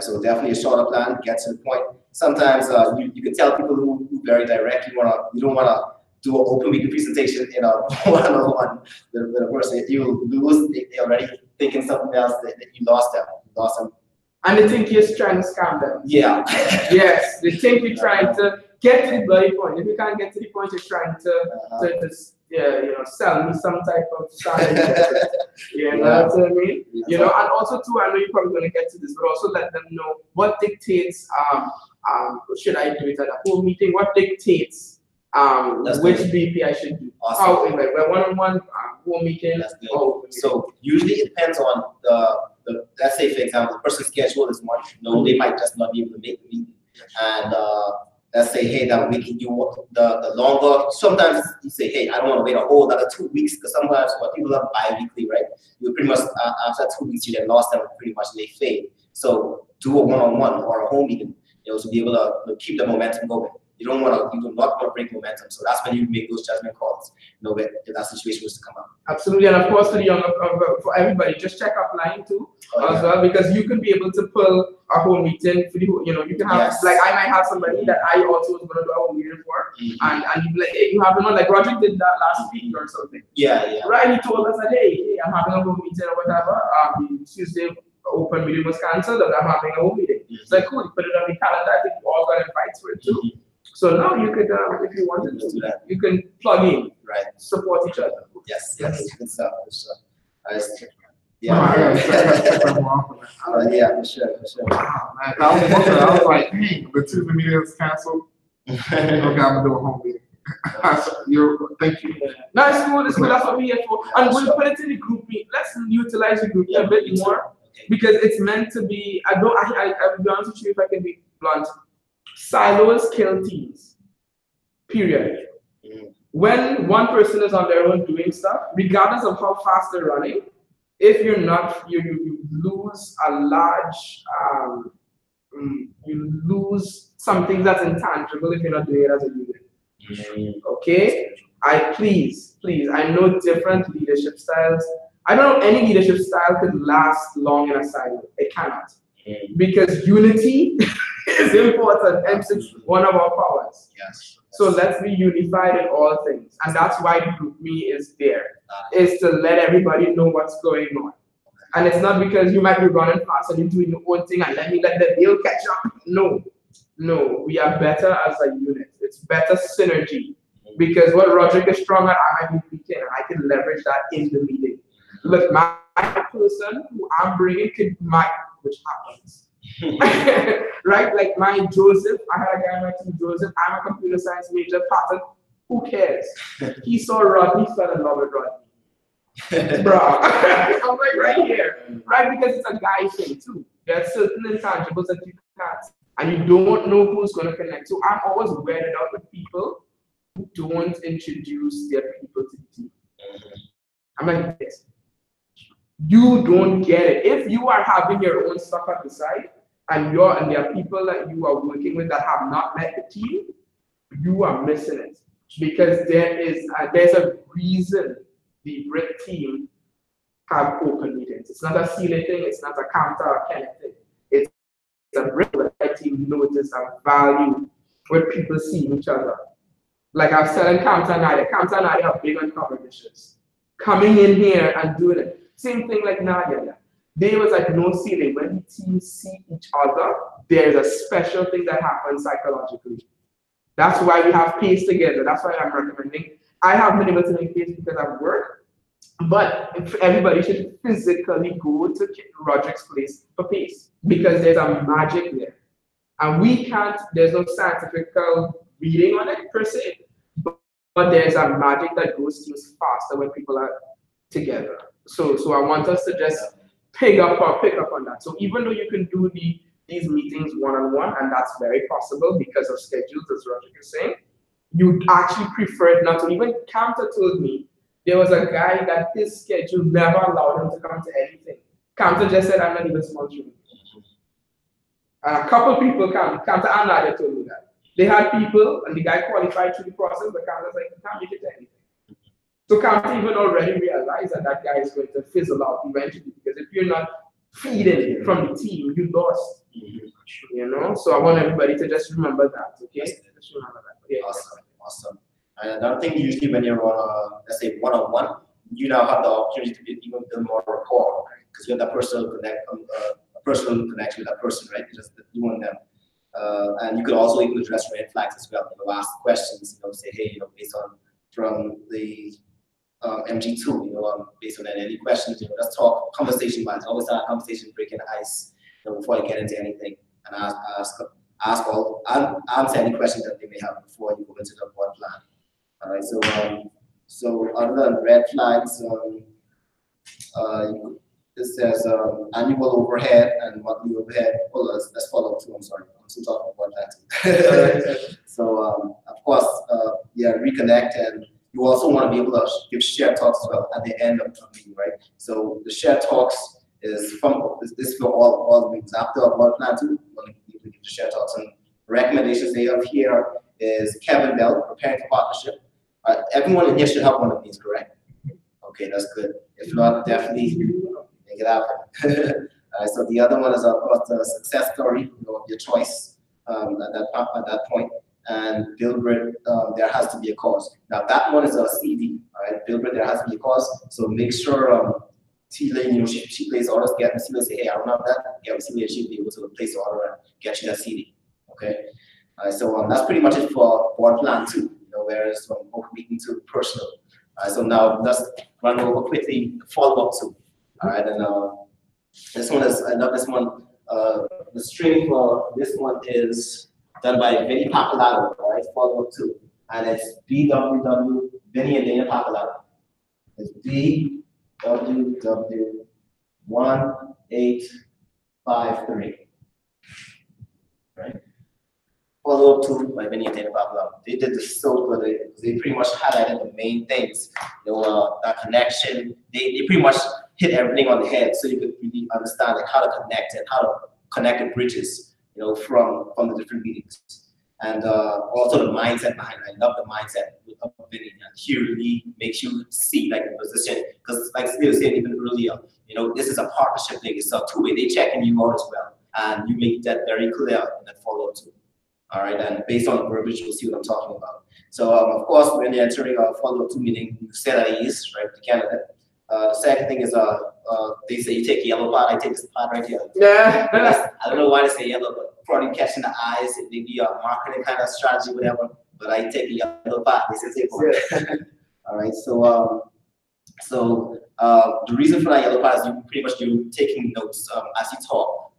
Speaker 2: So definitely a shorter plan, get to the point. Sometimes you can tell people who very direct, you don't want to do an open meeting presentation in a one-on-one with a person. If you lose, they're already thinking something else, that you lost them.
Speaker 1: And they think you're trying to scam them.
Speaker 2: Yeah.
Speaker 1: Yes, they think you're trying to get to the bloody point. If you can't get to the point, you're trying to yeah, sell me some type of standard. You know what I mean? You know, and also too, I know you're probably going to get to this, but also let them know what dictates should I do it at a whole meeting? What dictates which BP I should do?
Speaker 2: Awesome.
Speaker 1: How like a one-on-one whole meeting?
Speaker 2: So usually it depends on the let's say for example the person's schedule is much, they might just not be able to make the meeting. And let's say, hey, that week you want the longer. Sometimes you say, hey, I don't want to wait a whole another 2 weeks, because sometimes what people are bi-weekly, right? You pretty much after 2 weeks you then lost them, pretty much they fade. So do a one-on-one or a home meeting, to be able to keep the momentum going. You do not want to break momentum. So that's when you make those judgment calls, if that situation was to come up.
Speaker 1: Absolutely, and of course for the young, for everybody, just check upline too as well, because you can be able to pull a whole meeting for the you can have like I might have somebody that I also was going to do a whole meeting for, and you be like, hey, you have like Roger did that last week or something. Right, he told us that hey, I'm having a whole meeting or whatever. Tuesday open meeting was cancelled, and I'm having a whole meeting. It's like cool, you put it on the calendar. I think we all got invites for it too. So now you could, if you wanted to, do that. You can plug in, support each other.
Speaker 2: Yes. Good stuff.
Speaker 4: Yeah,
Speaker 2: for sure.
Speaker 4: Wow, man. I was like, hey, the Tuesday meeting is canceled. Okay, I'm gonna do a home meeting. Thank you.
Speaker 1: No, it's cool. It's cool. That's what we're here for. And we'll put it in the group meet. Let's utilize the group a bit more, because it's meant to be. I'll be honest with you, if I can be blunt. Silos kill teams. Period. When one person is on their own doing stuff, regardless of how fast they're running, if you're not, you lose a large, you lose something that's intangible if you're not doing it as a unit. Okay? Please, I know different leadership styles. I don't know any leadership style could last long in a silo. It cannot. Because unity is important, and it's one of our powers. So let's be unified in all things. And that's why the group me is there, is to let everybody know what's going on. And it's not because you might be running fast and you're doing your own thing and let the deal catch up. No, we are better as a unit. It's better synergy. Because what Roderick is strong at, I might be weak in, and I can leverage that in the meeting. Look, my person who I'm bringing which happens. Right? Like my Joseph, I had a guy named Joseph. I'm a computer science major pattern. Who cares? He saw Rodney, fell in love with Rodney. Bro, I'm like right here. Right? Because it's a guy thing too. There are certain intangibles that you can't, and you don't know who's going to connect. So I'm always weirded out with people who don't introduce their people to the team. I'm like, yes. You don't get it. If you are having your own stuff at the side, and there are people that you are working with that have not met the team, you are missing it. Because there's a reason the BRIC team have open meetings. It's not a ceiling thing, it's not a counter or kind of thing. It's a BRIC team notice a value where people see each other. Like I was telling Camta and Nadia are big on cover dishes. Coming in here and doing it. Same thing like Nadia. There was like no ceiling. When the teams see each other, there's a special thing that happens psychologically. That's why we have pace together. That's why I'm recommending. I haven't been able to make pace because I work, but everybody should physically go to Roderick's place for pace, because there's a magic there. And we can't, there's no scientific reading on it per se, but there's a magic that goes things faster when people are together. So I want us to just pick up on that. So even though you can do these meetings one-on-one, and that's very possible because of schedules, as Roderick is saying, you actually prefer it not to. Even Camta told me there was a guy that his schedule never allowed him to come to anything. Camta just said, I'm not even sponsoring. And a couple people Camta and Nadia told me that. They had people, and the guy qualified through the process, but Camta's like, you can't make it to anything. So Camta even already realized that guy is going to fizzle out eventually, because if you're not feeding from the team, you lost. You know? So I want everybody to just remember that, okay? Just remember that. Yeah.
Speaker 2: Awesome. And another thing, usually when you're on let's say one-on-one, you now have the opportunity to even build more rapport, because you have that personal connection with that person, right? Just you and them. And you could also even address red flags as well. You know, ask questions. You know, say, hey, you know, based on from the MG2, you know, based on that, any questions, you know, let's talk conversation wise. Always start a conversation, breaking the ice, you know, before you get into anything, and answer any questions that they may have before you go into the board plan. All right, so other than red flags, it says annual overhead and monthly overhead. Well, let's follow too. I'm sorry, I'm still talking about that. So of course, yeah, reconnect, and you also want to be able to give share talks as well at the end of the meeting, right? So the share talks is this for all meetings after a board plan too. You want to be able to give the share talks, and recommendations they have here is Kevin Bell, preparing for partnership. Everyone in here should have one of these, correct? Okay, that's good. If not, definitely make it happen. So the other one is of course the success story, you know, of your choice at that point. And build it, there has to be a cause. Now that one is a CD, all right? Build it, there has to be a cause. So make sure T-Lane, you know, she plays orders, get me CD, say, hey, I don't have that, get me CD, she'll be able to place the order and get you that CD. Okay. So that's pretty much it for board plan 2, you know, whereas from open meeting to personal. So now let's run over quickly the follow-up 2. All right, and this one is, I love this one. The string for this one is done by Vinny Papalato, all right, follow-up 2. And it's BWW, Vinny and Dana Papalato. It's BWW 1853. Right? Follow-up 2 by Vinny and Dana Papalato. They did this so good. They pretty much highlighted the main things. You know, that connection. They pretty much hit everything on the head, so you could really understand like how to connect and how to connect the bridges, you know, from the different meetings. And also the mindset behind it. I love the mindset of Vinny, and he really makes you see like the position, because like Steve was saying even earlier, you know, this is a partnership thing. It's a two-way. They checking you out as well, and you make that very clear in that follow-up too. All right, and based on the verbiage, you'll see what I'm talking about. So of course, when you're entering a follow-up 2 meeting, you set at ease, right, the candidate. The second thing is they say you take a yellow part. I take this part right here.
Speaker 1: Yeah.
Speaker 2: I don't know why they say yellow, but probably catching the eyes. It may be a marketing kind of strategy, whatever. But I take a yellow part. They say take one. All right. So the reason for that yellow part is you pretty much do taking notes as you talk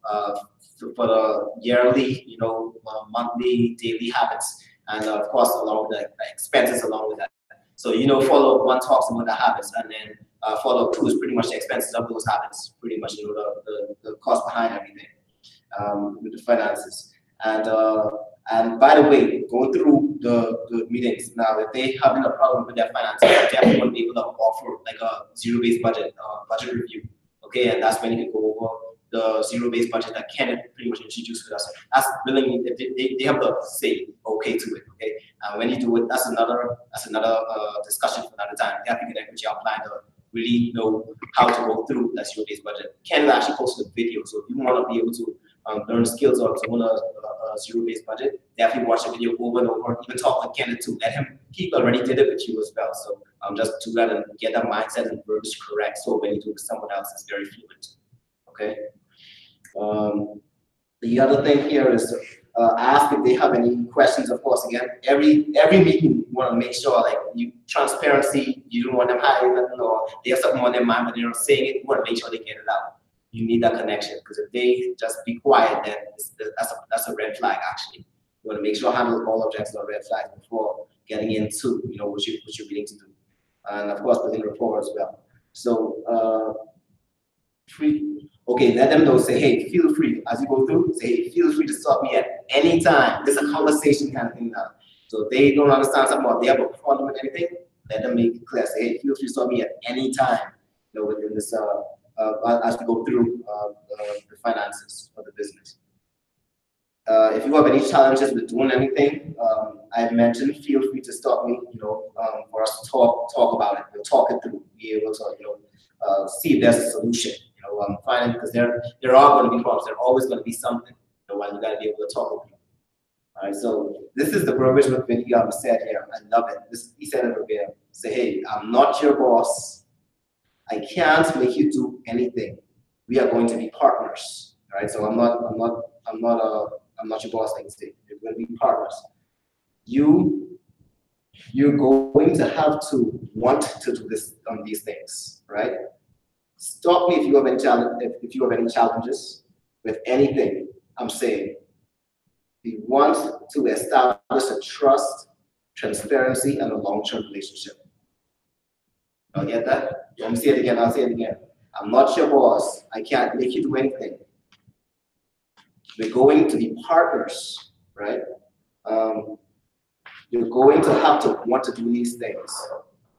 Speaker 2: for the yearly, you know, monthly, daily habits, and of course along with the expenses along with that. So you know, follow-up 1 talks about the habits, and then follow-up 2 is pretty much the expenses of those habits, pretty much, you know, the cost behind everything with the finances. And by the way, going through the meetings now, if they having a problem with their finances, they definitely want to be able to offer like a zero-based budget review. Okay, and that's when you can go over the zero-based budget that Kenneth pretty much introduced with us. That's willing, they have to say okay to it. Okay, and when you do it, that's another discussion for another time. You have to connect with your plan to really know how to go through that zero-based budget. Kenneth actually posted a video, so if you want to be able to learn skills on a zero-based budget, definitely watch the video over and over. Even talk with Kenneth too. Let him. He already did it with you as well. So just do that and get that mindset and verbs correct. So when you do it with someone else, it's very fluent. Okay. The other thing here is ask if they have any questions. Of course, again, every meeting you want to make sure like transparency. You don't want them hiding nothing, or they have something on their mind but they're not saying it. You want to make sure they get it out. You need that connection, because if they just be quiet, then that's a red flag. Actually, you want to make sure handle all objections or red flags before getting into what you're willing to do, and of course building rapport as well. So okay, let them know. Say, hey, feel free as you go through. Say, hey, feel free to stop me at any time. This is a conversation kind of thing now. So if they don't understand something or they have a problem with anything, let them make it clear. Say, hey, feel free to stop me at any time. Within this. As we go through the finances of the business. If you have any challenges with doing anything, I've mentioned, feel free to stop me, for us to talk about it. We'll talk it through, be able to, see if there's a solution. Finding, because there are going to be problems. There's always going to be something. While you got to be able to talk it through. All right. So this is the verbiage what Vinny said here. I love it. He said it verbatim. Say, hey, I'm not your boss. I can't make you do anything. We are going to be partners, right? So I'm not I'm not your boss, like you say. We're going to be partners. You're going to have to want to do these things, right? Stop me if you have any if you have any challenges with anything I'm saying. We want to establish a trust, transparency, and a long-term relationship. I'll get that? Let me say it again, I'll say it again. I'm not your boss. I can't make you do anything. We're going to be partners, right? You're going to have to want to do these things.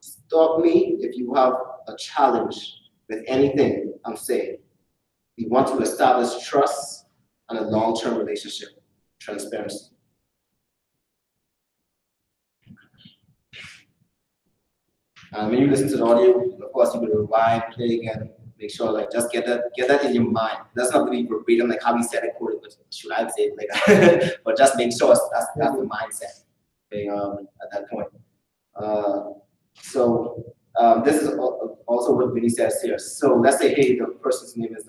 Speaker 2: Stop me if you have a challenge with anything I'm saying. We want to establish trust and a long-term relationship, transparency. When you listen to the audio, of course, you will rewind, play again, make sure like just get that in your mind. That's not going to be verbatim like how we said it, but should I say it like that? But just make sure that's the mindset. Okay, at that point. This is also what Vinny says here. So let's say, hey, the person's name is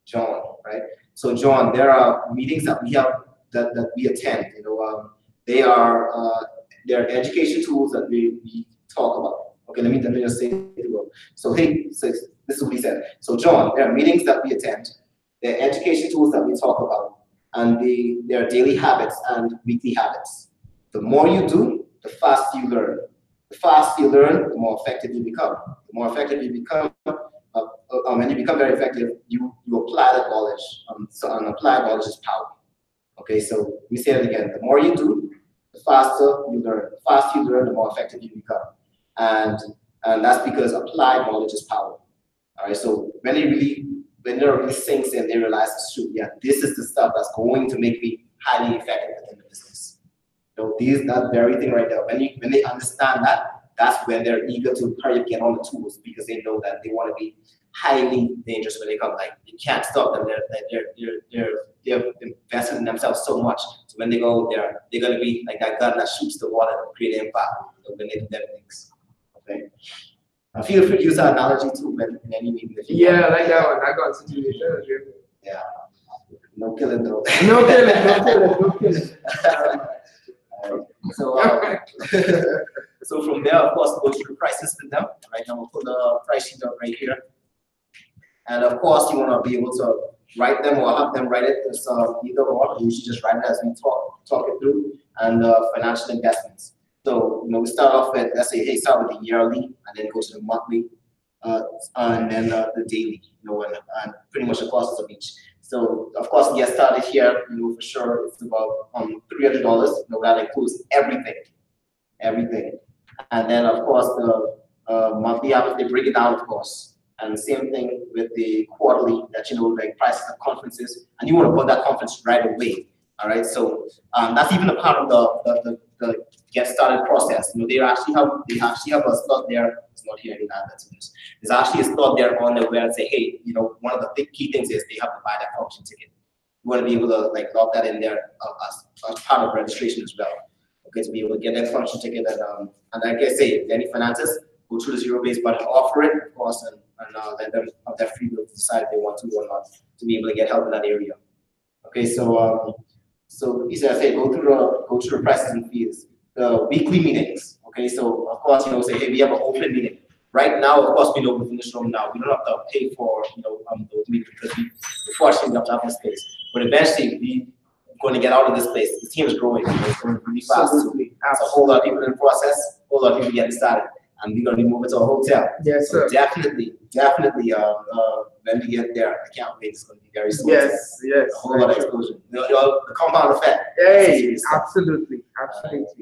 Speaker 2: John, right? So John, there are meetings that we have that we attend. You know, they're education tools that we talk about. Okay, let me just say it. So hey, so this is what he said. So John, there are meetings that we attend. There are education tools that we talk about, and there are daily habits and weekly habits. The more you do, the faster you learn. The faster you learn, the more effective you become. The more effective you become, when you become very effective, you apply that knowledge. So applied knowledge is power. Okay, so we say it again. The more you do, the faster you learn. The faster you learn, the more effective you become. And that's because applied knowledge is power. All right, so when it really sinks in, they realize it's true. Yeah, this is the stuff that's going to make me highly effective within the business. So that very thing right there. When they understand that, that's when they're eager to hurry up get on the tools because they know that they want to be highly dangerous when they come. Like you can't stop them. They're invested in themselves so much. So when they go there, they're gonna be like that gun that shoots the water and create impact. So when they do them things. Okay. Feel free to use that analogy too when in any meeting.
Speaker 1: Yeah, I like that one. I got to do it.
Speaker 2: Yeah. No killing though.
Speaker 1: No killing.
Speaker 2: So from there, of course, go through the prices with them. Right now, we'll put the price sheet up right here. And of course, you want to be able to write them or have them write it. It's either or. You should just write it as we talk it through. And financial investments. So, you know, we start off with, let's say, hey, start with the yearly, and then go to the monthly, and then the daily, you know, and pretty much the costs of each. So, of course, get started here, you know, for sure, it's about $300, you know, that includes everything. And then, of course, the monthly average, they break it down, of course. And same thing with the quarterly, that, you know, like prices of conferences, and you want to put that conference right away. All right, so that's even a part of the get started process. You know, they actually have a slot there. It's not here in that. There's actually a slot there on there where I say, hey, you know, one of the big key things is they have to buy that function ticket. You want to be able to like lock that in there as part of registration as well. Okay, to be able to get that function ticket and like I say, any finances, go through the zero-based budget, offer it, of course, and let them have that free will to decide if they want to or not to be able to get help in that area. Okay, so he said, say go through the prices and fees, the weekly meetings. Okay, so of course, you know, say, hey, we have an open meeting. Right now, of course, we know within this room now, we don't have to pay for, you know, those meetings because we fortunately have to have this space. But eventually, we're going to get out of this place. The team is growing. It's growing really fast.
Speaker 1: Absolutely.
Speaker 2: So a whole lot of people in the process, a whole lot of people getting started. And we're going to be moving to a hotel.
Speaker 1: Yes, sir.
Speaker 2: So definitely, when we get there, I can't wait. It's going to be very smooth.
Speaker 1: Yes.
Speaker 2: A whole lot of explosion. The compound effect.
Speaker 1: Hey, absolutely.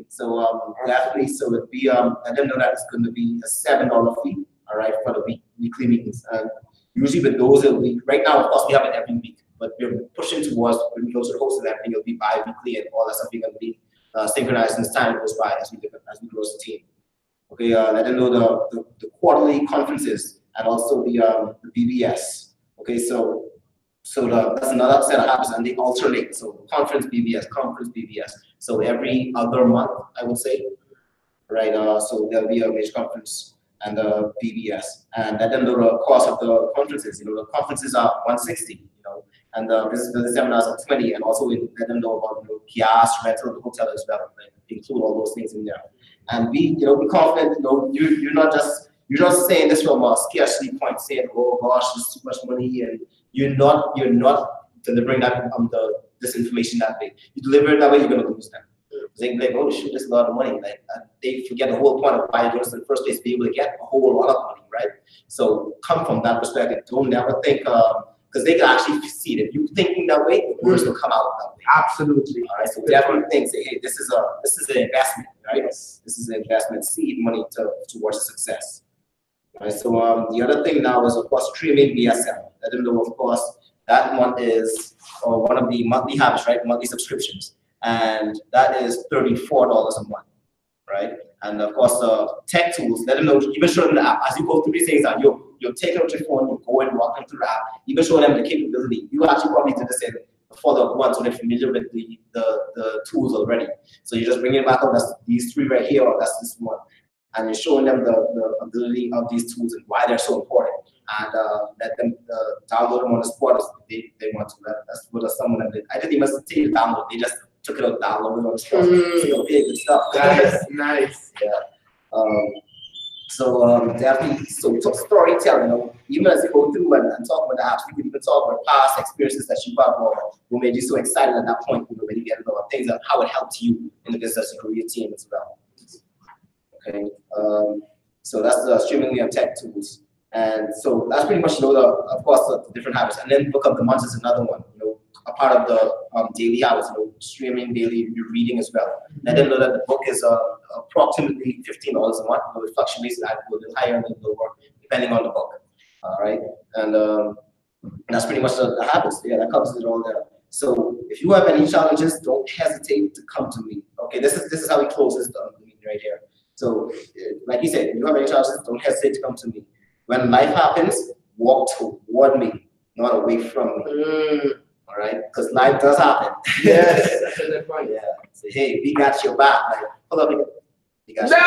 Speaker 2: So definitely, so it'd be I didn't know that it's going to be a $7 fee, all right, for the weekly meetings. And usually with those, it'll be right now. Of course, we have it every week, but we're pushing towards when we go to the host and everything, it'll be bi-weekly and all that stuff. We're going to be synchronized as time goes by as we grow as a team. Okay, let them know the quarterly conferences and also the BBS. Okay, so that's another set of habits, and they alternate. So conference BBS. So every other month, I would say, right? So there'll be a major conference and the BBS, and let them know the cost of the conferences. You know, the conferences are $160. You know, And the seminars are 20, and also we let them know about gas, rental, the hotel as well. Like, include all those things in there. And be confident. You're not just saying this from a scarcity point, saying, oh gosh, there's too much money, and you're not delivering that this information that way. You deliver it that way, you're gonna lose them. They be like, oh shoot, this is a lot of money. Like they forget the whole point of why you're in the first place, to be able to get a whole lot of money, right? So come from that perspective. Don't never think because they can actually see it. If you're thinking that way, the words will come out that way.
Speaker 1: Absolutely.
Speaker 2: All right. So definitely think, say, hey, this is an investment, right?
Speaker 1: Yes.
Speaker 2: This is an investment, seed money towards success. All right. So the other thing now is of course streaming BSM. Let them know, of course, that one is one of the monthly habits, right? Monthly subscriptions. And that is $34 a month, right? And of course, tech tools, let them know, even show them the app. As you go through these things, you're taking out your phone, you go and walk them through the app, even show them the capability. You actually probably did the same follow-up one, so they're familiar with the tools already. So you're just bringing it back up, that's these three right here, or that's this one. And you're showing them the ability of these tools and why they're so important. And let them download them on the spot if they want to. That's what someone that did. I didn't even take it download, they just took it out, downloaded it on the spot. So okay, good stuff.
Speaker 1: Nice.
Speaker 2: Yeah. Definitely, so storytelling, even as you go through and talk about the apps, you can even talk about past experiences that you have or what made you so excited at that point, when you get about things and how it helped you in the business and grow your team as well. Okay, so that's the streaming and tech tools. And so that's pretty much, of course, the different habits. And then book of the month is another one, a part of the daily habits, streaming daily, reading as well. And then know that the book is approximately $15 a month. It fluctuates a little higher and a little lower, depending on the book. All right, and that's pretty much the habits. Yeah, that covers it all there. So if you have any challenges, don't hesitate to come to me. Okay, this is how we close this meeting right here. So, like you said, if you have any challenges, don't hesitate to come to me. When life happens, walk toward me, not away from me. All right, because life does happen.
Speaker 1: Yes, that's a good point.
Speaker 2: Yeah. Say, hey, we got your back. Like, pull up. We got
Speaker 1: No!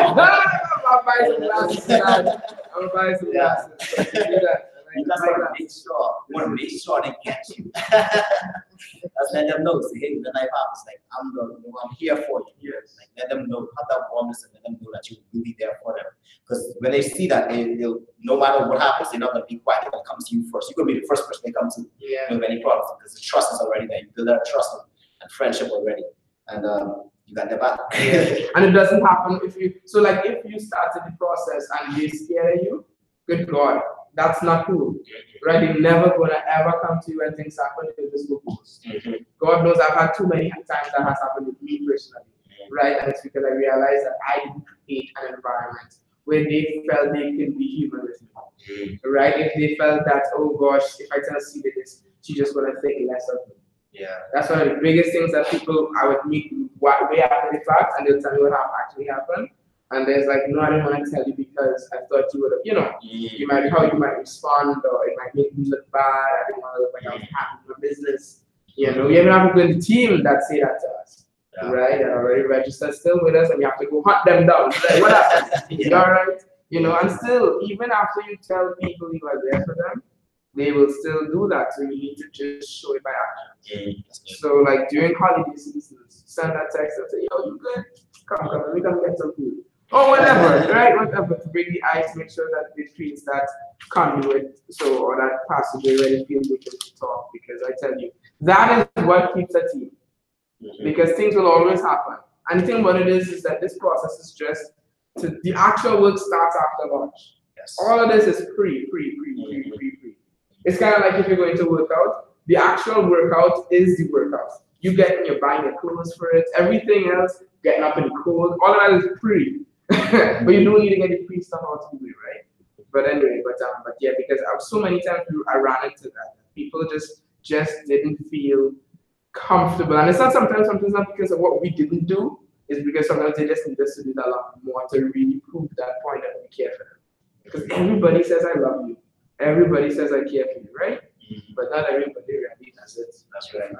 Speaker 2: your back.
Speaker 1: I'm buying some glasses tonight. I'm buying some glasses. So you do that.
Speaker 2: You just want to make sure they catch you. Just let them know. Say, hey, when life happens, like I'm here for you.
Speaker 1: Yes.
Speaker 2: Like let them know, have that warmness, and let them know that you're really there for them. Because when they see that, they'll no matter what happens, they're not gonna be quiet. They're gonna come to you first. You're gonna be the first person they come to.
Speaker 1: Yeah.
Speaker 2: With any problems, because the trust is already there. You build that trust and friendship already, and you got their back.
Speaker 1: And it doesn't happen if you started the process and they scare you. Good God, that's not cool, right? They're never gonna ever come to you when things happen. They'll just go post. God knows I've had too many times that has happened with me personally, right? And it's because I realized that I didn't create an environment where they felt they can be human with me, right? If they felt that, oh gosh, if I tell Celia this, she's just gonna think less of me.
Speaker 2: Yeah.
Speaker 1: That's one of the biggest things that I would meet way after the fact, and they'll tell me what actually happened. And there's like, no, I didn't want to tell you because I thought you would have, you might how you might respond, or it might make me look bad. I didn't want to look like I was happy with my business. We even have people in the team that say that to us, right? They're already registered still with us, and we have to go hunt them down. Like, what happened? You all right? And still, even after you tell people you are there for them, they will still do that. So you need to just show it by action. So like during holiday seasons, send that text and say, yo, you good? Come, we can get some food. Or whatever, right? Whatever, to bring the ice, make sure that it feels that conduit, or that passageway where they feel they can talk. Because I tell you, that is what keeps a team. Because things will always happen. And the thing about it is that this process is just, the actual work starts after lunch.
Speaker 2: Yes.
Speaker 1: All of this is pre. It's kind of like if you're going to work out, the actual workout is the workout. You you're buying your clothes for it, everything else, getting up in the cold, all of that is pre. But you don't need to get the pre stuff out to do it, right? But anyway, but yeah, because so many times I ran into that. People just didn't feel comfortable. And it's not sometimes not because of what we didn't do, it's because sometimes they just need us to do that a lot more to really prove that point that we care for them. Because everybody says I love you. Everybody says I care for you, right? But not everybody really does it.
Speaker 2: That's right.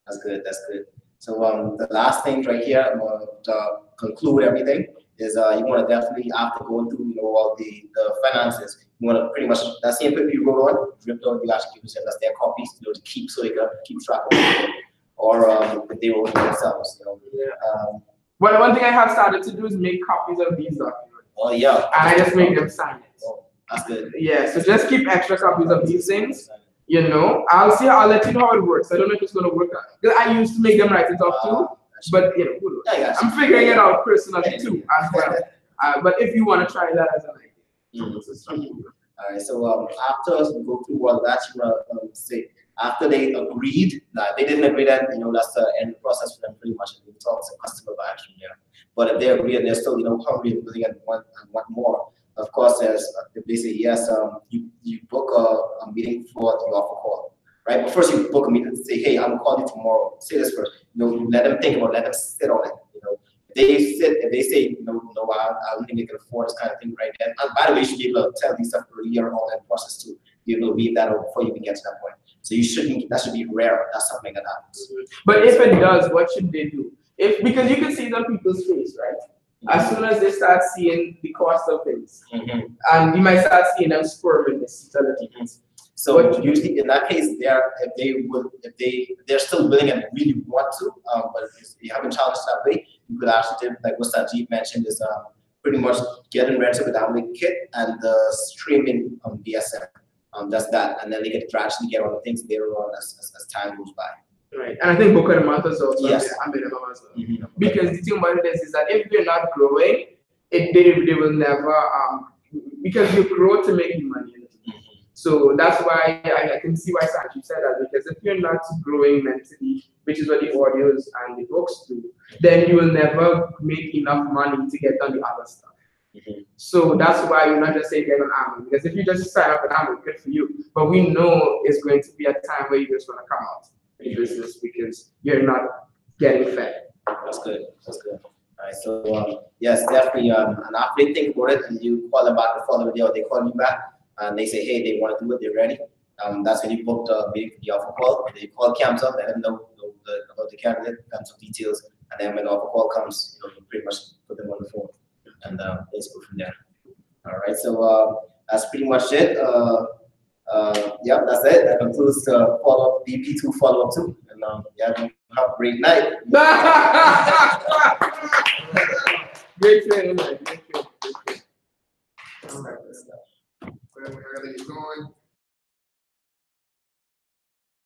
Speaker 2: That's good. So the last thing right here, to conclude everything, is you want to definitely, after going through all the finances, you want to pretty much that same paper you wrote on, ripped on, you actually give yourself that's their copies, you know, to keep so they can keep track of it. Or if they wrote it themselves, you know.
Speaker 1: Yeah. Well, one thing I have started to do is make copies of these documents.
Speaker 2: Oh yeah.
Speaker 1: And I just make them sign it.
Speaker 2: Oh, that's good.
Speaker 1: Yeah, so just keep extra copies of these things. You know, I'll let you know how it works. I don't know if it's gonna work out. Because I used to make them write it off too, but you know, who knows?
Speaker 2: Yeah,
Speaker 1: I'm figuring it out personally too as well. But if you want to try that as an idea.
Speaker 2: All right. So after we go through all that, you want to say after they agreed, they didn't agree that you know that's the end process for them pretty much. We talk to customer action there. But if they agree and they're still you know hungry and willing and want more. Of course, if they say yes, you book a meeting for the offer call, right? But first you book a meeting and say, hey, I'm gonna call you tomorrow. Say this first. You know, let them think about it, let them sit on it. You know, if they say, no, I don't think they can afford this kind of thing right then. And by the way, you should be able to tell these stuff earlier on in the process too. Be able to read that out before you even get to that point. So that should be rare. That's something that happens.
Speaker 1: But if it does, what should they do? Because you can see it on people's face, right? As soon as they start seeing the cost of things, and you might start seeing them squirming this a little bit.
Speaker 2: So usually in that case, they're still willing and really want to, but if you haven't challenged that way, you could actually do like what Sajid mentioned is pretty much getting ready with download kit and the streaming on BSM. That's that, and then they get to actually get all the things they're on as time goes by.
Speaker 1: Right, and I think book of the month is also
Speaker 2: yes.
Speaker 1: a minimum as well. Because the thing about it is that if you're not growing, they will never because you grow to make money. So that's why I can see why Sanji said that, because if you're not growing mentally, which is what the audios and the books do, then you will never make enough money to get on the other stuff. So that's why you're not just saying get on Amazon, because if you just sign up on Amazon, good for you. But we know it's going to be a time where you're just going to come out in business because you're not getting fed.
Speaker 2: That's good. That's good. All right. So yes, definitely. And after they think about it, and you call them back the following day, or they call you back, and they say, hey, they want to do it, they're ready. That's when you book the meeting for the offer call. They call Camps up, let them know about the candidate, some details, and then when the offer call comes, you pretty much put them on the phone, and let's go from there. All right. So that's pretty much it. Yeah, that's it. That concludes the follow-up BP2 follow-up too. And yeah, have a great night.
Speaker 1: Great training, man. Great training.
Speaker 4: All right. Where are they going?